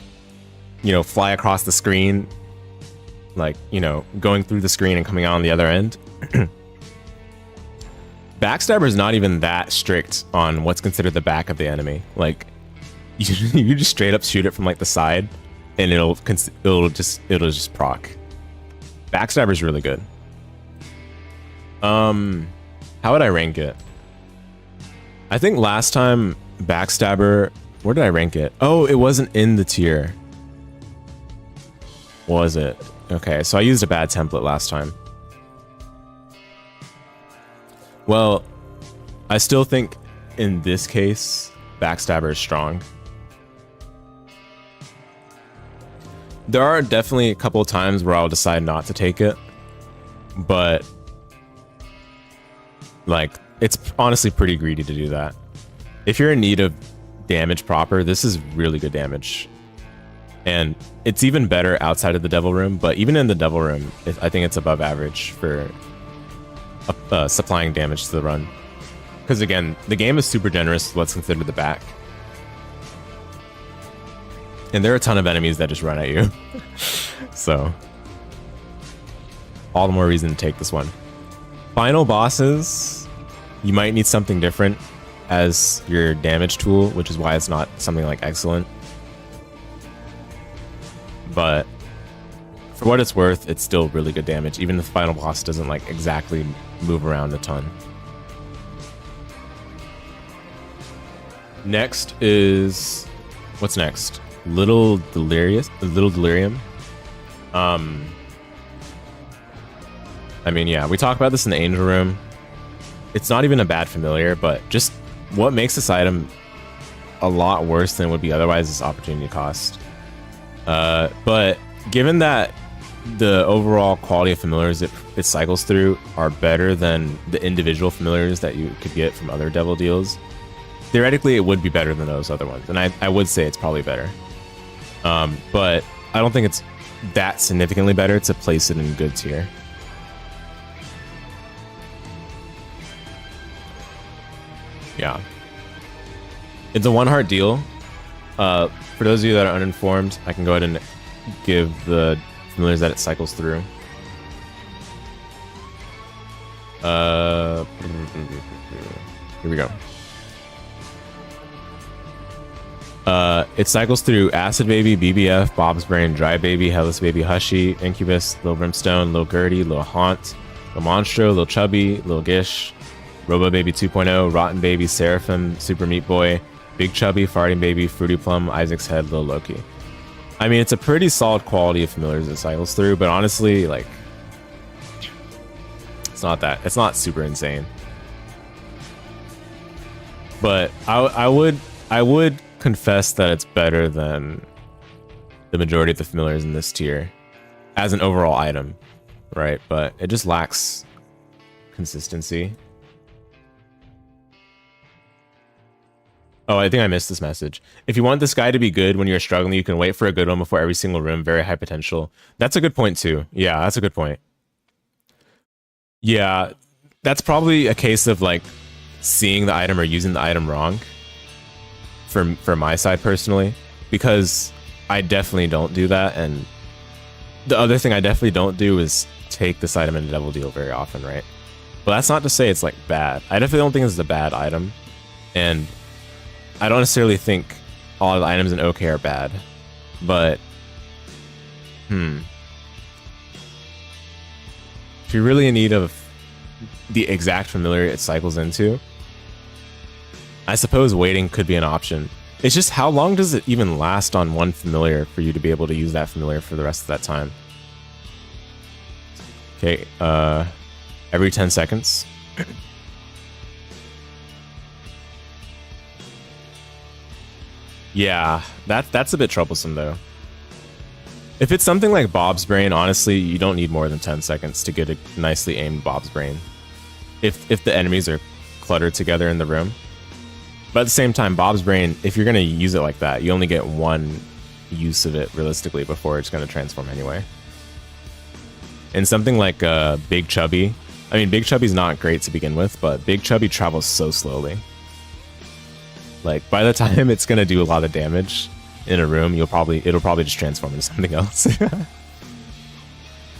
you know, fly across the screen, like, you know, going through the screen and coming out on the other end. Backstabber is not even that strict on what's considered the back of the enemy. Like, you just straight up shoot it from like the side, and it'll just proc. Backstabber is really good. How would I rank it? I think last time Backstabber, where did I rank it? Oh, it wasn't in the tier. Was it? Okay, so I used a bad template last time. Well, I still think in this case, Backstabber is strong. There are definitely a couple of times where I'll decide not to take it, but like, it's honestly pretty greedy to do that. If you're in need of damage proper, this is really good damage. And it's even better outside of the Devil Room, but even in the Devil Room, I think it's above average for supplying damage to the run. Because again, the game is super generous with what's considered the back. And there are a ton of enemies that just run at you. So, all the more reason to take this one. Final bosses, you might need something different as your damage tool, which is why it's not something like excellent. But for what it's worth, it's still really good damage, even if the final boss doesn't like exactly move around a ton. Next is, what's next? Lil Delirium. I mean, yeah, we talked about this in the Angel Room. It's not even a bad familiar, but just what makes this item a lot worse than it would be otherwise is opportunity cost. But given that the overall quality of familiars it cycles through are better than the individual familiars that you could get from other devil deals, theoretically it would be better than those other ones, and I would say it's probably better. But I don't think it's that significantly better to place it in good tier. Yeah. It's a 1 heart deal. For those of you that are uninformed, I can go ahead and give the familiars that it cycles through. Here we go. It cycles through Acid Baby, BBF, Bob's Brain, Dry Baby, Headless Baby, Hushy, Incubus, Lil Brimstone, Lil Gertie, Lil Haunt, Lil Monstro, Lil Chubby, Lil Gish, Robo Baby 2.0, Rotten Baby, Seraphim, Super Meat Boy, Big Chubby, Farting Baby, Fruity Plum, Isaac's Head, Lil Loki. I mean, it's a pretty solid quality of familiars it cycles through, but honestly, like, it's not super insane. But I would confess that it's better than the majority of the familiars in this tier as an overall item, right? But it just lacks consistency. Oh, I think I missed this message. If you want this guy to be good when you're struggling, you can wait for a good one before every single room. Very high potential. That's a good point too. Yeah, that's a good point. Yeah, that's probably a case of like seeing the item or using the item wrong for my side personally, because I definitely don't do that. And the other thing I definitely don't do is take this item into Devil Deal very often, right? But that's not to say it's like bad. I definitely don't think it's a bad item, and I don't necessarily think all of the items in OK are bad, but if you're really in need of the exact familiar it cycles into, I suppose waiting could be an option. It's just how long does it even last on one familiar for you to be able to use that familiar for the rest of that time? Okay, every 10 seconds. Yeah, that's a bit troublesome though. If it's something like Bob's Brain, honestly, you don't need more than 10 seconds to get a nicely aimed Bob's Brain. If the enemies are cluttered together in the room. But at the same time, Bob's Brain, if you're going to use it like that, you only get one use of it realistically before it's going to transform anyway. And something like Big Chubby, I mean, Big Chubby's not great to begin with, but Big Chubby travels so slowly. Like, by the time it's going to do a lot of damage in a room, it'll probably just transform into something else.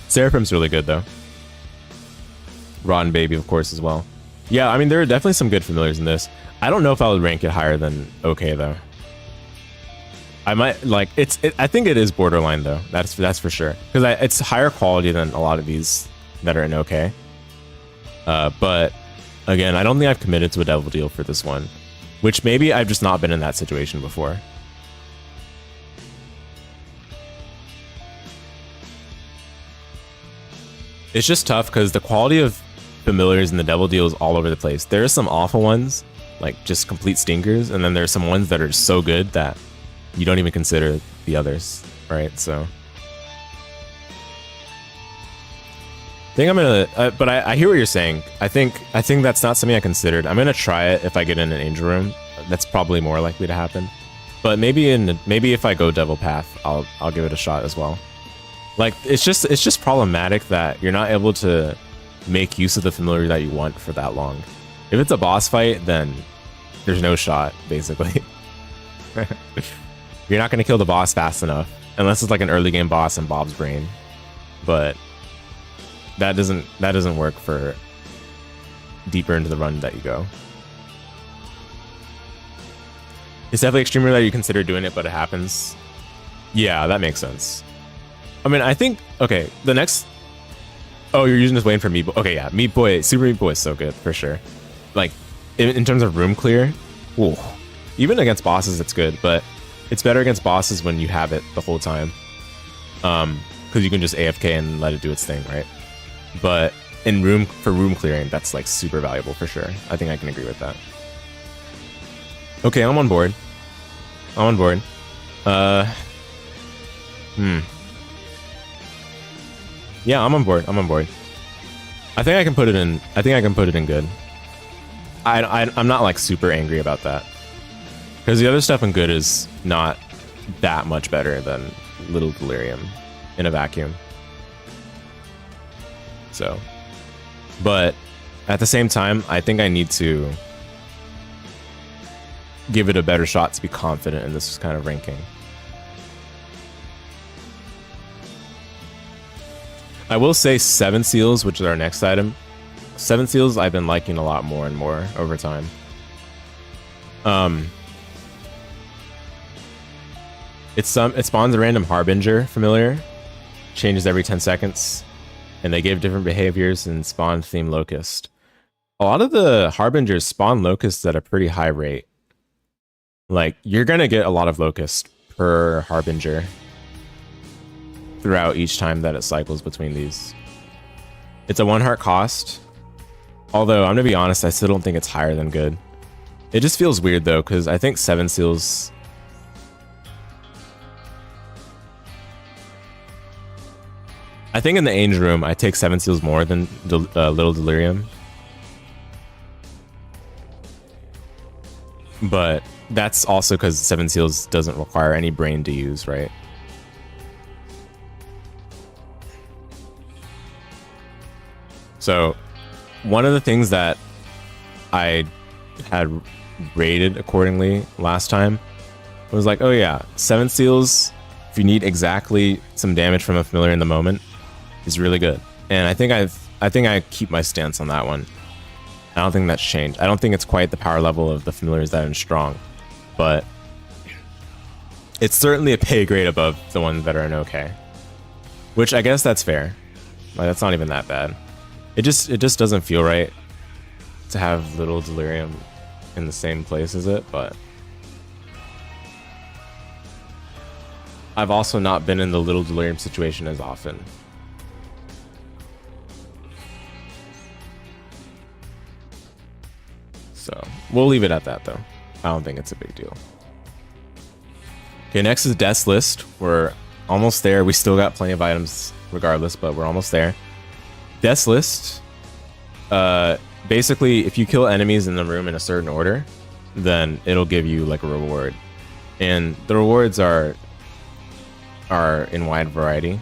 Seraphim's really good, though. Rotten Baby, of course, as well. Yeah, I mean, there are definitely some good familiars in this. I don't know if I would rank it higher than OK, though. I might, like, I think it is borderline, though. That's for sure. Because it's higher quality than a lot of these that are in OK. But, again, I don't think I've committed to a Devil Deal for this one. Which maybe I've just not been in that situation before. It's just tough because the quality of familiars in the Devil Deal is all over the place. There are some awful ones, like just complete stinkers, and then there's some ones that are so good that you don't even consider the others, right? So I think I'm gonna, but I hear what you're saying. I think that's not something I considered. I'm gonna try it if I get in an Angel Room. That's probably more likely to happen. But maybe if I go Devil Path, I'll give it a shot as well. Like, it's just problematic that you're not able to make use of the familiar that you want for that long. If it's a boss fight, then there's no shot, basically. You're not gonna kill the boss fast enough unless it's like an early game boss in Bob's Brain. But that doesn't work for deeper into the run that you go. It's definitely extremely rare that you consider doing it, but it happens. Yeah, that makes sense. I mean, I think, okay, the next... Oh, you're using this Wayne for Meat Boy. Okay, yeah, Meat Boy, Super Meat Boy is so good, for sure. Like, in terms of room clear, ooh, even against bosses, it's good, but it's better against bosses when you have it the whole time. Because you can just AFK and let it do its thing, right? But for room clearing, that's like super valuable for sure. I think I can agree with that. Okay, I'm on board. Yeah, I'm on board. I think I can put it in good. I'm not like super angry about that. Because the other stuff in good is not that much better than Lil Delirium in a vacuum. So, but at the same time, I think I need to give it a better shot to be confident in this kind of ranking. I will say 7 Seals, which is our next item. 7 Seals I've been liking a lot more and more over time. It spawns a random Harbinger familiar, changes every 10 seconds, and they give different behaviors and spawn theme Locust. A lot of the Harbingers spawn Locusts at a pretty high rate. Like, you're gonna get a lot of Locust per Harbinger throughout each time that it cycles between these. It's a 1 heart cost. Although, I'm gonna be honest, I still don't think it's higher than good. It just feels weird though, because I think 7 Seals... I think in the Angel Room, I take 7 Seals more than Lil Delirium. But that's also because 7 Seals doesn't require any brain to use, right? So, one of the things that I had rated accordingly last time was like, oh yeah, 7 Seals, if you need exactly some damage from a familiar in the moment, is really good. And I think I keep my stance on that one. I don't think that's changed. I don't think it's quite the power level of the familiars that are strong, but it's certainly a pay grade above the ones that are in okay. Which I guess that's fair. Like, that's not even that bad. It just doesn't feel right to have Lil Delirium in the same place as it, but I've also not been in the Lil Delirium situation as often. So, we'll leave it at that, though. I don't think it's a big deal. Okay, next is Death's List. We're almost there. We still got plenty of items regardless, but we're almost there. Death's List. Basically, if you kill enemies in the room in a certain order, then it'll give you, like, a reward. And the rewards are in wide variety.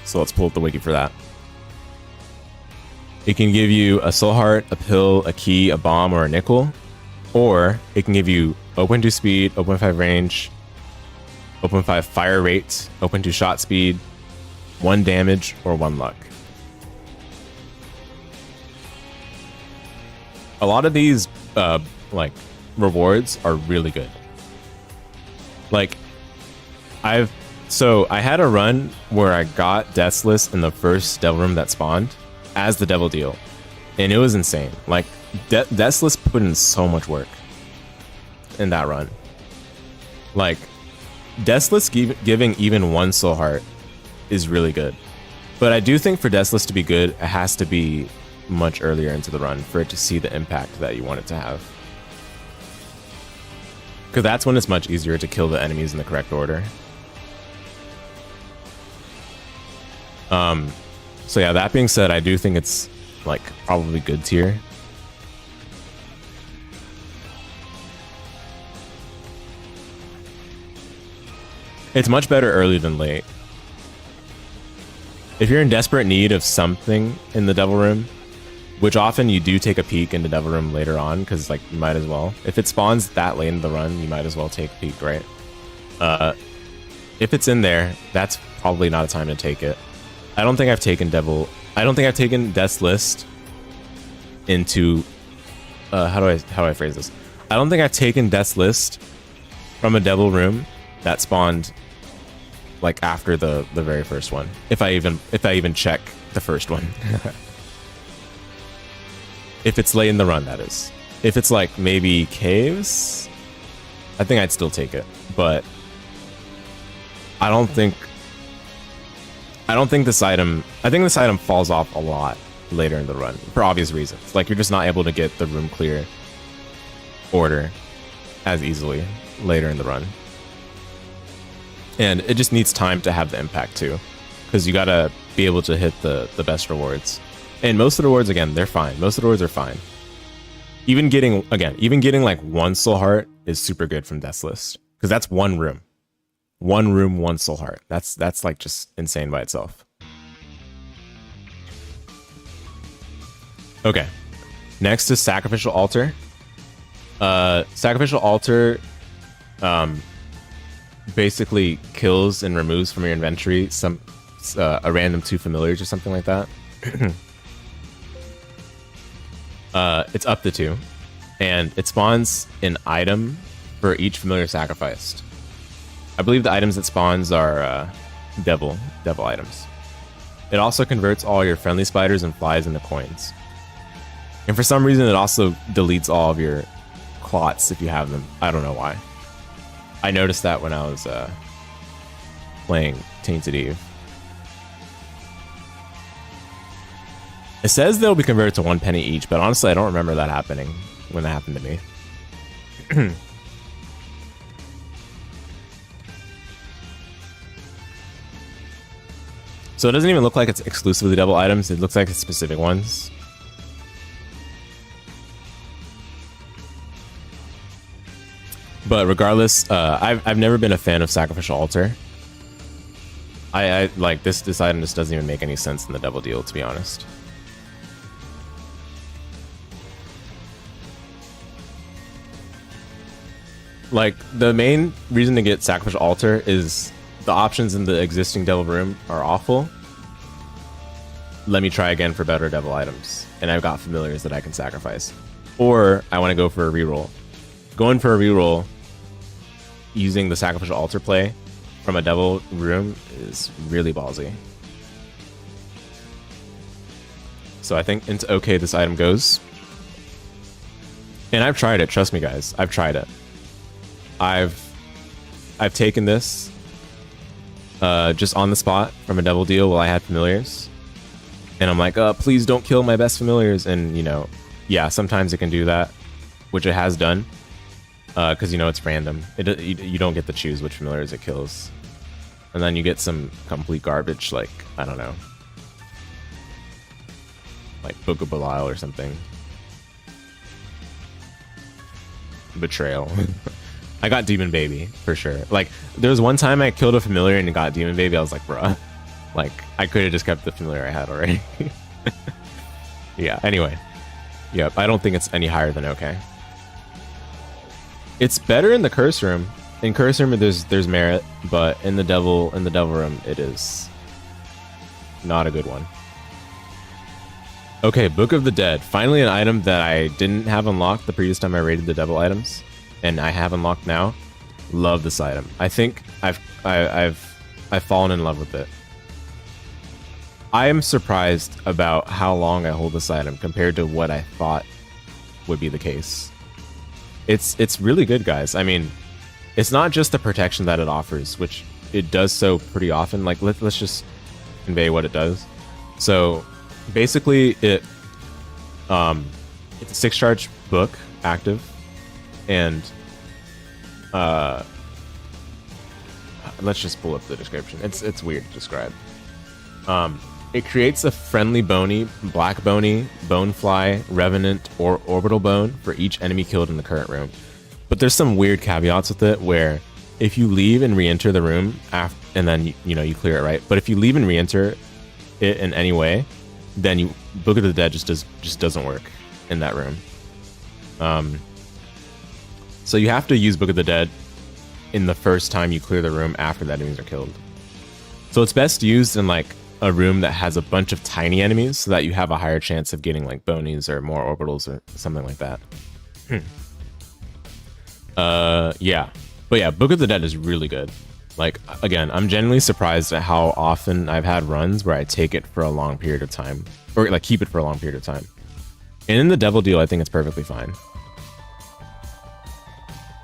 So let's pull up the wiki for that. It can give you a soul heart, a pill, a key, a bomb, or a nickel. Or it can give you 0.2 speed, 0.5 range, 0.5 fire rate, 0.2 shot speed, 1 damage, or 1 luck. A lot of these like rewards are really good. Like, I had a run where I got Death's List in the first Devil Room that spawned as the Devil Deal, and it was insane. Like, Death's List put in so much work in that run. Like, Death's List giving even 1 soul heart is really good, but I do think for Death's List to be good, it has to be much earlier into the run for it to see the impact that you want it to have, because that's when it's much easier to kill the enemies in the correct order. So yeah, that being said, I do think it's, like, probably good tier. It's much better early than late. If you're in desperate need of something in the Devil Room, which often you do take a peek into Devil Room later on, because, like, you might as well. If it spawns that late in the run, you might as well take a peek, right? If it's in there, that's probably not a time to take it. I don't think I've taken Devil I don't think I've taken Death's List into how do I phrase this? I don't think I've taken Death's List from a devil room that spawned like after the very first one. If I even check the first one. If it's late in the run, that is. If it's like maybe caves, I think I'd still take it, but I don't think this item, I think this item falls off a lot later in the run for obvious reasons. Like you're just not able to get the room clear order as easily later in the run. And it just needs time to have the impact too, because you gotta be able to hit the best rewards. And most of the rewards, again, they're fine. Most of the rewards are fine. Even getting like one soul heart is super good from Death's List, because that's one room. One room, one soul heart. That's like just insane by itself. Okay. Next is Sacrificial Altar. Sacrificial Altar basically kills and removes from your inventory a random 2 familiars or something like that. It's up to 2, and it spawns an item for each familiar sacrificed. I believe the items it spawns are devil items. It also converts all your friendly spiders and flies into coins. And for some reason, it also deletes all of your clots if you have them. I don't know why. I noticed that when I was playing Tainted Eve. It says they'll be converted to 1 penny each, but honestly, I don't remember that happening when that happened to me. So it doesn't even look like it's exclusively devil items. It looks like it's specific ones. But regardless, I've never been a fan of Sacrificial Altar. I like this item just doesn't even make any sense in the devil deal, to be honest. Like, the main reason to get Sacrificial Altar is the options in the existing devil room are awful. Let me try again for better devil items. And I've got familiars that I can sacrifice. Or I want to go for a reroll. Going for a reroll using the Sacrificial Altar play from a devil room is really ballsy. So I think into okay this item goes. And I've tried it, trust me guys, I've tried it. I've taken this just on the spot from a devil deal while I had familiars. And I'm like, please don't kill my best familiars. And, you know, yeah, sometimes it can do that, which it has done. Because, you know, it's random. You don't get to choose which familiars it kills. And then you get some complete garbage, like, I don't know. Like Book of Belial or something. Betrayal. I got Demon Baby, for sure. Like, there was one time I killed a familiar and got Demon Baby. I was like, bruh. Like, I could have just kept the familiar I had already. Yeah, anyway. Yep, I don't think it's any higher than okay. It's better in the curse room. In curse room, there's merit, but in the devil room, it is not a good one. Okay, Book of the Dead. Finally, an item that I didn't have unlocked the previous time I raided the devil items, and I have unlocked now. Love this item. I think I've fallen in love with it. I am surprised about how long I hold this item compared to what I thought would be the case. It's really good, guys. I mean, it's not just the protection that it offers, which it does so pretty often. Like, let's just convey what it does. So basically, it's a 6-charge book active, and let's just pull up the description. It's weird to describe. It creates a friendly bony, black bony, bonefly, revenant, or orbital bone for each enemy killed in the current room. But there's some weird caveats with it where if you leave and re-enter the room and then you clear it, right? But if you leave and re-enter it in any way, then Book of the Dead just doesn't work in that room. So you have to use Book of the Dead in the first time you clear the room after the enemies are killed. So it's best used in like a room that has a bunch of tiny enemies so that you have a higher chance of getting like bonies or more orbitals or something like that. Yeah. But yeah, Book of the Dead is really good. Like, again, I'm genuinely surprised at how often I've had runs where I take it for a long period of time. Or, like, keep it for a long period of time. And in the Devil Deal, I think it's perfectly fine.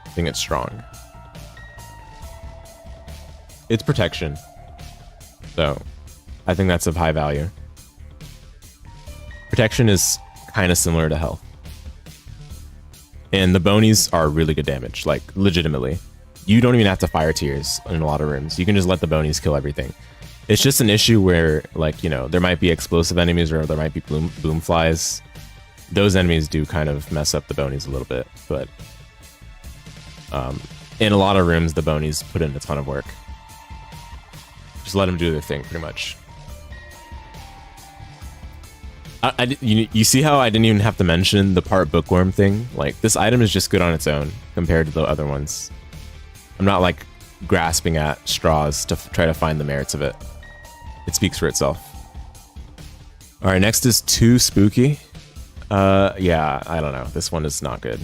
I think it's strong. It's protection. So, I think that's of high value. Protection is kind of similar to health. And the bonies are really good damage, like, legitimately. You don't even have to fire tears in a lot of rooms. You can just let the bonies kill everything. It's just an issue where, like, you know, there might be explosive enemies or there might be boom flies. Those enemies do kind of mess up the bonies a little bit, but in a lot of rooms, the bonies put in a ton of work. Just let them do their thing, pretty much. You see how I didn't even have to mention the part bookworm thing? Like, this item is just good on its own compared to the other ones. I'm not like grasping at straws to try to find the merits of it. It speaks for itself. All right, next is Too Spooky. Yeah, I don't know. This one is not good.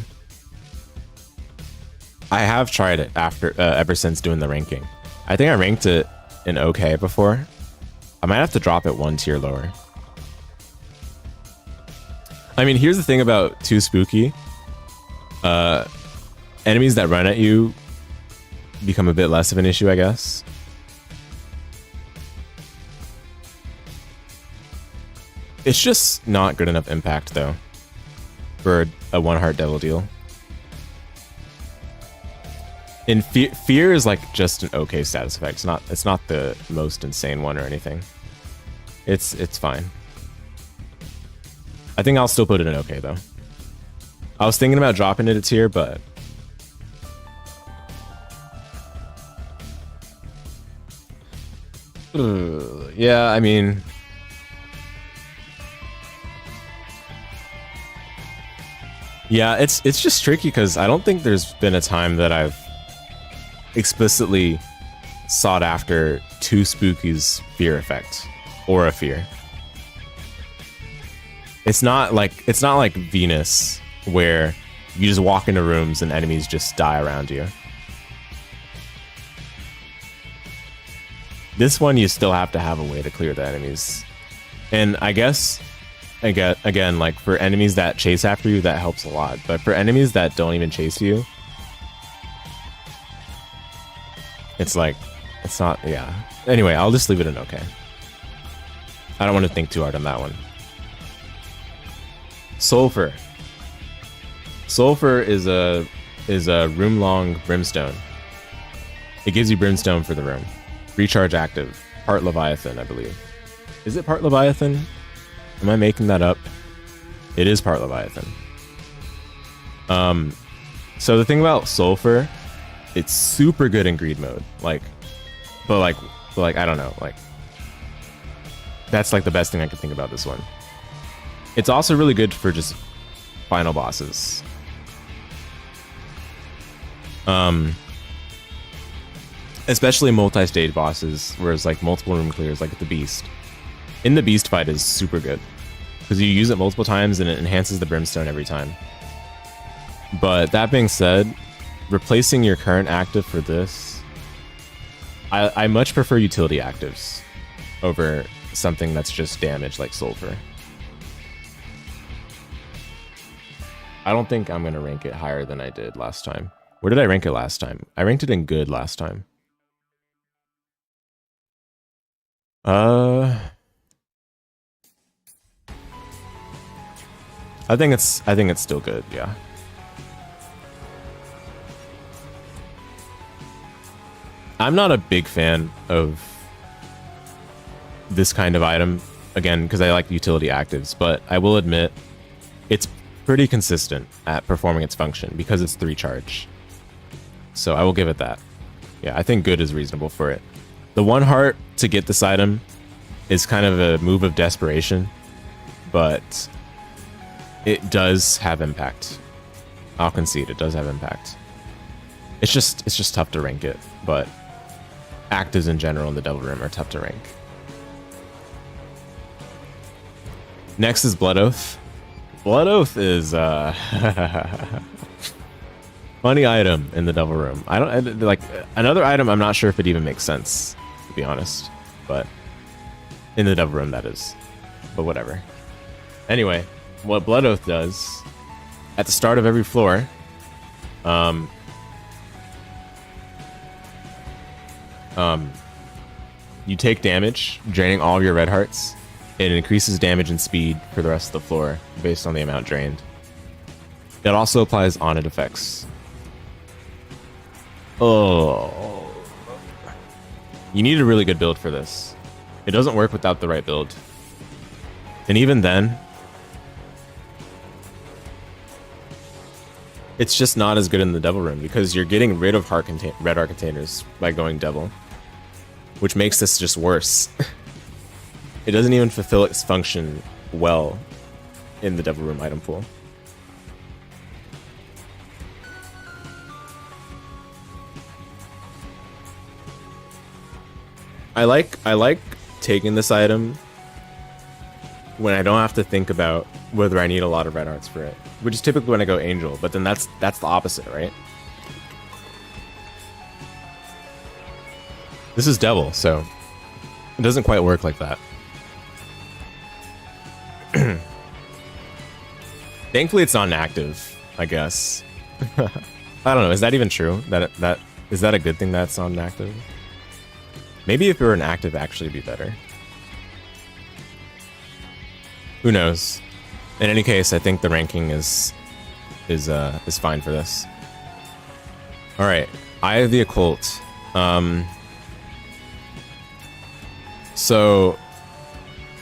I have tried it after ever since doing the ranking. I think I ranked it in okay before. I might have to drop it one tier lower. I mean, here's the thing about Too Spooky. Enemies that run at you become a bit less of an issue, I guess. It's just not good enough impact, though, for a one-heart Devil Deal. And fear is like just an okay status effect. It's not the most insane one or anything. It's fine. I think I'll still put it in okay, though. I was thinking about dropping it a tier, but yeah, I mean, yeah, it's just tricky because I don't think there's been a time that I've explicitly sought after Too Spooky's fear effect or a fear. It's not like Venus where you just walk into rooms and enemies just die around you. This one, you still have to have a way to clear the enemies. And I guess, again, like for enemies that chase after you, that helps a lot. But for enemies that don't even chase you, it's like, it's not, yeah. Anyway, I'll just leave it in okay. I don't want to think too hard on that one. Sulfur. Sulfur is a room-long brimstone. It gives you brimstone for the room. Recharge active. Part Leviathan, I believe. Is it part Leviathan? Am I making that up? It is part Leviathan. So the thing about Sulfur, it's super good in greed mode. But I don't know. Like, that's like the best thing I could think about this one. It's also really good for just final bosses. Especially multi-stage bosses, where it's like multiple room clears, like the Beast. In the Beast fight is super good, because you use it multiple times and it enhances the Brimstone every time. But that being said, replacing your current active for this, I much prefer utility actives over something that's just damage like Sulfur. I don't think I'm going to rank it higher than I did last time. Where did I rank it last time? I ranked it in good last time. I think it's still good, yeah. I'm not a big fan of this kind of item, again, because I like utility actives, but I will admit it's pretty consistent at performing its function because it's 3 charge. So I will give it that. Yeah, I think good is reasonable for it. The 1 heart to get this item is kind of a move of desperation, but it does have impact. I'll concede it does have impact. It's just tough to rank it, but actives in general in the Devil Room are tough to rank. Next is Blood Oath. Blood Oath is funny item in the Devil Room. Like another item. I'm not sure if it even makes sense, to be honest. But in the Devil Room, that is. But whatever. Anyway, what Blood Oath does at the start of every floor, you take damage, draining all of your red hearts. It increases damage and speed for the rest of the floor based on the amount drained. It also applies on-it effects. Oh, you need a really good build for this. It doesn't work without the right build. And even then, it's just not as good in the Devil Room because you're getting rid of red heart containers by going Devil, which makes this just worse. It doesn't even fulfill its function well in the Devil Room item pool. I like taking this item when I don't have to think about whether I need a lot of red hearts for it, which is typically when I go Angel, but then that's the opposite, right? This is Devil, so it doesn't quite work like that. Thankfully, it's not an active, I guess. I don't know. Is that even true? Is that a good thing that's not an active? Maybe if it were an active, actually be better. Who knows? In any case, I think the ranking is fine for this. All right, Eye of the Occult. So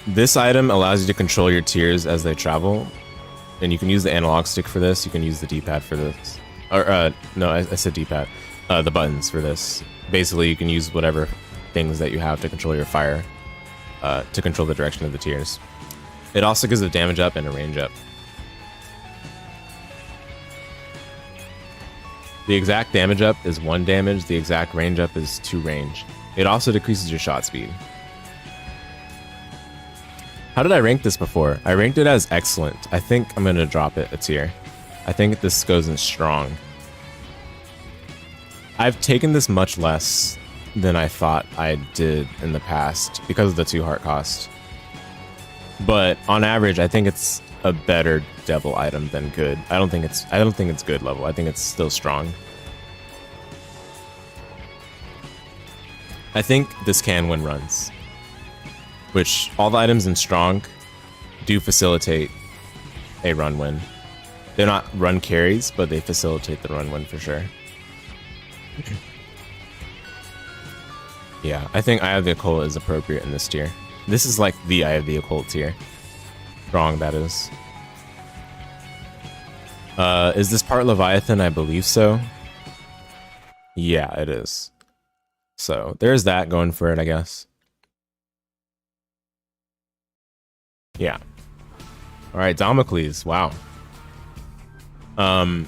this item allows you to control your tiers as they travel, and you can use the analog stick for this. You can use the D-pad for this, or no, I said D-pad. The buttons for this. Basically, you can use whatever things that you have to control your fire, to control the direction of the tiers. It also gives a damage up and a range up. The exact damage up is 1 damage. The exact range up is 2 range. It also decreases your shot speed. How did I rank this before? I ranked it as excellent. I think I'm going to drop it a tier. I think this goes in strong. I've taken this much less than I thought I did in the past because of the 2 heart cost. But on average, I think it's a better devil item than good. I don't think it's good level. I think it's still strong. I think this can win runs, which all the items in strong do facilitate a run win. They're not run carries, but they facilitate the run win for sure. Yeah, I think Eye of the Occult is appropriate in this tier. This is like the Eye of the Occult tier. Strong, that is. Is this part Leviathan? I believe so. Yeah, it is. So there's that going for it, I guess. Yeah. All right, Damocles. Wow. One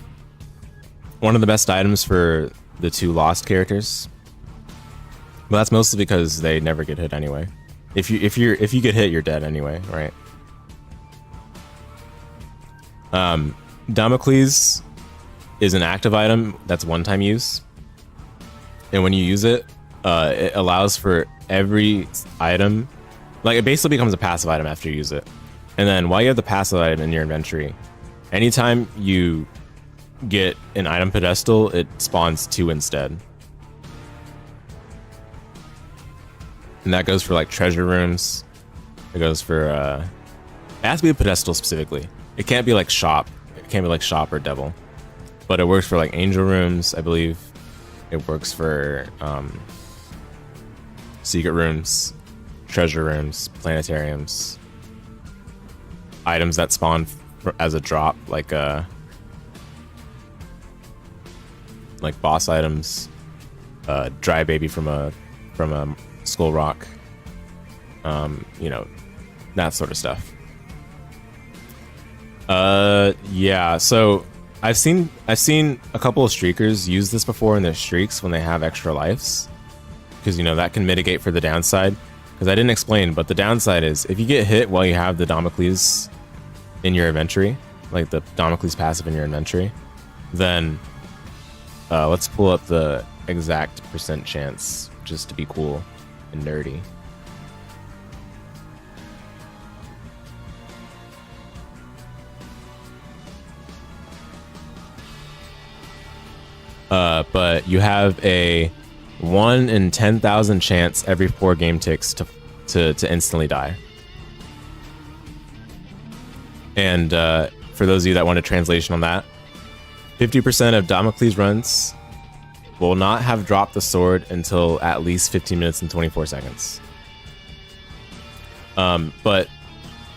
of the best items for the 2 lost characters. But that's mostly because they never get hit anyway. If you get hit, you're dead anyway, right? Damocles is an active item that's one-time use, and when you use it, it allows for every item, like it basically becomes a passive item after you use it. And then while you have the passive item in your inventory, anytime you get an item pedestal, it spawns 2 instead. And that goes for like treasure rooms. It goes for it has to be a pedestal specifically. It can't be like shop. It can't be like shop or devil. But it works for like angel rooms, I believe. It works for secret rooms, treasure rooms, planetariums, items that spawn as a drop, like boss items, dry baby from a Skull Rock, you know, that sort of stuff. Yeah, so I've seen a couple of streakers use this before in their streaks when they have extra lives, because you know that can mitigate for the downside. because I didn't explain, but the downside is if you get hit while you have the Damocles in your inventory, like the Damocles passive in your inventory, then let's pull up the exact percent chance just to be cool and nerdy. But you have a 1 in 10,000 chance every 4 game ticks to instantly die. And for those of you that want a translation on that, 50% of Damocles runs will not have dropped the sword until at least 15 minutes and 24 seconds. But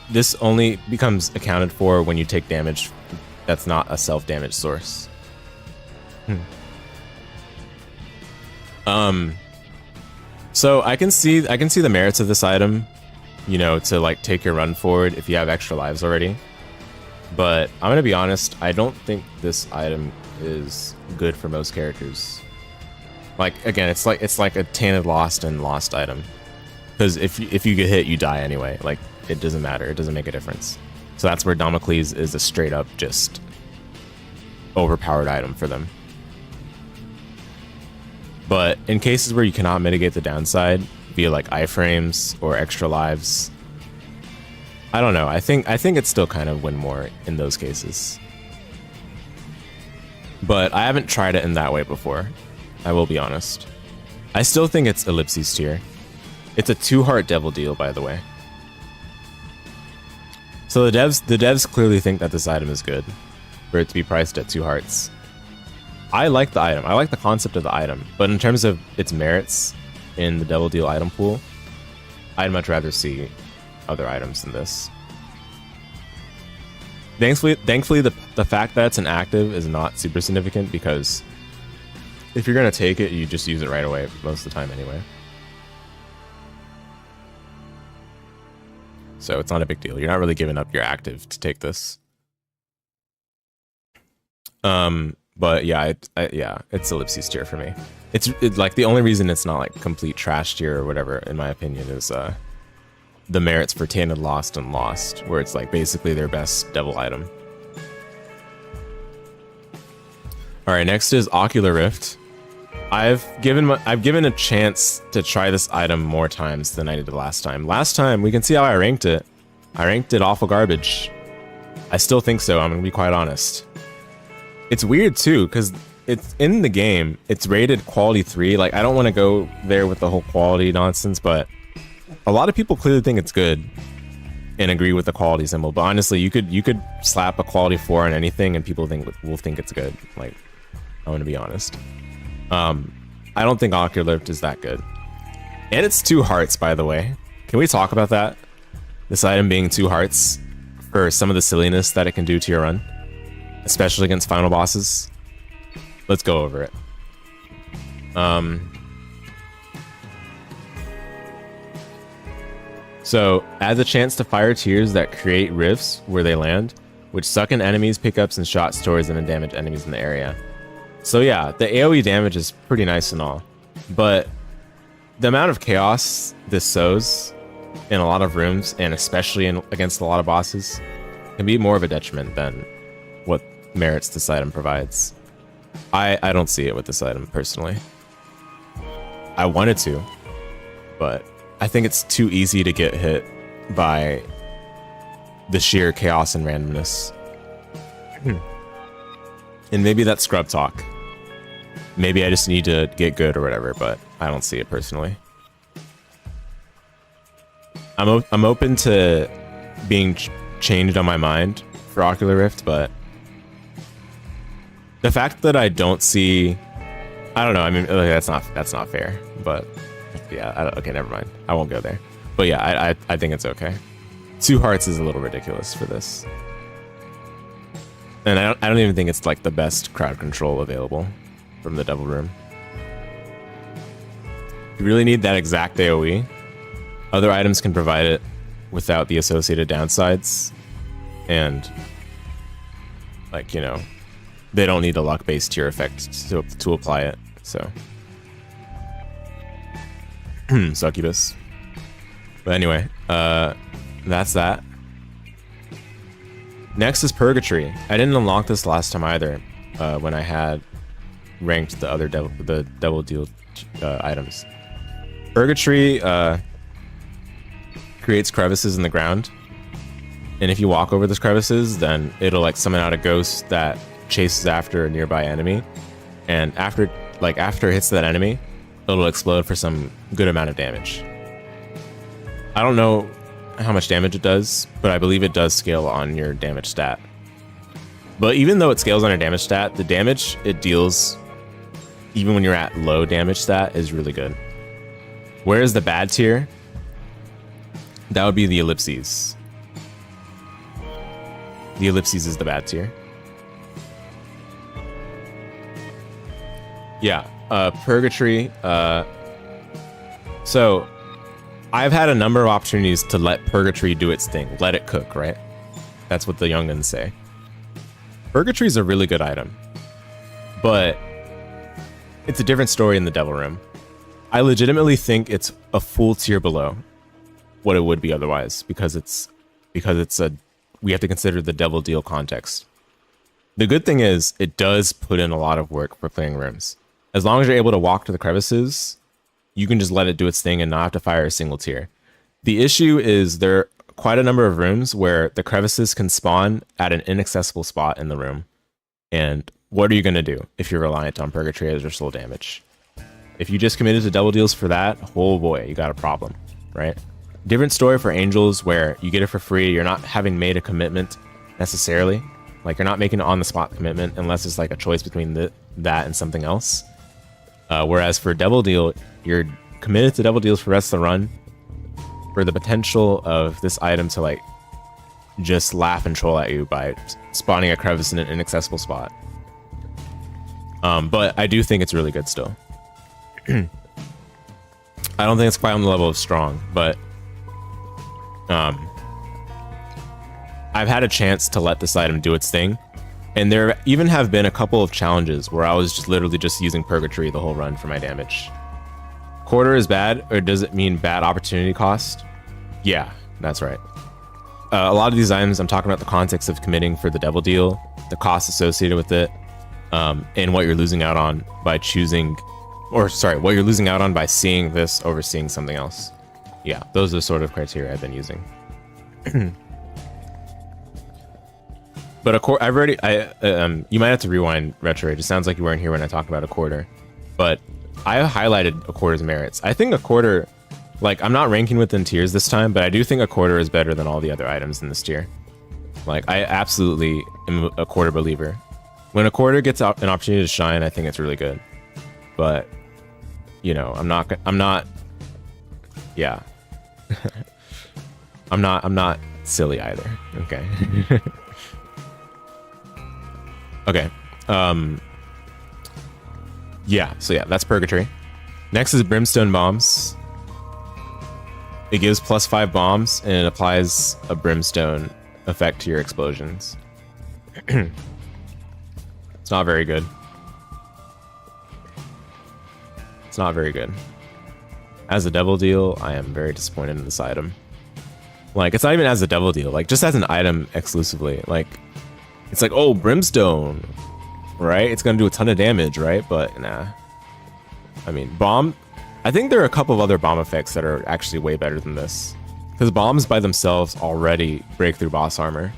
this only becomes accounted for when you take damage that's not a self-damage source. So I can see the merits of this item, you know, to like take your run forward if you have extra lives already. But I'm gonna be honest, I don't think this item is good for most characters. Like again, it's like a tainted lost and lost item, because if you get hit, you die anyway. Like it doesn't matter, it doesn't make a difference. So that's where Damocles is a straight up just overpowered item for them. But in cases where you cannot mitigate the downside via like iframes or extra lives, I don't know. I think it's still kind of win more in those cases. But I haven't tried it in that way before. I will be honest. I still think it's Ellipses tier. It's a 2-heart devil deal, by the way. So the devs clearly think that this item is good for it to be priced at 2 hearts. I like the item. I like the concept of the item, but in terms of its merits in the Devil Deal item pool, I'd much rather see other items than this. Thankfully, the fact that it's an active is not super significant, because if you're gonna take it, you just use it right away most of the time anyway. So it's not a big deal. You're not really giving up your active to take this. But yeah, it's Ellipses tier for me. It's like the only reason it's not like complete trash tier or whatever, in my opinion, is the merits for Tainted Lost and Lost, where it's like basically their best devil item. All right, next is Ocular Rift. I've given a chance to try this item more times than I did last time. Last time, we can see how I ranked it. I ranked it awful garbage. I still think so, I'm gonna be quite honest. It's weird too, because it's in the game, it's rated quality 3. Like, I don't want to go there with the whole quality nonsense, but a lot of people clearly think it's good and agree with the quality symbol. But honestly, you could slap a quality 4 on anything and people will think it's good. Like, I'm gonna be honest. I don't think Ocular Rift is that good. And it's 2 hearts, by the way. Can we talk about that? This item being 2 hearts for some of the silliness that it can do to your run, especially against final bosses. Let's go over it. So, adds a chance to fire tears that create rifts where they land, which suck in enemies, pickups, and shot stores and then damage enemies in the area. So yeah, the AoE damage is pretty nice and all, but the amount of chaos this sows in a lot of rooms, and especially against a lot of bosses, can be more of a detriment than what merits this item provides. I don't see it with this item personally. I wanted to, but I think it's too easy to get hit by the sheer chaos and randomness. And maybe that's scrub talk. Maybe I just need to get good or whatever, but I don't see it personally. I'm open to being changed on my mind for Ocular Rift, but the fact that I don't see, I don't know. I mean, that's not fair. But yeah, okay, never mind. I won't go there. But yeah, I think it's okay. 2 hearts is a little ridiculous for this, and I don't even think it's like the best crowd control available from the Devil Room. You really need that exact AoE. Other items can provide it without the associated downsides, and like, you know, they don't need a luck-based tier effect to apply it. So, Succubus. But anyway, that's that. Next is Purgatory. I didn't unlock this last time either, when I had ranked the other devil deal items. Purgatory creates crevices in the ground, and if you walk over those crevices, then it'll like summon out a ghost that chases after a nearby enemy, and after it hits that enemy, it'll explode for some good amount of damage. I don't know how much damage it does, but I believe it does scale on your damage stat. But even though it scales on your damage stat, the damage it deals, even when you're at low damage stat, is really good. Whereas the bad tier, that would be the ellipses. The ellipses is the bad tier. Yeah, Purgatory. So I've had a number of opportunities to let Purgatory do its thing. Let it cook, right? That's what the young'uns say. Purgatory is a really good item, but it's a different story in the Devil Room. I legitimately think it's a full tier below what it would be otherwise, because we have to consider the Devil Deal context. The good thing is it does put in a lot of work for clearing rooms. As long as you're able to walk to the crevices, you can just let it do its thing and not have to fire a single tier. The issue is there are quite a number of rooms where the crevices can spawn at an inaccessible spot in the room. And what are you going to do if you're reliant on Purgatory as your sole damage? If you just committed to double deals for that, oh boy, you got a problem, right? Different story for Angels, where you get it for free. You're not having made a commitment necessarily. Like, you're not making an on-the-spot commitment unless it's like a choice between that and something else. Whereas for Devil Deal, you're committed to Devil Deals for the rest of the run for the potential of this item to like just laugh and troll at you by spawning a crevice in an inaccessible spot. But I do think it's really good still. I don't think it's quite on the level of strong, but I've had a chance to let this item do its thing, and there even have been a couple of challenges where I was just literally just using Purgatory the whole run for my damage. Quarter is bad, or does it mean bad opportunity cost? Yeah, that's right. A lot of these items, I'm talking about the context of committing for the Devil Deal, the cost associated with it, and what you're losing out on by choosing, or sorry, what you're losing out on by seeing this over seeing something else. Yeah, those are the sort of criteria I've been using. But I've already, you might have to rewind, Retro. It just sounds like you weren't here when I talked about a quarter. But I highlighted a quarter's merits. I think a quarter, like, I'm not ranking within tiers this time, but I do think a quarter is better than all the other items in this tier. Like, I absolutely am a quarter believer. When a quarter gets an opportunity to shine, I think it's really good. But, you know, I'm not, yeah. I'm not silly either. Okay. Okay. Yeah, so yeah, that's Purgatory. Next is Brimstone Bombs. It gives +5 bombs, and it applies a brimstone effect to your explosions. It's not very good. It's not very good. As a Devil Deal, I am very disappointed in this item. Like, it's not even as a Devil Deal, like, just as an item exclusively. Like, it's like, oh, Brimstone, right? It's gonna do a ton of damage, right? But nah. I mean, bomb. I think there are a couple of other bomb effects that are actually way better than this, because bombs by themselves already break through boss armor.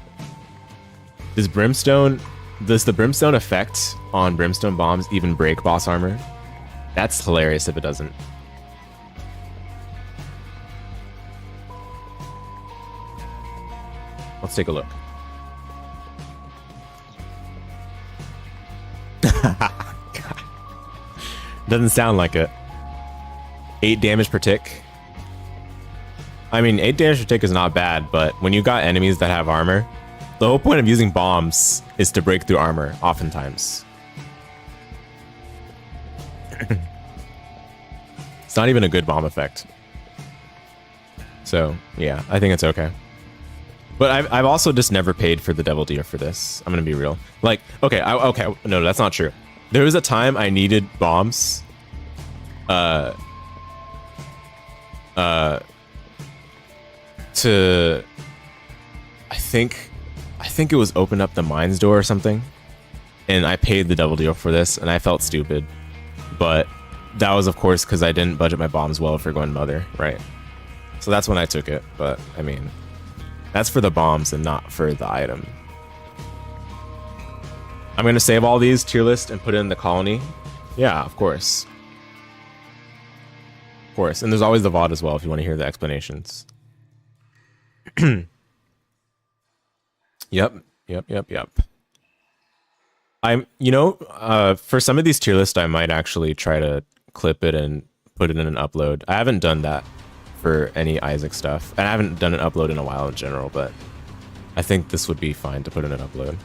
Does the Brimstone effect on Brimstone Bombs even break boss armor? That's hilarious if it doesn't. Let's take a look. God. Doesn't sound like it. 8 damage per tick. I mean, 8 damage per tick is not bad, but when you got enemies that have armor, the whole point of using bombs is to break through armor, oftentimes. It's not even a good bomb effect. So, yeah, I think it's okay. But I've also just never paid for the Devil Deal for this. I'm gonna be real. Like, okay, no, that's not true. There was a time I needed bombs. to, I think it was open up the mines door or something, and I paid the double deal for this, and I felt stupid, but that was of course because I didn't budget my bombs well for going mother, right? So that's when I took it, but I mean, that's for the bombs and not for the item. I'm gonna save all these tier list and put it in the colony. Yeah, of course. Of course, and there's always the VOD as well if you want to hear the explanations. Yep. For some of these tier lists, I might actually try to clip it and put it in an upload. I haven't done that for any Isaac stuff, and I haven't done an upload in a while in general, but I think this would be fine to put in an upload.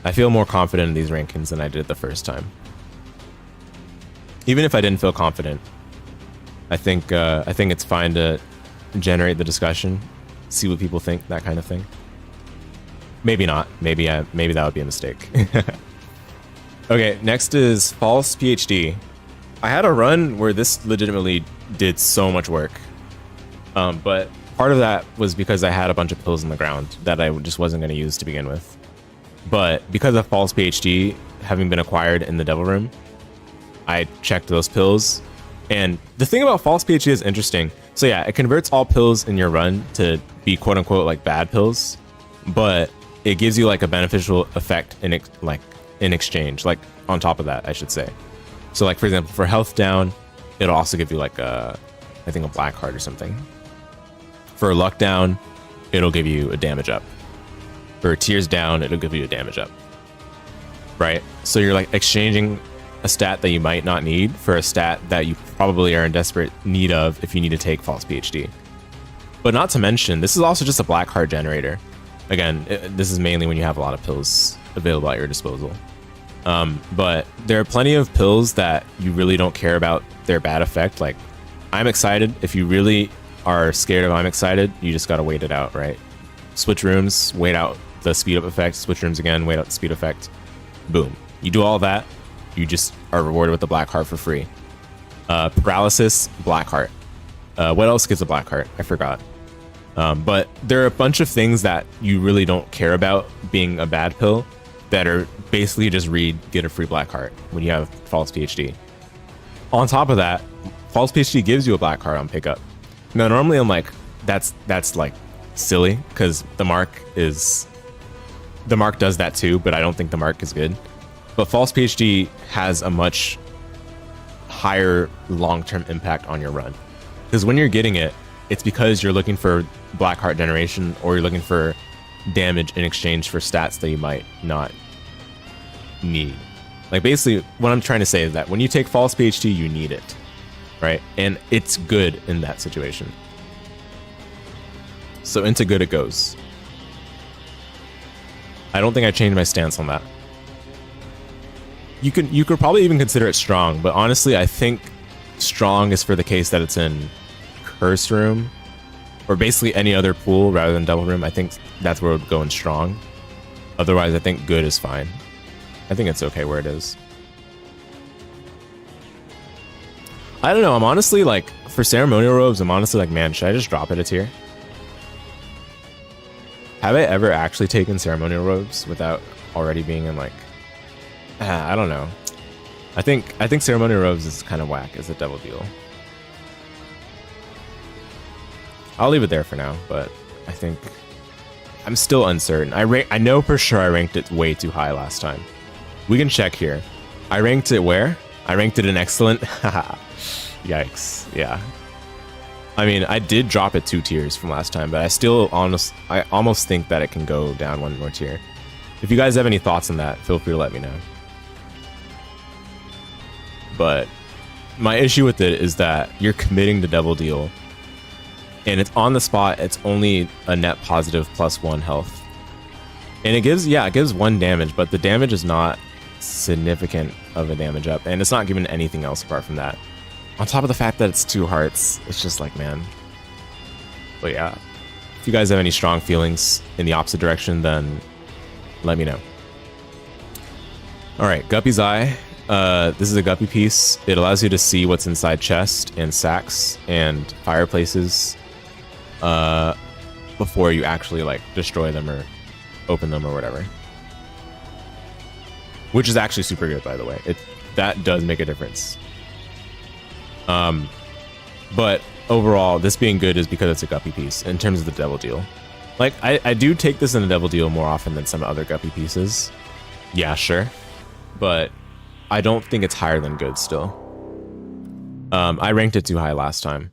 I feel more confident in these rankings than I did the first time. Even if I didn't feel confident, I think it's fine to generate the discussion, see what people think, that kind of thing. Maybe not. Maybe that would be a mistake. Okay, next is False PhD. I had a run where this legitimately did so much work, but part of that was because I had a bunch of pills in the ground that I just wasn't going to use to begin with. But because of False PhD having been acquired in the Devil Room, I checked those pills. And the thing about False PhD is interesting. So yeah, it converts all pills in your run to be quote unquote like bad pills, but it gives you like a beneficial effect in exchange, like on top of that, I should say. So like for example, for health down, it'll also give you like I think a black heart or something. For luck down, it'll give you a damage up. For tears down, it'll give you a damage up. Right? So you're like exchanging a stat that you might not need for a stat that you probably are in desperate need of if you need to take False PhD. But not to mention, this is also just a black heart generator. Again, this is mainly when you have a lot of pills available at your disposal. But there are plenty of pills that you really don't care about their bad effect. Like, I'm excited. If you really are scared of I'm excited, you just gotta wait it out, right? Switch rooms, wait out the speed up effect, switch rooms again, wait out the speed effect. Boom. You do all that, you just are rewarded with the black heart for free. Paralysis, black heart. What else gives a black heart? I forgot. But there are a bunch of things that you really don't care about being a bad pill that are basically just get a free black heart when you have False PhD. On top of that, False PhD gives you a black heart on pickup. Now, normally I'm like, that's like silly because the mark does that too, but I don't think the mark is good. But False PhD has a much higher long-term impact on your run. Because when you're getting it, it's because you're looking for black heart generation or you're looking for damage in exchange for stats that you might not need. Like basically what I'm trying to say is that when you take False PhD, you need it, right? And it's good in that situation. So into good it goes. I don't think I changed my stance on that. You could probably even consider it strong, but honestly, I think strong is for the case that it's in Curse Room or basically any other pool rather than Devil Room. I think that's where it would go in strong. Otherwise, I think good is fine. I think it's okay where it is. I don't know. I'm honestly like, for Ceremonial Robes, I'm honestly like, man, should I just drop it a tier? Have I ever actually taken Ceremonial Robes without already being in like, I don't know. I think Ceremonial Robes is kind of whack as a double deal. I'll leave it there for now, but I think I'm still uncertain. I know for sure I ranked it way too high last time. We can check here. I ranked it where? I ranked it in excellent. Yikes. Yeah. I mean, I did drop it 2 tiers from last time, but I almost think that it can go down 1 more tier. If you guys have any thoughts on that, feel free to let me know. But my issue with it is that you're committing the devil deal and it's on the spot. It's only a net positive +1 health. And it gives 1 damage, but the damage is not significant of a damage up. And it's not giving anything else apart from that. On top of the fact that it's 2 hearts, it's just like, man. But yeah, if you guys have any strong feelings in the opposite direction, then let me know. All right, Guppy's Eye. This is a Guppy piece. It allows you to see what's inside chest and sacks and fireplaces. before you actually like destroy them or open them or whatever. Which is actually super good, by the way. That does make a difference. But overall, this being good is because it's a Guppy piece in terms of the Devil Deal. Like, I do take this in the Devil Deal more often than some other Guppy pieces. Yeah, sure. But I don't think it's higher than good still. I ranked it too high last time.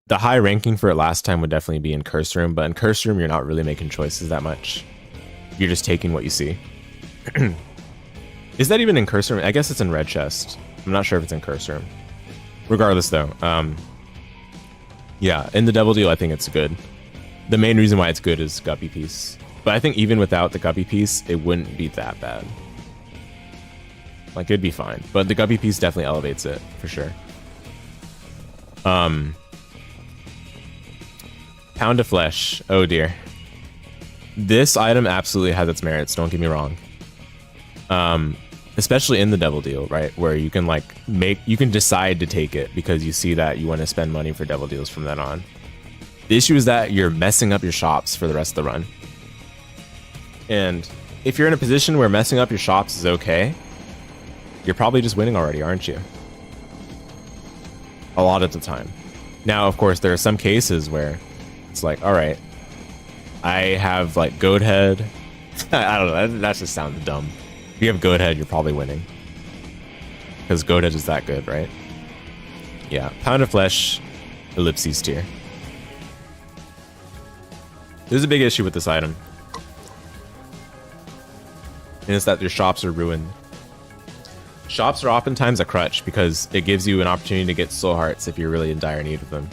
The high ranking for it last time would definitely be in Curse Room, but in Curse Room, you're not really making choices that much. You're just taking what you see. Is that even in Curse Room? I guess it's in Red Chest. I'm not sure if it's in Curse Room. Regardless, though, yeah, in the Devil Deal, I think it's good. The main reason why it's good is Guppy piece. But I think even without the Guppy piece, it wouldn't be that bad. Like, it'd be fine. But the Guppy piece definitely elevates it, for sure. Pound of Flesh. Oh, dear. This item absolutely has its merits, don't get me wrong. Especially in the Devil Deal, right? Where you can, like, you can decide to take it because you see that you want to spend money for Devil Deals from then on. The issue is that you're messing up your shops for the rest of the run. And if you're in a position where messing up your shops is okay, you're probably just winning already, aren't you? A lot of the time. Now, of course, there are some cases where it's like, all right, I have, like, Goat Head. I don't know, that just sounds dumb. If you have Goat Head, you're probably winning. Because Goat Head is that good, right? Yeah, Pound of Flesh, Ellipses tier. There's a big issue with this item. And it's that your shops are ruined. Shops are oftentimes a crutch because it gives you an opportunity to get soul hearts if you're really in dire need of them.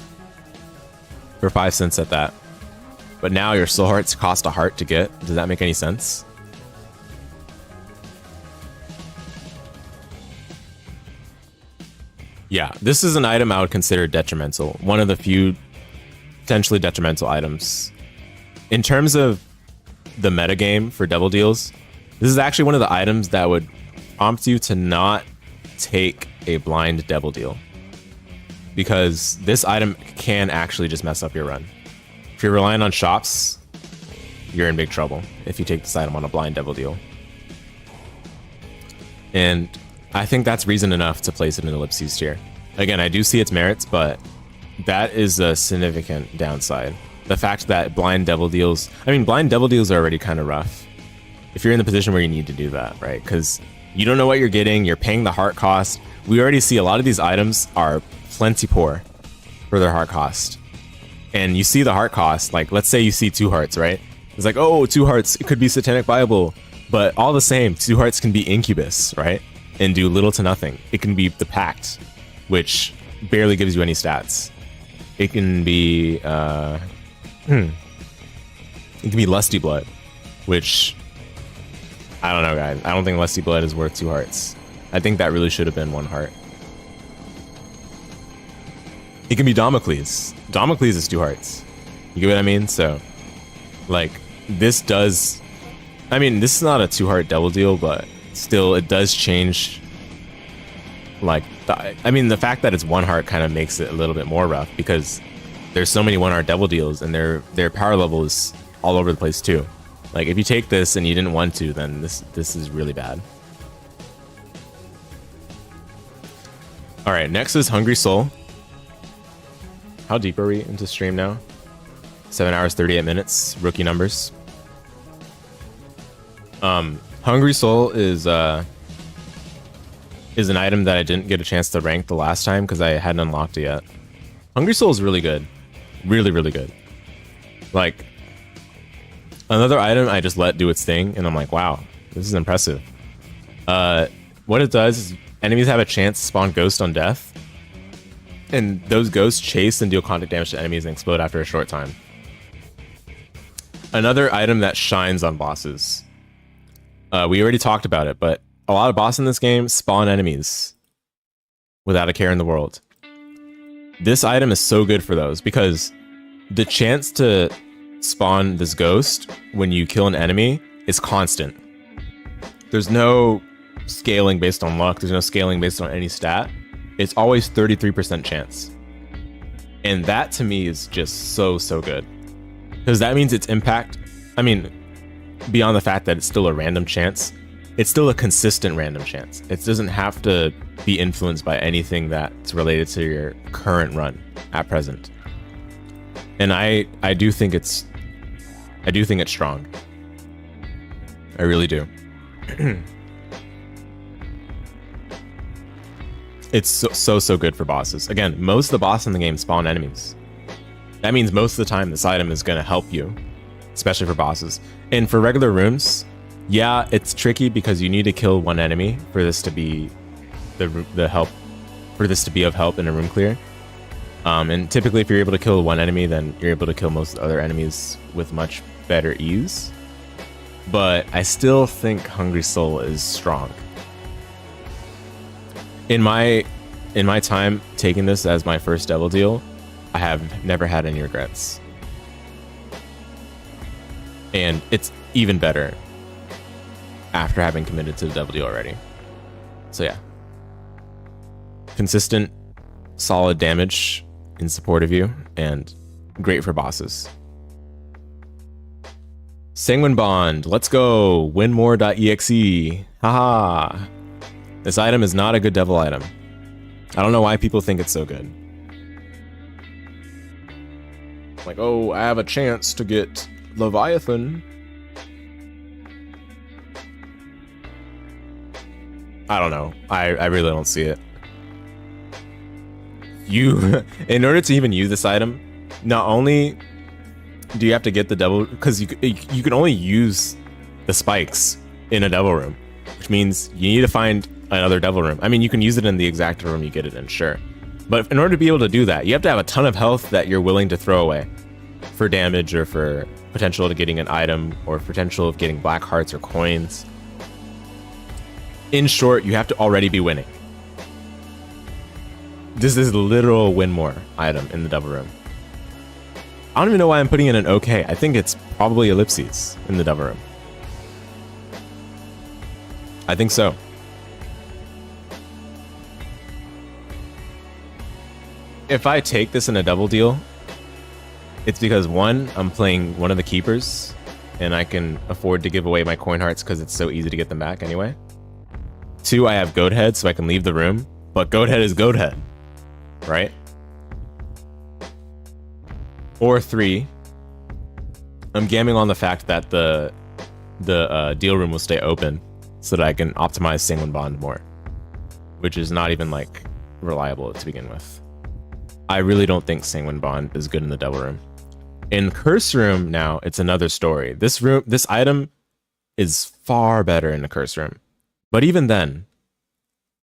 For 5 cents at that. But now your soul hearts cost a heart to get. Does that make any sense? Yeah, this is an item I would consider detrimental. One of the few potentially detrimental items. In terms of the metagame for Devil Deals, this is actually one of the items that would prompt you to not take a blind Devil Deal. Because this item can actually just mess up your run. If you're relying on shops, you're in big trouble if you take this item on a blind Devil Deal. And I think that's reason enough to place it in Ellipses tier. Again, I do see its merits, but that is a significant downside. The fact that blind Devil Deals... I mean, blind Devil Deals are already kind of rough. If you're in the position where you need to do that, right? Because you don't know what you're getting, you're paying the heart cost. We already see a lot of these items are plenty poor for their heart cost. And you see the heart cost, like, let's say you see 2 hearts, right? It's like, oh, 2 hearts, it could be Satanic Bible. But all the same, 2 hearts can be Incubus, right? And do little to nothing. It can be the Pact, which barely gives you any stats. It can be it can be Lusty Blood, which I don't know, guys. I don't think Lusty Blood is worth 2 hearts. I think that really should have been 1 heart. It can be Damocles. Damocles is 2 hearts. You get what I mean? So, like, this does... I mean, this is not a 2-heart Devil Deal, but still, it does change. Like, I mean, the fact that it's 1 heart kind of makes it a little bit more rough because there's so many 1-heart Devil Deals and their power level is all over the place too. Like, if you take this and you didn't want to, then this is really bad. All right, next is Hungry Soul. How deep are we into stream now? 7 hours, 38 minutes, rookie numbers. Hungry Soul is an item that I didn't get a chance to rank the last time because I hadn't unlocked it yet. Hungry Soul is really good. Really, really good. Like, another item I just let do its thing, and I'm like, wow, this is impressive. What it does is enemies have a chance to spawn Ghost on death, and those ghosts chase and deal contact damage to enemies and explode after a short time. Another item that shines on bosses. We already talked about it, but a lot of bosses in this game spawn enemies without a care in the world. This item is so good for those because the chance to spawn this ghost when you kill an enemy is constant. There's no scaling based on luck. There's no scaling based on any stat. It's always 33% chance. And that to me is just so good. Because that means its impact, I mean, beyond the fact that it's still a random chance, it's still a consistent random chance. It doesn't have to be influenced by anything that's related to your current run at present. And I do think it's strong. I really do. It's so good for bosses. Again, most of the bosses in the game spawn enemies. That means most of the time this item is going to help you, especially for bosses. And for regular rooms, yeah, it's tricky because you need to kill one enemy for this to be the help, for this to be of help in a room clear. And typically if you're able to kill one enemy, then you're able to kill most of the other enemies with much better ease. But I still think Hungry Soul is strong. In my time taking this as my first devil deal, I have never had any regrets. And it's even better after having committed to the devil deal already. So yeah. Consistent, solid damage in support of you, and great for bosses. Sanguine Bond, let's go. Winmore.exe. Haha. This item is not a good devil item. I don't know why people think it's so good. Like, oh, I have a chance to get Leviathan. I don't know. I really don't see it. In order to even use this item, not only do you have to get the devil, because you can only use the spikes in a devil room, which means you need to find another devil room. I mean, you can use it in the exact room you get it in, sure. But in order to be able to do that, you have to have a ton of health that you're willing to throw away for damage or for potential of getting an item or potential of getting black hearts or coins. In short, you have to already be winning. This is a literal win more item in the devil room. I don't even know why I'm putting in an okay. I think it's probably ellipses in the devil room. I think so. If I take this in a double deal, it's because one, I'm playing one of the keepers and I can afford to give away my coin hearts because it's so easy to get them back anyway. Two, I have goat head so I can leave the room, but goat head is goat head, right? Or three, I'm gambling on the fact that the deal room will stay open so that I can optimize Sanguine Bond more, which is not even like reliable to begin with. I really don't think Sanguine Bond is good in the devil room. In curse room now, it's another story. This item is far better in the curse room. But even then,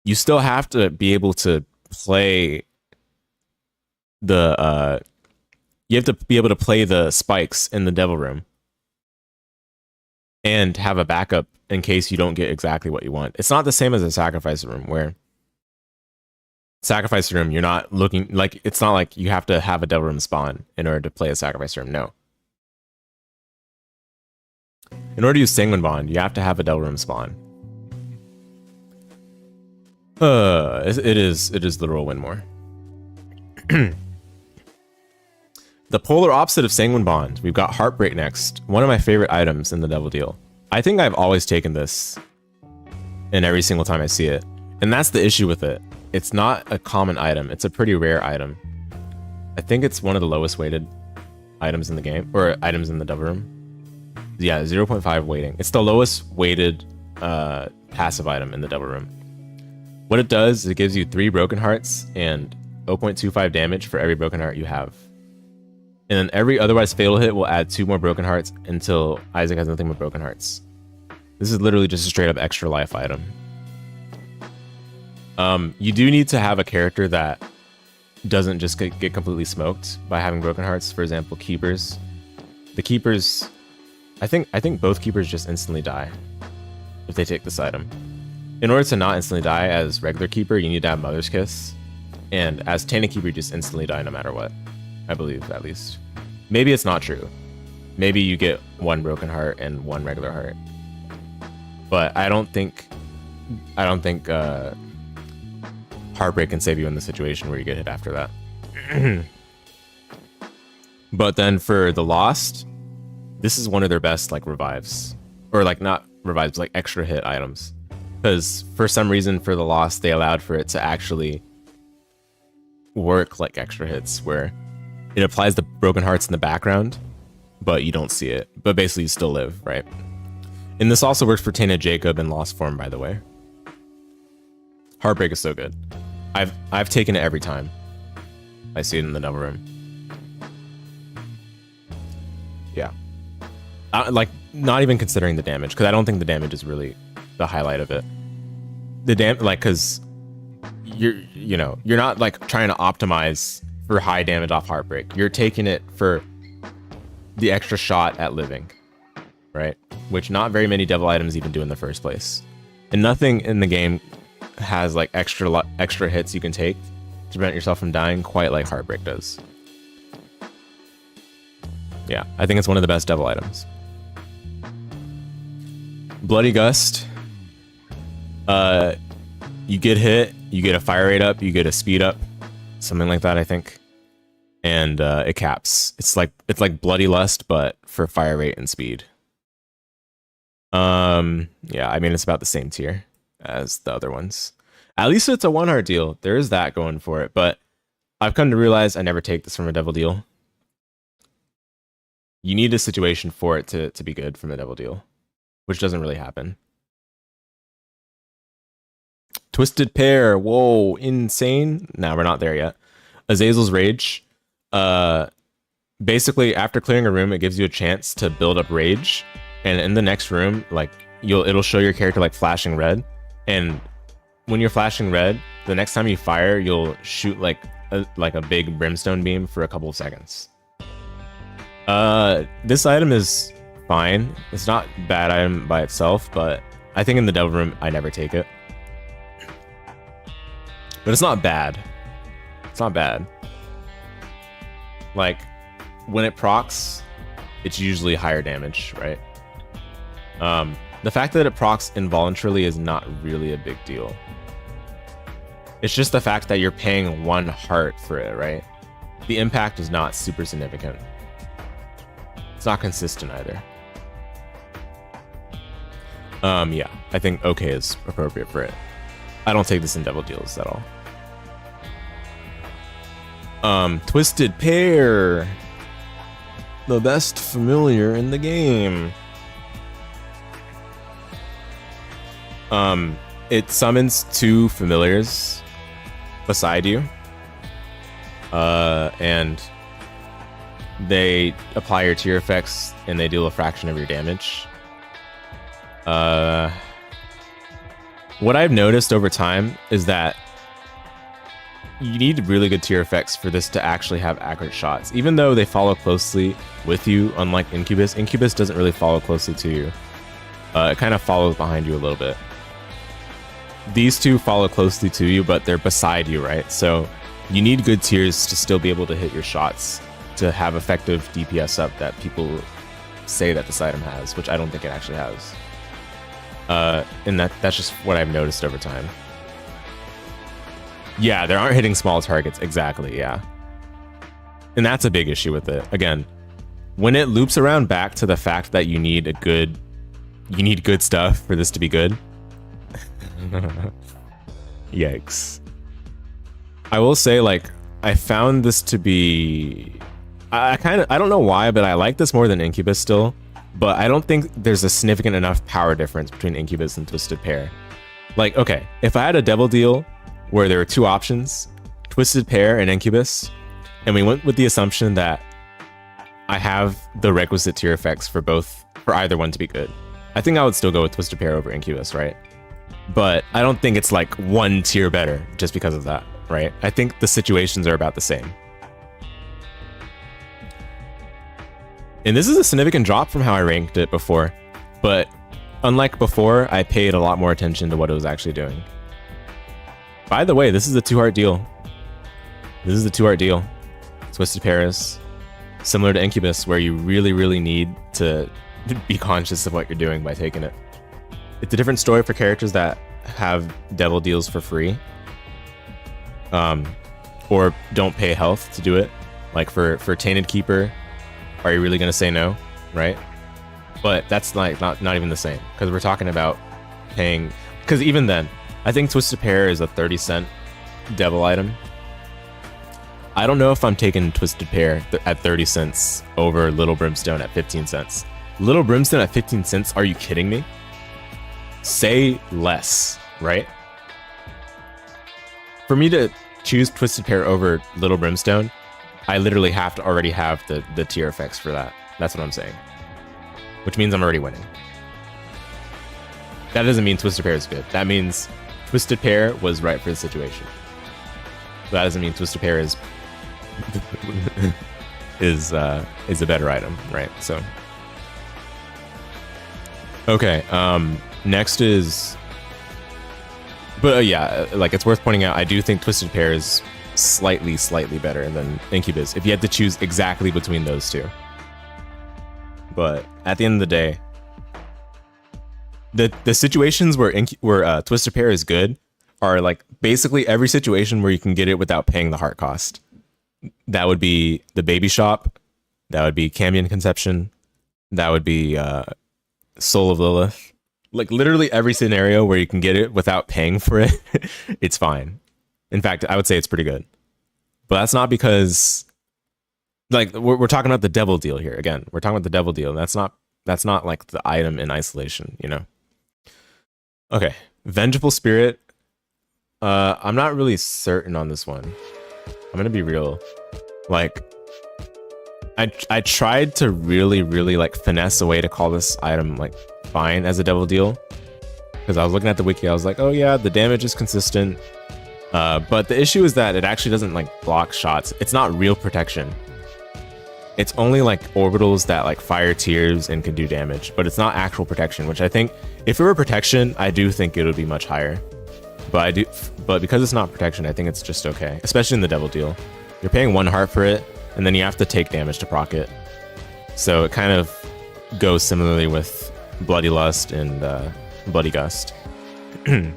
you still have to be able to play the you have to be able to play the spikes in the devil room and have a backup in case you don't get exactly what you want. It's not the same as a sacrifice room where sacrifice room, you're not looking like, it's not like you have to have a devil room spawn in order to play a sacrifice room. No. In order to use Sanguine Bond, you have to have a devil room spawn. It is literal win more. The polar opposite of Sanguine Bond, we've got Heartbreak next. One of my favorite items in the devil deal. I think I've always taken this in every single time I see it. And that's the issue with it. It's not a common item. It's a pretty rare item. I think it's one of the lowest weighted items in the game, or items in the devil room. Yeah, 0.5 weighting. It's the lowest weighted passive item in the devil room. What it does is it gives you 3 broken hearts and 0.25 damage for every broken heart you have. And then every otherwise fatal hit will add 2 more broken hearts until Isaac has nothing but broken hearts. This is literally just a straight up extra life item. You do need to have a character that doesn't just get completely smoked by having broken hearts. For example, keepers. The keepers, I think both keepers just instantly die if they take this item. In order to not instantly die as regular keeper, you need to have Mother's Kiss. And as Tana keeper, you just instantly die no matter what. I believe, at least. Maybe it's not true. Maybe you get 1 broken heart and 1 regular heart. But I don't think Heartbreak can save you in the situation where you get hit after that. But then for the Lost, this is one of their best like revives, or like not revives, like extra hit items, because for some reason for the Lost they allowed for it to actually work like extra hits, where it applies the broken hearts in the background, but you don't see it. But basically, you still live, right? And this also works for Tainted Jacob and Lost Form, by the way. Heartbreak is so good. I've taken it every time I see it in the Devil Room. Yeah, like not even considering the damage, because I don't think the damage is really the highlight of it. The like, because you're not like trying to optimize for high damage off Heartbreak. You're taking it for the extra shot at living, right? Which not very many devil items even do in the first place. And nothing in the game has like extra hits you can take to prevent yourself from dying quite like Heartbreak does. Yeah, I think it's one of the best devil items. Bloody Gust. You get hit, you get a fire rate up, you get a speed up, something like that, I think. And it caps. It's like Bloody Lust, but for fire rate and speed. Yeah, I mean it's about the same tier as the other ones. At least it's a 1-heart deal. There is that going for it, but I've come to realize I never take this from a devil deal. You need a situation for it to be good from the devil deal, which doesn't really happen. Twisted Pair. Whoa, insane. Nah, we're not there yet. Azazel's Rage. Basically, after clearing a room, it gives you a chance to build up rage. And in the next room, like it'll show your character like flashing red. And when you're flashing red, the next time you fire, you'll shoot like a big brimstone beam for a couple of seconds. This item is fine. It's not a bad item by itself, but I think in the devil room, I never take it. But it's not bad. It's not bad. Like, when it procs, it's usually higher damage, right? The fact that it procs involuntarily is not really a big deal. It's just the fact that you're paying 1 heart for it, right? The impact is not super significant. It's not consistent either. Yeah, I think okay is appropriate for it. I don't take this in devil deals at all. Twisted Pair. The best familiar in the game. It summons 2 familiars beside you. And they apply your tier effects and they deal a fraction of your damage. What I've noticed over time is that you need really good tier effects for this to actually have accurate shots. Even though they follow closely with you, unlike Incubus. Incubus doesn't really follow closely to you. It kind of follows behind you a little bit. These 2 follow closely to you, but they're beside you, right? So you need good tiers to still be able to hit your shots, to have effective DPS up that people say that this item has, which I don't think it actually has. And that's just what I've noticed over time. Yeah, they aren't hitting small targets. Exactly, yeah. And that's a big issue with it. Again, when it loops around back to the fact that you need good stuff for this to be good. Yikes. I will say, like, I found this to be... I don't know why, but I like this more than Incubus still. But I don't think there's a significant enough power difference between Incubus and Twisted Pair. Like, okay, if I had a devil deal where there were 2 options, Twisted Pair and Incubus, and we went with the assumption that I have the requisite tier effects for either one to be good, I think I would still go with Twisted Pair over Incubus, right? But I don't think it's like 1 tier better just because of that, right? I think the situations are about the same. And this is a significant drop from how I ranked it before, but unlike before, I paid a lot more attention to what it was actually doing. By the way, this is a 2-heart deal. This is a 2-heart deal. Twisted Pair is similar to Incubus, where you really, really need to be conscious of what you're doing by taking it. It's a different story for characters that have devil deals for free, or don't pay health to do it. Like for Tainted Keeper, Are you really going to say no? Right? But that's like not even the same, because we're talking about paying, because even then, I think Twisted Pair is a 30-cent devil item. I don't know if I'm taking Twisted Pair at 30 cents over Lil Brimstone at 15 cents. Lil Brimstone at 15 cents? Are you kidding me? Say less, right? For me to choose Twisted Pair over Lil Brimstone, I literally have to already have the tier effects for that. That's what I'm saying. Which means I'm already winning. That doesn't mean Twisted Pair is good. That means Twisted Pair was right for the situation. But that doesn't mean Twisted Pair is is a better item, right? So okay, next is, but yeah, like it's worth pointing out, I do think Twisted Pair is slightly better than Incubus if you had to choose exactly between those two. But at the end of the day, the situations where Twisted Pair is good are like basically every situation where you can get it without paying the heart cost. That would be the baby shop. That would be Cambion Conception. That would be Soul of Lilith. Like literally every scenario where you can get it without paying for it, it's fine. In fact, I would say it's pretty good. But that's not because, like, we're talking about the devil deal here. Again, we're talking about the devil deal. And that's not like the item in isolation, you know? Okay, Vengeful Spirit. I'm not really certain on this one. I'm gonna be real. Like, I tried to really like finesse a way to call this item like fine as a devil deal, because I was looking at the wiki. I was like, oh yeah, the damage is consistent, but the issue is that it actually doesn't like block shots. It's not real protection. It's only like orbitals that like fire tears and can do damage, but it's not actual protection. Which I think if it were protection, I do think it would be much higher. But because it's not protection, I think it's just okay, especially in the devil deal. You're paying 1 heart for it, and then you have to take damage to proc it. So it kind of goes similarly with Bloody Lust and Bloody Gust. And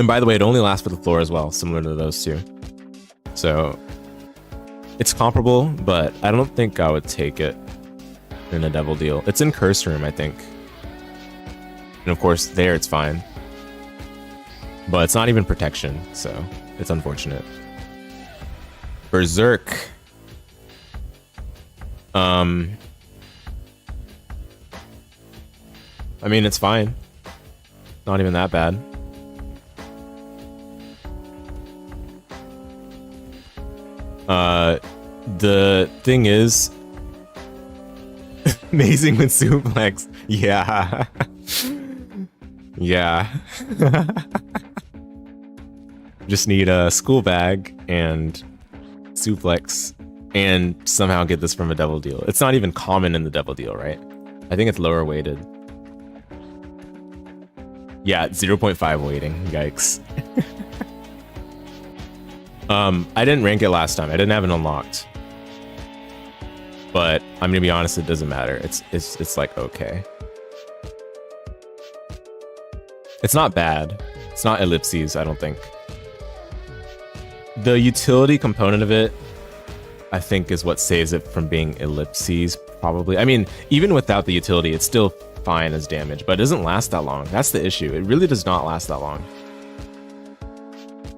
by the way, it only lasts for the floor as well, similar to those two. So it's comparable, but I don't think I would take it in a devil deal. It's in Curse Room, I think. And of course, there it's fine. But it's not even protection, so it's unfortunate. Berserk. I mean, it's fine. Not even that bad. The thing is, amazing with suplex. Yeah. Yeah. Just need a school bag and suplex and somehow get this from a devil deal. It's not even common in the devil deal, right? I think it's lower weighted. Yeah, 0.5 weighting. Yikes. I didn't rank it last time. I didn't have it unlocked. But I'm gonna be honest, it doesn't matter. It's like okay. It's not bad. It's not ellipses, I don't think. The utility component of it, I think, is what saves it from being ellipses, probably. I mean, even without the utility, it's still fine as damage, but it doesn't last that long. That's the issue. It really does not last that long.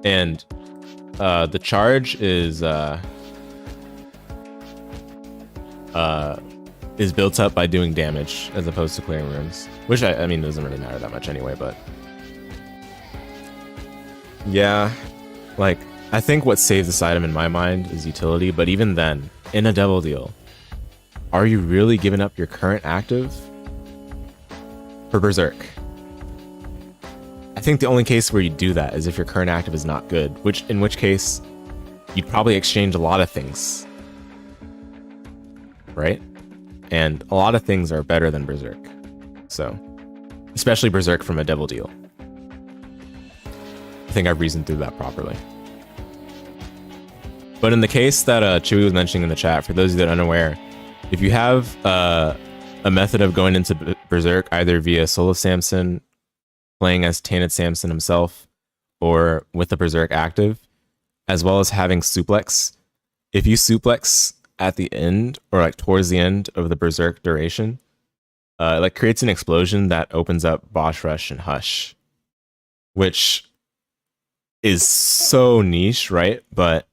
And the charge is built up by doing damage as opposed to clearing rooms, which I mean doesn't really matter that much anyway. But yeah, like I think what saves this item in my mind is utility. But even then, in a devil deal, are you really giving up your current active for Berserk? I think the only case where you do that is if your current active is not good, in which case you'd probably exchange a lot of things, right? And a lot of things are better than Berserk. So, especially Berserk from a devil deal. I think I've reasoned through that properly. But in the case that Chewy was mentioning in the chat, for those of you that are unaware, if you have a method of going into Berserk either via Soul of Samson, playing as Tainted Samson himself, or with the Berserk active, as well as having suplex, if you suplex at the end, or like towards the end of the Berserk duration, it like creates an explosion that opens up Boss Rush and Hush, which is so niche, right? But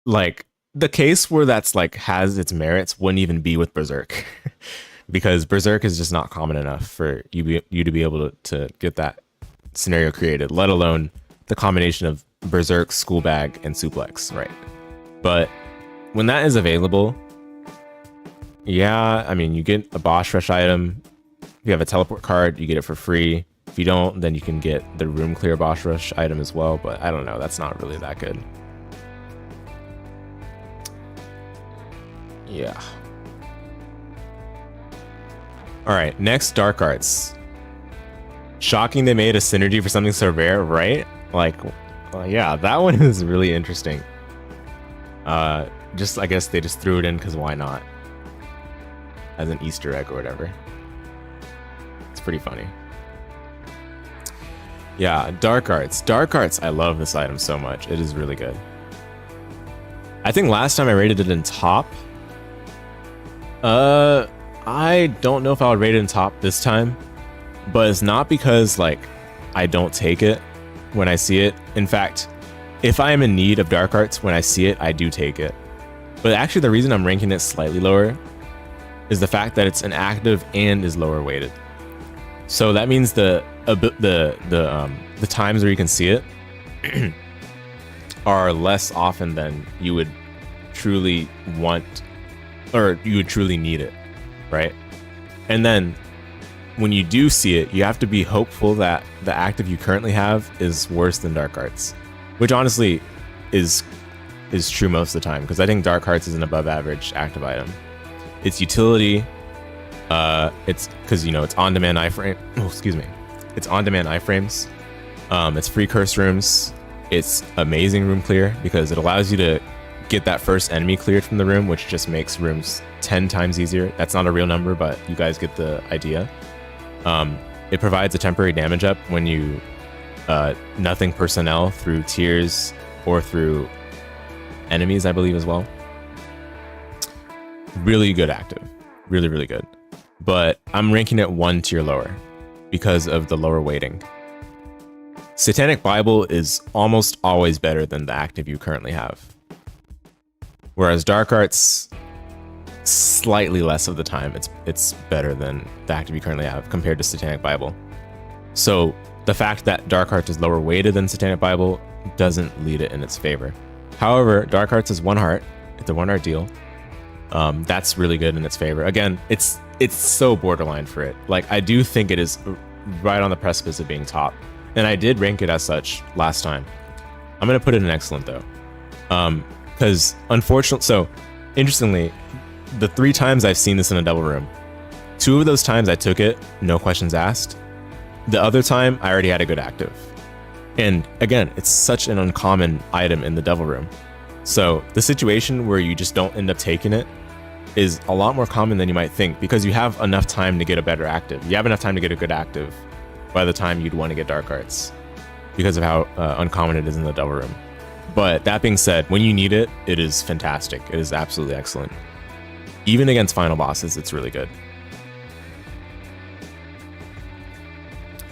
like the case where that's like has its merits wouldn't even be with Berserk, because Berserk is just not common enough for you to be able to get that scenario created, let alone the combination of Berserk, School Bag, and Suplex, right? But when that is available, yeah, I mean, you get a Boss Rush item. If you have a teleport card, you get it for free. If you don't, then you can get the Room Clear Boss Rush item as well, but I don't know, that's not really that good. Yeah. Alright, next, Dark Arts. Shocking they made a synergy for something so rare, right? Like, yeah, that one is really interesting. Just, I guess they just threw it in because why not? As an Easter egg or whatever. It's pretty funny. Yeah, Dark Arts. Dark Arts, I love this item so much. It is really good. I think last time I rated it in top. I don't know if I would rate it in top this time. But it's not because, like, I don't take it when I see it. In fact, if I am in need of Dark Arts when I see it, I do take it. But actually the reason I'm ranking it slightly lower is the fact that it's an active and is lower weighted. So that means the times where you can see it are less often than you would truly want, or you would truly need it, right? And then when you do see it, you have to be hopeful that the active you currently have is worse than Dark Arts, which honestly is true most of the time, because I think Dark Arts is an above average active item. Its utility, it's because, you know, it's on-demand iframe. Oh, excuse me. It's on-demand iframes. It's free curse rooms. It's amazing room clear because it allows you to get that first enemy cleared from the room, which just makes rooms 10 times easier. That's not a real number, but you guys get the idea. It provides a temporary damage up when you nothing personnel through tiers or through enemies, I believe, as well. Really good active. Really, really good. But I'm ranking it 1 tier lower because of the lower weighting. Satanic Bible is almost always better than the active you currently have. Whereas Dark Arts, slightly less of the time, it's better than the active you currently have compared to Satanic Bible. So the fact that Dark Arts is lower weighted than Satanic Bible doesn't lead it in its favor. However, Dark Arts is 1 heart. It's a 1 heart deal. That's really good in its favor. Again, it's so borderline for it. Like, I do think it is right on the precipice of being top, and I did rank it as such last time. I'm gonna put it in excellent though, because unfortunately, so interestingly, the 3 times I've seen this in a double room, 2 of those times I took it, no questions asked. The other time I already had a good active, and again, it's such an uncommon item in the devil room. So the situation where you just don't end up taking it is a lot more common than you might think, because you have enough time to get a better active. You have enough time to get a good active by the time you'd want to get Dark Arts, because of how uncommon it is in the devil room. But that being said, when you need it, it is fantastic. It is absolutely excellent. Even against final bosses, it's really good.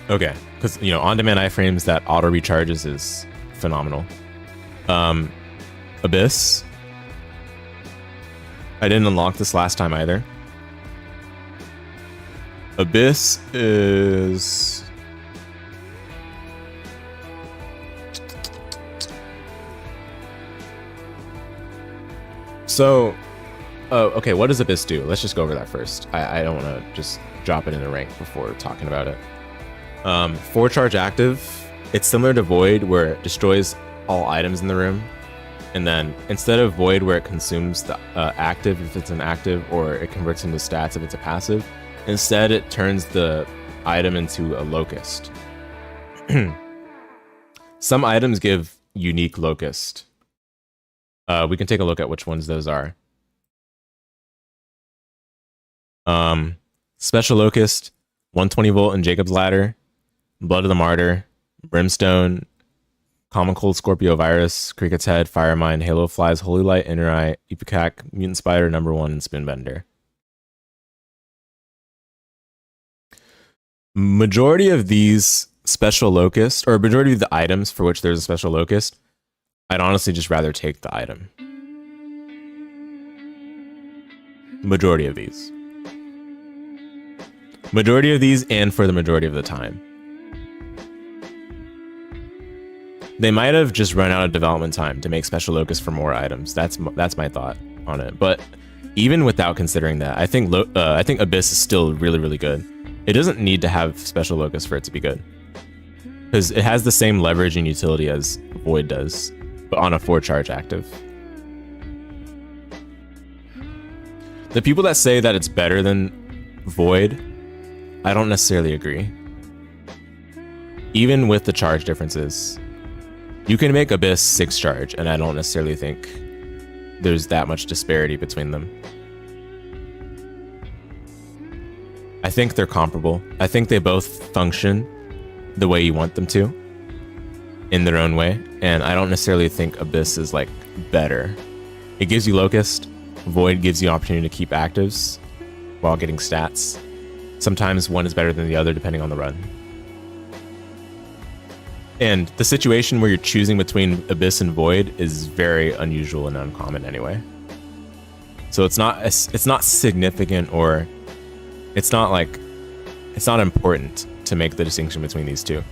Okay, because, you know, on-demand iframes that auto recharges is phenomenal. Abyss. I didn't unlock this last time either. Abyss is... So, okay, what does Abyss do? Let's just go over that first. I don't want to just drop it in a rank before talking about it. 4 charge active. It's similar to Void, where it destroys all items in the room. And then instead of Void, where it consumes the active if it's an active, or it converts into stats if it's a passive, instead it turns the item into a locust. Some items give unique locust. We can take a look at which ones those are. Special locust, 120 volt and Jacob's Ladder, Blood of the Martyr, Brimstone, Common Cold, Scorpio Virus, Cricket's Head, Fire Mine, Halo Flies, Holy Light, Inner Eye, Ipecac, Mutant Spider, Number 1, and Spoonbender. Majority of these special locust, or majority of the items for which there's a special locust, I'd honestly just rather take the item. Majority of these. Majority of these, and for the majority of the time. They might have just run out of development time to make special locust for more items. That's my thought on it. But even without considering that, I think Abyss is still really, really good. It doesn't need to have special locust for it to be good, because it has the same leverage and utility as Void does, but on a 4-charge active. The people that say that it's better than Void, I don't necessarily agree. Even with the charge differences, you can make Abyss 6-charge, and I don't necessarily think there's that much disparity between them. I think they're comparable. I think they both function the way you want them to, in their own way, and I don't necessarily think Abyss is like better. It gives you Locust. Void gives you opportunity to keep actives while getting stats. Sometimes one is better than the other depending on the run. And the situation where you're choosing between Abyss and Void is very unusual and uncommon anyway. So it's not significant, or it's not important to make the distinction between these two.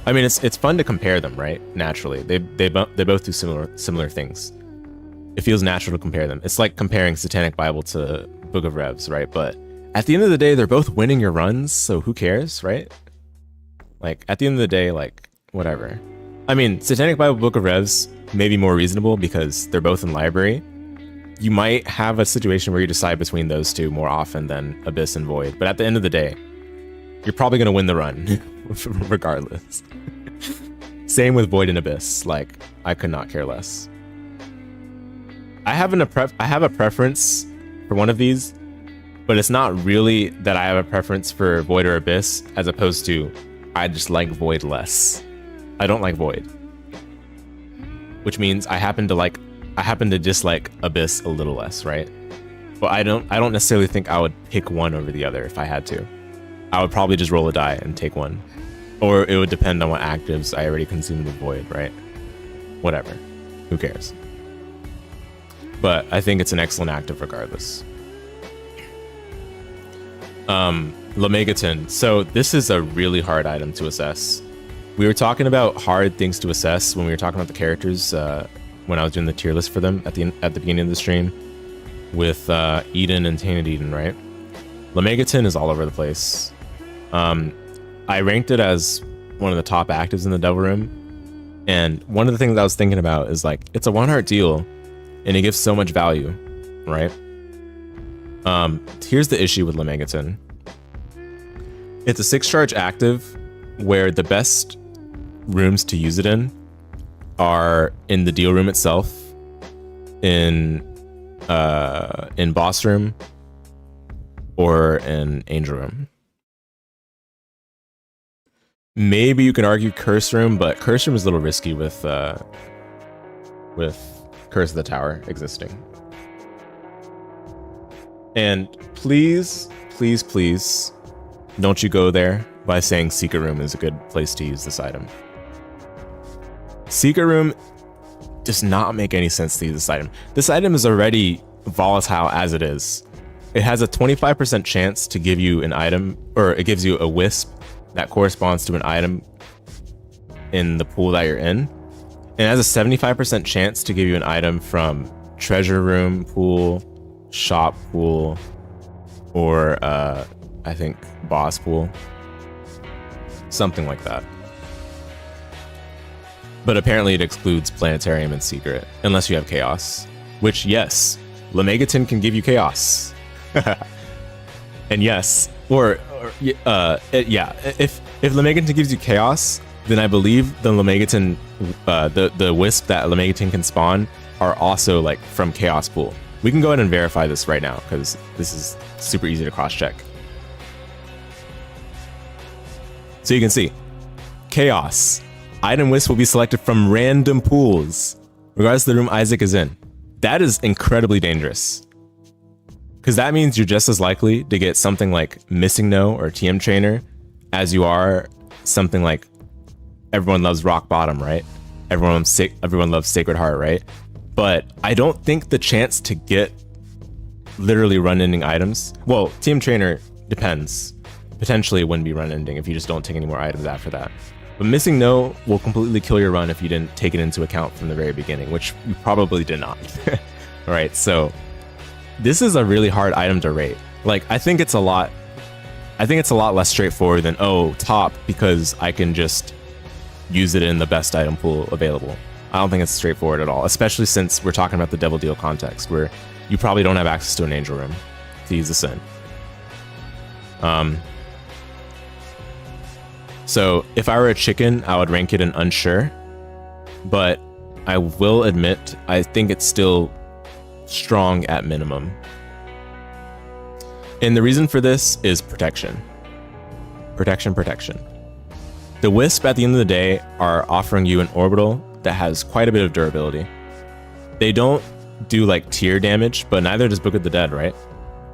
I mean, it's fun to compare them, right? Naturally, they both do similar things. It feels natural to compare them. It's like comparing Satanic Bible to Book of Revs, right? But at the end of the day, they're both winning your runs, so who cares, right? Like, at the end of the day, like, whatever. I mean, Satanic Bible, Book of Revs may be more reasonable because they're both in library. You might have a situation where you decide between those two more often than Abyss and Void, but at the end of the day, you're probably going to win the run, regardless. Same with Void and Abyss. Like, I could not care less. I have a preference for one of these, but it's not really that I have a preference for Void or Abyss, as opposed to I just like Void less. I don't like Void, which means I happen to dislike Abyss a little less, right? But I don't necessarily think I would pick one over the other if I had to. I would probably just roll a die and take one, or it would depend on what actives I already consumed with Void, right? Whatever, who cares? But I think it's an excellent active regardless. Lemegeton. So this is a really hard item to assess. We were talking about hard things to assess when we were talking about the characters when I was doing the tier list for them at the beginning of the stream with Eden and Tainted Eden, right? Lemegeton is all over the place. I ranked it as one of the top actives in the Devil Room, and one of the things I was thinking about is like, it's a 1-heart deal and it gives so much value, right? Here's the issue with Lemegeton. It's a 6-charge active where the best rooms to use it in are in the deal room itself, in boss room, or in angel room. Maybe you can argue curse room, but curse room is a little risky with Curse of the Tower existing. And please, please, please, don't you go there by saying Secret Room is a good place to use this item. Secret Room does not make any sense to use this item. This item is already volatile as it is. It has a 25% chance to give you an item, or it gives you a wisp that corresponds to an item in the pool that you're in. And it has a 75% chance to give you an item from treasure room pool, shop pool, or I think boss pool. Something like that. But apparently it excludes planetarium and secret, unless you have chaos. Which, yes, Lemegeton can give you chaos. And yes, yeah, if Lemegeton gives you chaos, then I believe the Lemegeton, the wisp that Lemegeton can spawn are also like from chaos pool. We can go ahead and verify this right now because this is super easy to cross-check. So you can see chaos. Item Wisp will be selected from random pools, regardless of the room Isaac is in. That is incredibly dangerous. Because that means you're just as likely to get something like Missing No or TM Trainer as you are something like Everyone Loves Rock Bottom, right? Everyone loves Sacred Heart, right? But I don't think the chance to get literally run-ending items... Well, TM Trainer depends. Potentially it wouldn't be run-ending if you just don't take any more items after that. But Missing No will completely kill your run if you didn't take it into account from the very beginning, which you probably did not. Alright, so... This is a really hard item to rate. Like, I think it's a lot less straightforward than, oh, top, because I can just use it in the best item pool available. I don't think it's straightforward at all, especially since we're talking about the Devil Deal context, where you probably don't have access to an Angel Room to use this in. So, if I were a chicken, I would rank it an unsure, but I will admit, I think it's still strong at minimum. And the reason for this is protection. Protection. The Wisp at the end of the day are offering you an orbital that has quite a bit of durability. They don't do like tier damage, but neither does Book of the Dead, right?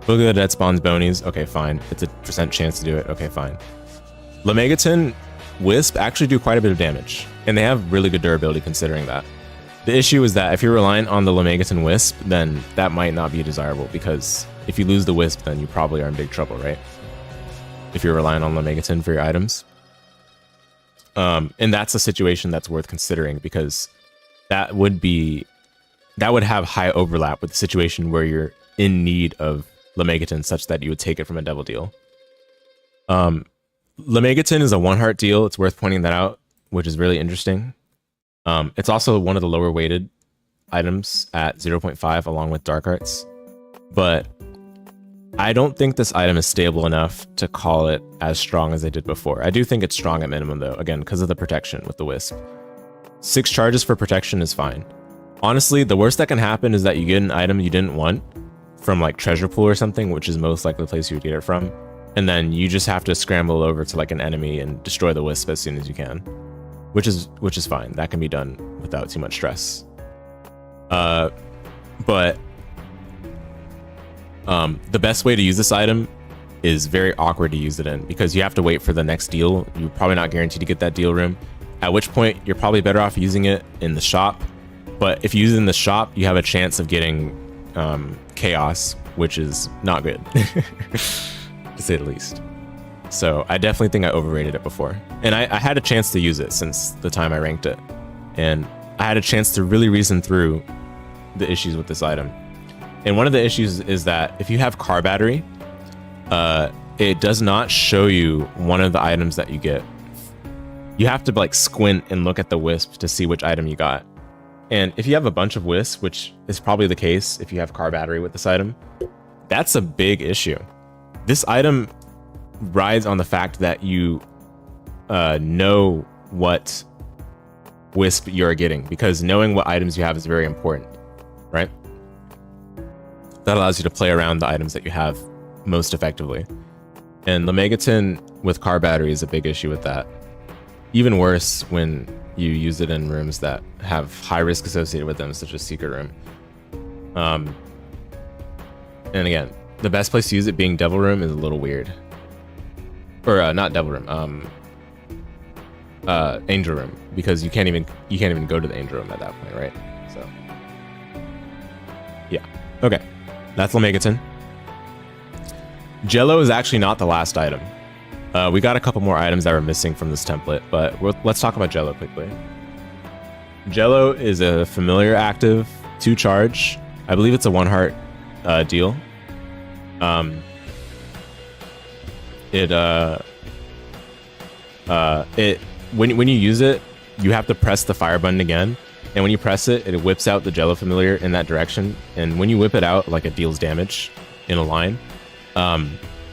Book of the Dead spawns bonies. Okay, fine. It's a % chance to do it. Okay, fine. Lemegeton Wisp actually do quite a bit of damage, and they have really good durability considering that. The issue is that if you're relying on the Lemegeton Wisp, then that might not be desirable, because if you lose the Wisp, then you probably are in big trouble, right? If you're relying on Lemegeton for your items. And that's a situation that's worth considering, because that would have high overlap with the situation where you're in need of Lemegeton such that you would take it from a Devil Deal. Lemegeton is a 1-heart deal. It's worth pointing that out, which is really interesting. It's also one of the lower weighted items at 0.5 along with Dark Arts, but I don't think this item is stable enough to call it as strong as I did before. I do think it's strong at minimum though, again, because of the protection with the Wisp. 6 charges for protection is fine. Honestly, the worst that can happen is that you get an item you didn't want from like Treasure Pool or something, which is most likely the place you would get it from, and then you just have to scramble over to like an enemy and destroy the Wisp as soon as you can. Which is fine. That can be done without too much stress. But the best way to use this item is very awkward to use it in, because you have to wait for the next deal. You're probably not guaranteed to get that deal room, at which point you're probably better off using it in the shop. But if you use it in the shop, you have a chance of getting chaos, which is not good, to say the least. So I definitely think I overrated it before. And I had a chance to use it since the time I ranked it. And I had a chance to really reason through the issues with this item. And one of the issues is that if you have car battery, it does not show you one of the items that you get. You have to like squint and look at the Wisp to see which item you got. And if you have a bunch of Wisps, which is probably the case if you have car battery with this item, that's a big issue. This item rides on the fact that you know what Wisp you're getting, because knowing what items you have is very important, right? That allows you to play around the items that you have most effectively. And Lemegeton with car battery is a big issue with that. Even worse when you use it in rooms that have high risk associated with them, such as Secret Room. And again, the best place to use it being Devil Room is a little weird. Or not Devil Room, Angel Room, because you can't even go to the Angel Room at that point, right? So yeah, okay, that's Lemegeton. Jello is actually not the last item. We got a couple more items that were missing from this template, but let's talk about Jello quickly. Jello is a familiar active, 2 charge. I believe it's a 1-heart deal. When you use it, you have to press the fire button again, and when you press it, it whips out the Jello familiar in that direction. And when you whip it out, like, it deals damage in a line.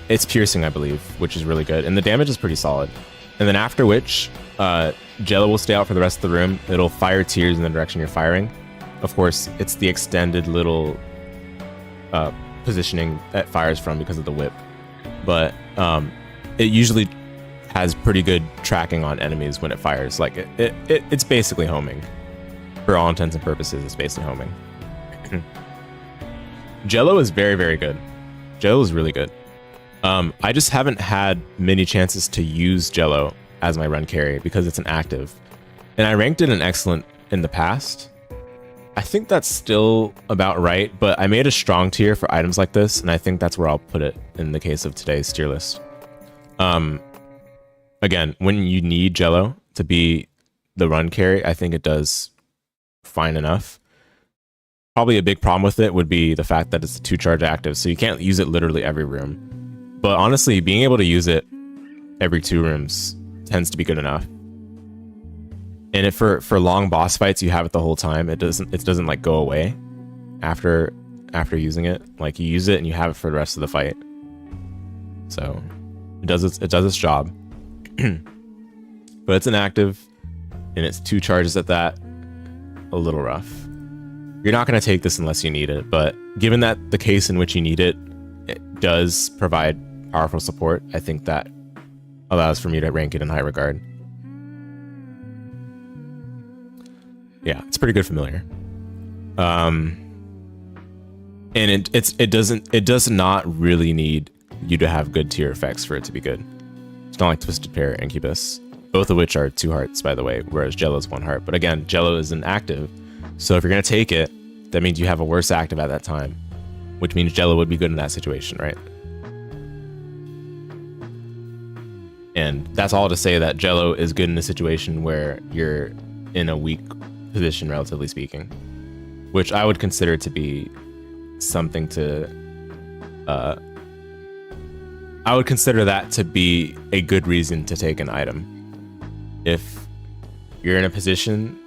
It's piercing, I believe, which is really good, and the damage is pretty solid. And then after which, Jello will stay out for the rest of the room. It'll fire tears in the direction you're firing. Of course, it's the extended little positioning that fires from because of the whip. But it usually has pretty good tracking on enemies when it fires. Like it's basically homing. For all intents and purposes, it's basically homing. Jello is very, very good. Jello is really good. I just haven't had many chances to use Jello as my run carry because it's an active. And I ranked it an excellent in the past. I think that's still about right, but I made a strong tier for items like this, and I think that's where I'll put it in the case of today's tier list. Again, when you need Jello to be the run carry, I think it does fine enough. Probably a big problem with it would be the fact that it's a 2-charge active, so you can't use it literally every room. But honestly, being able to use it every 2 rooms tends to be good enough. And if for long boss fights you have it the whole time, it doesn't like go away after using it. Like you use it and you have it for the rest of the fight. So it does its job. But it's an active and it's 2 charges at that. A little rough. You're not going to take this unless you need it, but given that the case in which you need it, it does provide powerful support, I think that allows for me to rank it in high regard. Yeah, it's pretty good familiar. And it does not really need you to have good tier effects for it to be good. It's not like Twisted Pair or Incubus, both of which are 2 hearts, by the way, whereas Jello's 1 heart. But again, Jello is an active, so if you're gonna take it, that means you have a worse active at that time, which means Jello would be good in that situation, right? And that's all to say that Jello is good in a situation where you're in a weak position, relatively speaking, which I would consider to be something to I would consider that to be a good reason to take an item. If you're in a position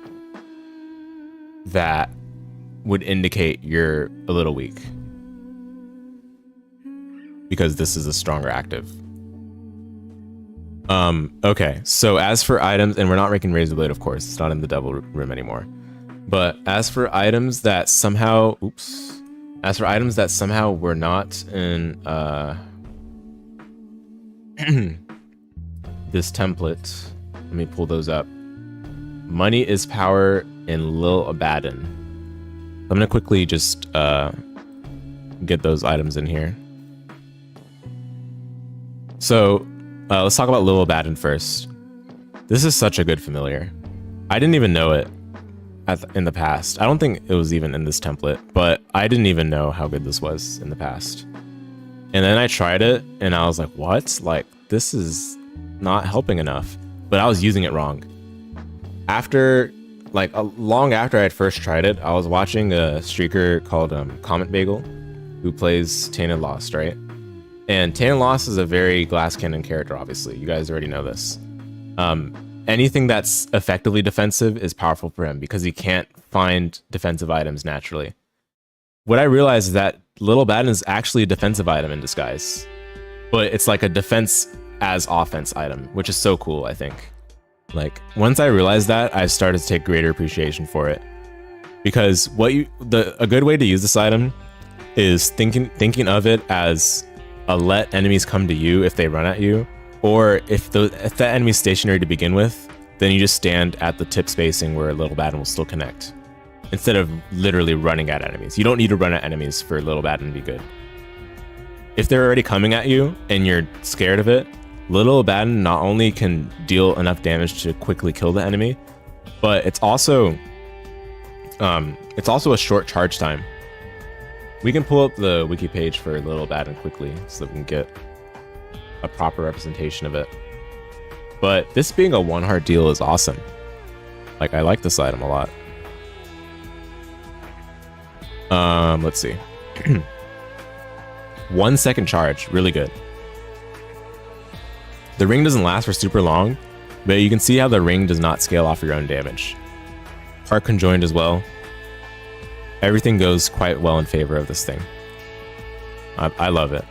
that would indicate you're a little weak, because this is a stronger active. Okay, so as for items, and we're not ranking Razor Blade, of course, it's not in the Devil Room anymore. But as for items that somehow, were not in this template, let me pull those up. Money is Power and Lil Abaddon. I'm gonna quickly just get those items in here. So let's talk about Lil Abaddon first. This is such a good familiar. I didn't even know it in the past. I don't think it was even in this template, but I didn't even know how good this was in the past. And then I tried it and I was like, what? Like, this is not helping enough. But I was using it wrong. After, like, long after I had first tried it, I was watching a streaker called Comet Bagel, who plays Tainted Lost, right? And Tainted Lost is a very glass cannon character, obviously. You guys already know this. Anything that's effectively defensive is powerful for him because he can't find defensive items naturally. What I realized is that Lil Abaddon is actually a defensive item in disguise, but it's like a defense as offense item, which is so cool, I think. Like, once I realized that, I started to take greater appreciation for it. Because a good way to use this item is thinking of it as a let enemies come to you if they run at you, or if that enemy's stationary to begin with, then you just stand at the tip spacing where Lil Abaddon will still connect, instead of literally running at enemies. You don't need to run at enemies for Lil Abaddon to be good. If they're already coming at you and you're scared of it, Lil Abaddon not only can deal enough damage to quickly kill the enemy, but it's also a short charge time. We can pull up the wiki page for Lil Abaddon quickly so that we can get a proper representation of it. But this being a 1-heart deal is awesome. Like, I like this item a lot. Let's see. 1 second charge, really good. The ring doesn't last for super long, but you can see how the ring does not scale off your own damage. Heart conjoined as well. Everything goes quite well in favor of this thing. I love it.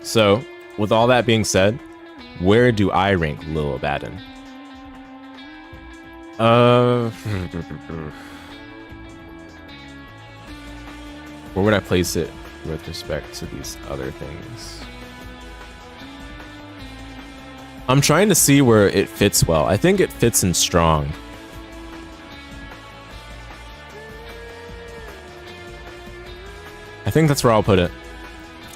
So, with all that being said, where do I rank Lil Abaddon? Where would I place it with respect to these other things? I'm trying to see where it fits well. I think it fits in strong. I think that's where I'll put it.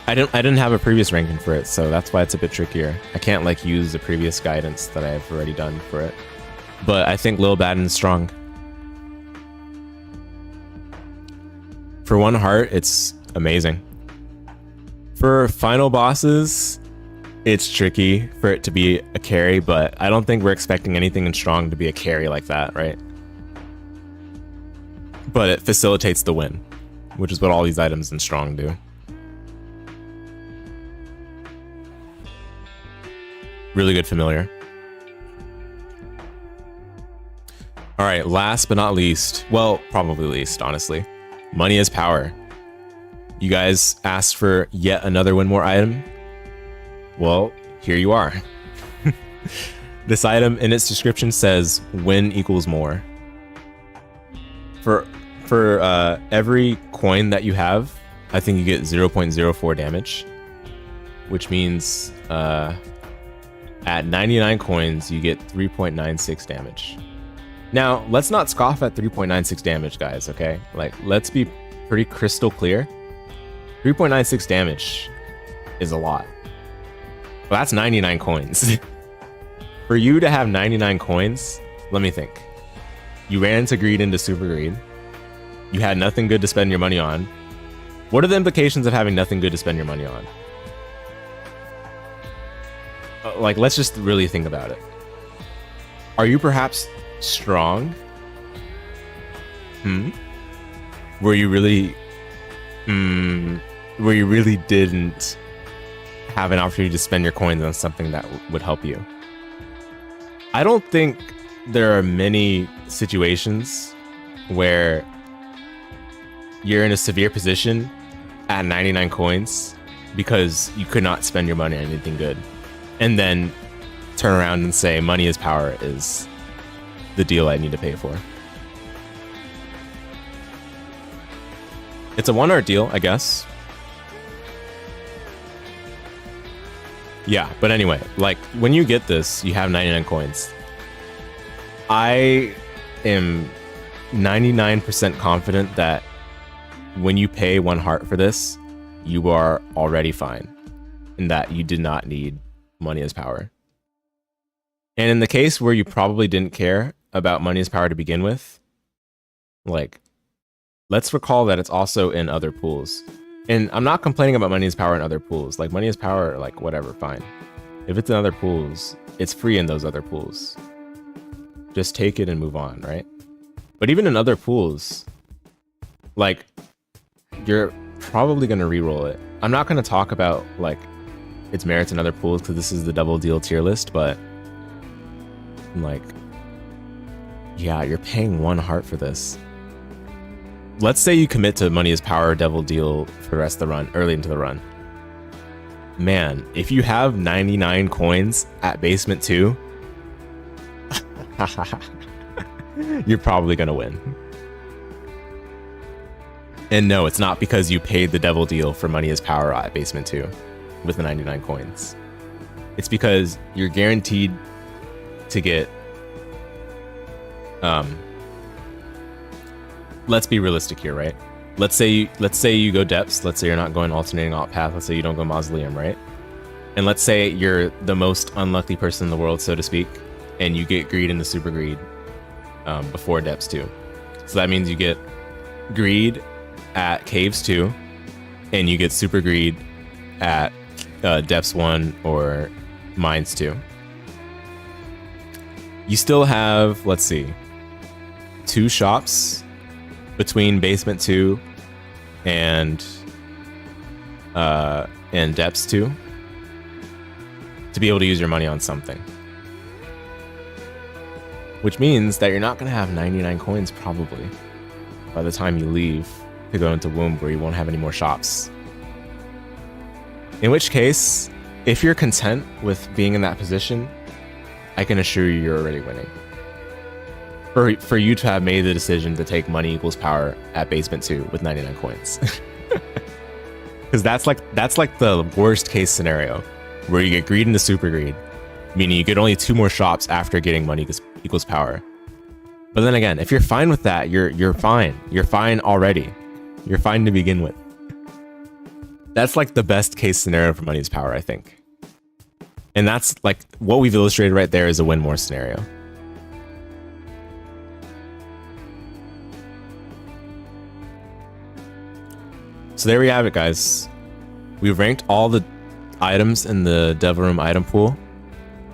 I didn't have a previous ranking for it, so that's why it's a bit trickier. I can't like use the previous guidance that I've already done for it. But I think Lil Abaddon is strong. For 1 heart, it's amazing. For final bosses, it's tricky for it to be a carry, but I don't think we're expecting anything in strong to be a carry like that, right? But it facilitates the win, which is what all these items in strong do. Really good familiar. All right, last but not least, well, probably least, honestly, money is power. You guys asked for yet another win more item. Well, here you are. This item in its description says win equals more. For every coin that you have, I think you get 0.04 damage, which means at 99 coins, you get 3.96 damage. Now, let's not scoff at 3.96 damage, guys, okay? Like, let's be pretty crystal clear. 3.96 damage is a lot. Well, that's 99 coins. For you to have 99 coins, let me think. You ran into greed into super greed. You had nothing good to spend your money on. What are the implications of having nothing good to spend your money on? Like, let's just really think about it. Are you perhaps strong? Where you really didn't have an opportunity to spend your coins on something that would help you? I don't think there are many situations where you're in a severe position at 99 coins because you could not spend your money on anything good, and then turn around and say money is power is the deal I need to pay for. It's a 1 heart deal, I guess. Yeah, but anyway, like, when you get this, you have 99 coins. I am 99% confident that when you pay 1 heart for this, you are already fine, and that you did not need money as power. And in the case where you probably didn't care about money as power to begin with, like, let's recall that it's also in other pools. And I'm not complaining about money as power in other pools. Like, money as power, like, whatever, fine. If it's in other pools, it's free in those other pools. Just take it and move on, right? But even in other pools, like, you're probably going to reroll it. I'm not going to talk about, like, its merits in other pools because this is the double deal tier list, but, like, yeah, you're paying 1 heart for this. Let's say you commit to money as power devil deal for the rest of the run, early into the run. Man, if you have 99 coins at basement 2, you're probably gonna win. And no, it's not because you paid the devil deal for money as power at basement 2 with the 99 coins. It's because you're guaranteed to get let's be realistic here, right? Let's say you go depths. Let's say you're not going alternating alt path. Let's say you don't go mausoleum, right? And let's say you're the most unlucky person in the world, so to speak, and you get greed into super greed before depths 2. So that means you get greed at caves 2, and you get super greed at depths 1 or mines 2. You still have, let's see, 2 shops between basement 2 and depths 2 to be able to use your money on something. Which means that you're not going to have 99 coins probably by the time you leave to go into Womb, where you won't have any more shops. In which case, if you're content with being in that position, I can assure you you're already winning. For you to have made the decision to take money equals power at basement 2 with 99 coins. Because that's like the worst case scenario, where you get greed into super greed, meaning you get only 2 more shops after getting money equals power. But then again, if you're fine with that, you're fine. You're fine already. You're fine to begin with. That's like the best case scenario for money is power, I think. And that's like what we've illustrated right there is a win more scenario. So there we have it, guys. We've ranked all the items in the Devil Room item pool,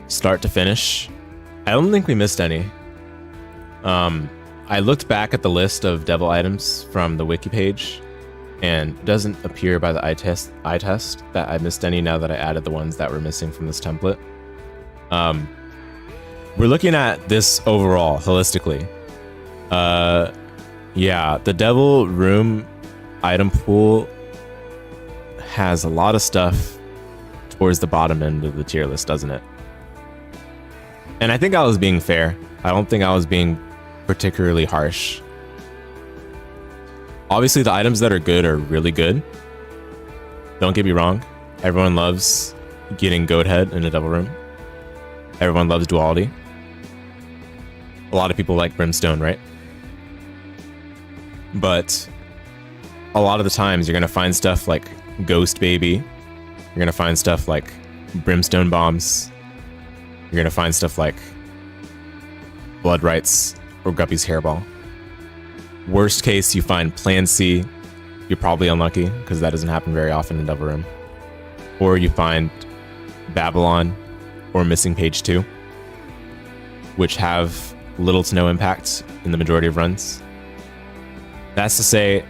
start to finish. I don't think we missed any. I looked back at the list of devil items from the wiki page, and it doesn't appear by the eye test that I missed any now that I added the ones that were missing from this template. We're looking at this overall, holistically. Yeah, the Devil Room item pool has a lot of stuff towards the bottom end of the tier list, doesn't it? And I think I was being fair. I don't think I was being particularly harsh. Obviously, the items that are good are really good. Don't get me wrong. Everyone loves getting Goat Head in a Devil Room. Everyone loves Duality. A lot of people like Brimstone, right? But a lot of the times you're going to find stuff like Ghost Baby. You're going to find stuff like Brimstone Bombs. You're going to find stuff like Blood Rights or Guppy's Hairball. Worst case, you find Plan C. You're probably unlucky because that doesn't happen very often in Devil Room. Or you find Babylon or Missing Page 2, which have little to no impact in the majority of runs. That's to say,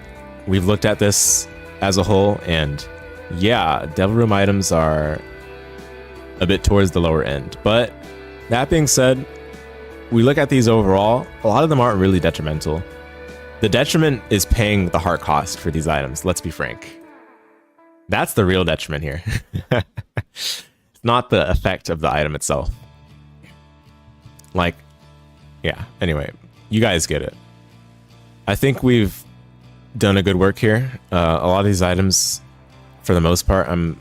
we've looked at this as a whole, and yeah, Devil Room items are a bit towards the lower end. But that being said, we look at these overall, a lot of them aren't really detrimental. The detriment is paying the heart cost for these items, let's be frank. That's the real detriment here. It's not the effect of the item itself. Like, yeah, anyway, you guys get it. I think we've done a good work here. A lot of these items, for the most part, I'm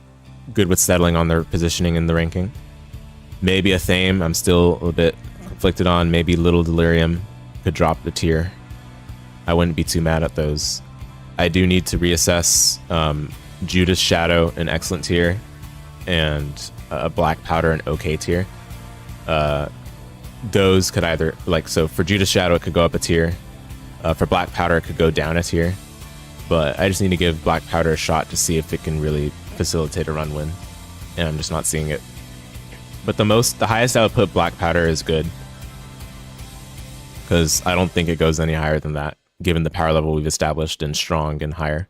good with settling on their positioning in the ranking. Maybe Athame, I'm still a bit conflicted on. Maybe Lil Delirium could drop the tier. I wouldn't be too mad at those. I do need to reassess Judas Shadow, an excellent tier, and a Black Powder, an okay tier. Those could either, like, so for Judas Shadow, it could go up a tier. For Black Powder, it could go down a tier. But I just need to give Black Powder a shot to see if it can really facilitate a run win. And I'm just not seeing it. But the highest I would put Black Powder is good. Because I don't think it goes any higher than that, given the power level we've established in Strong and higher.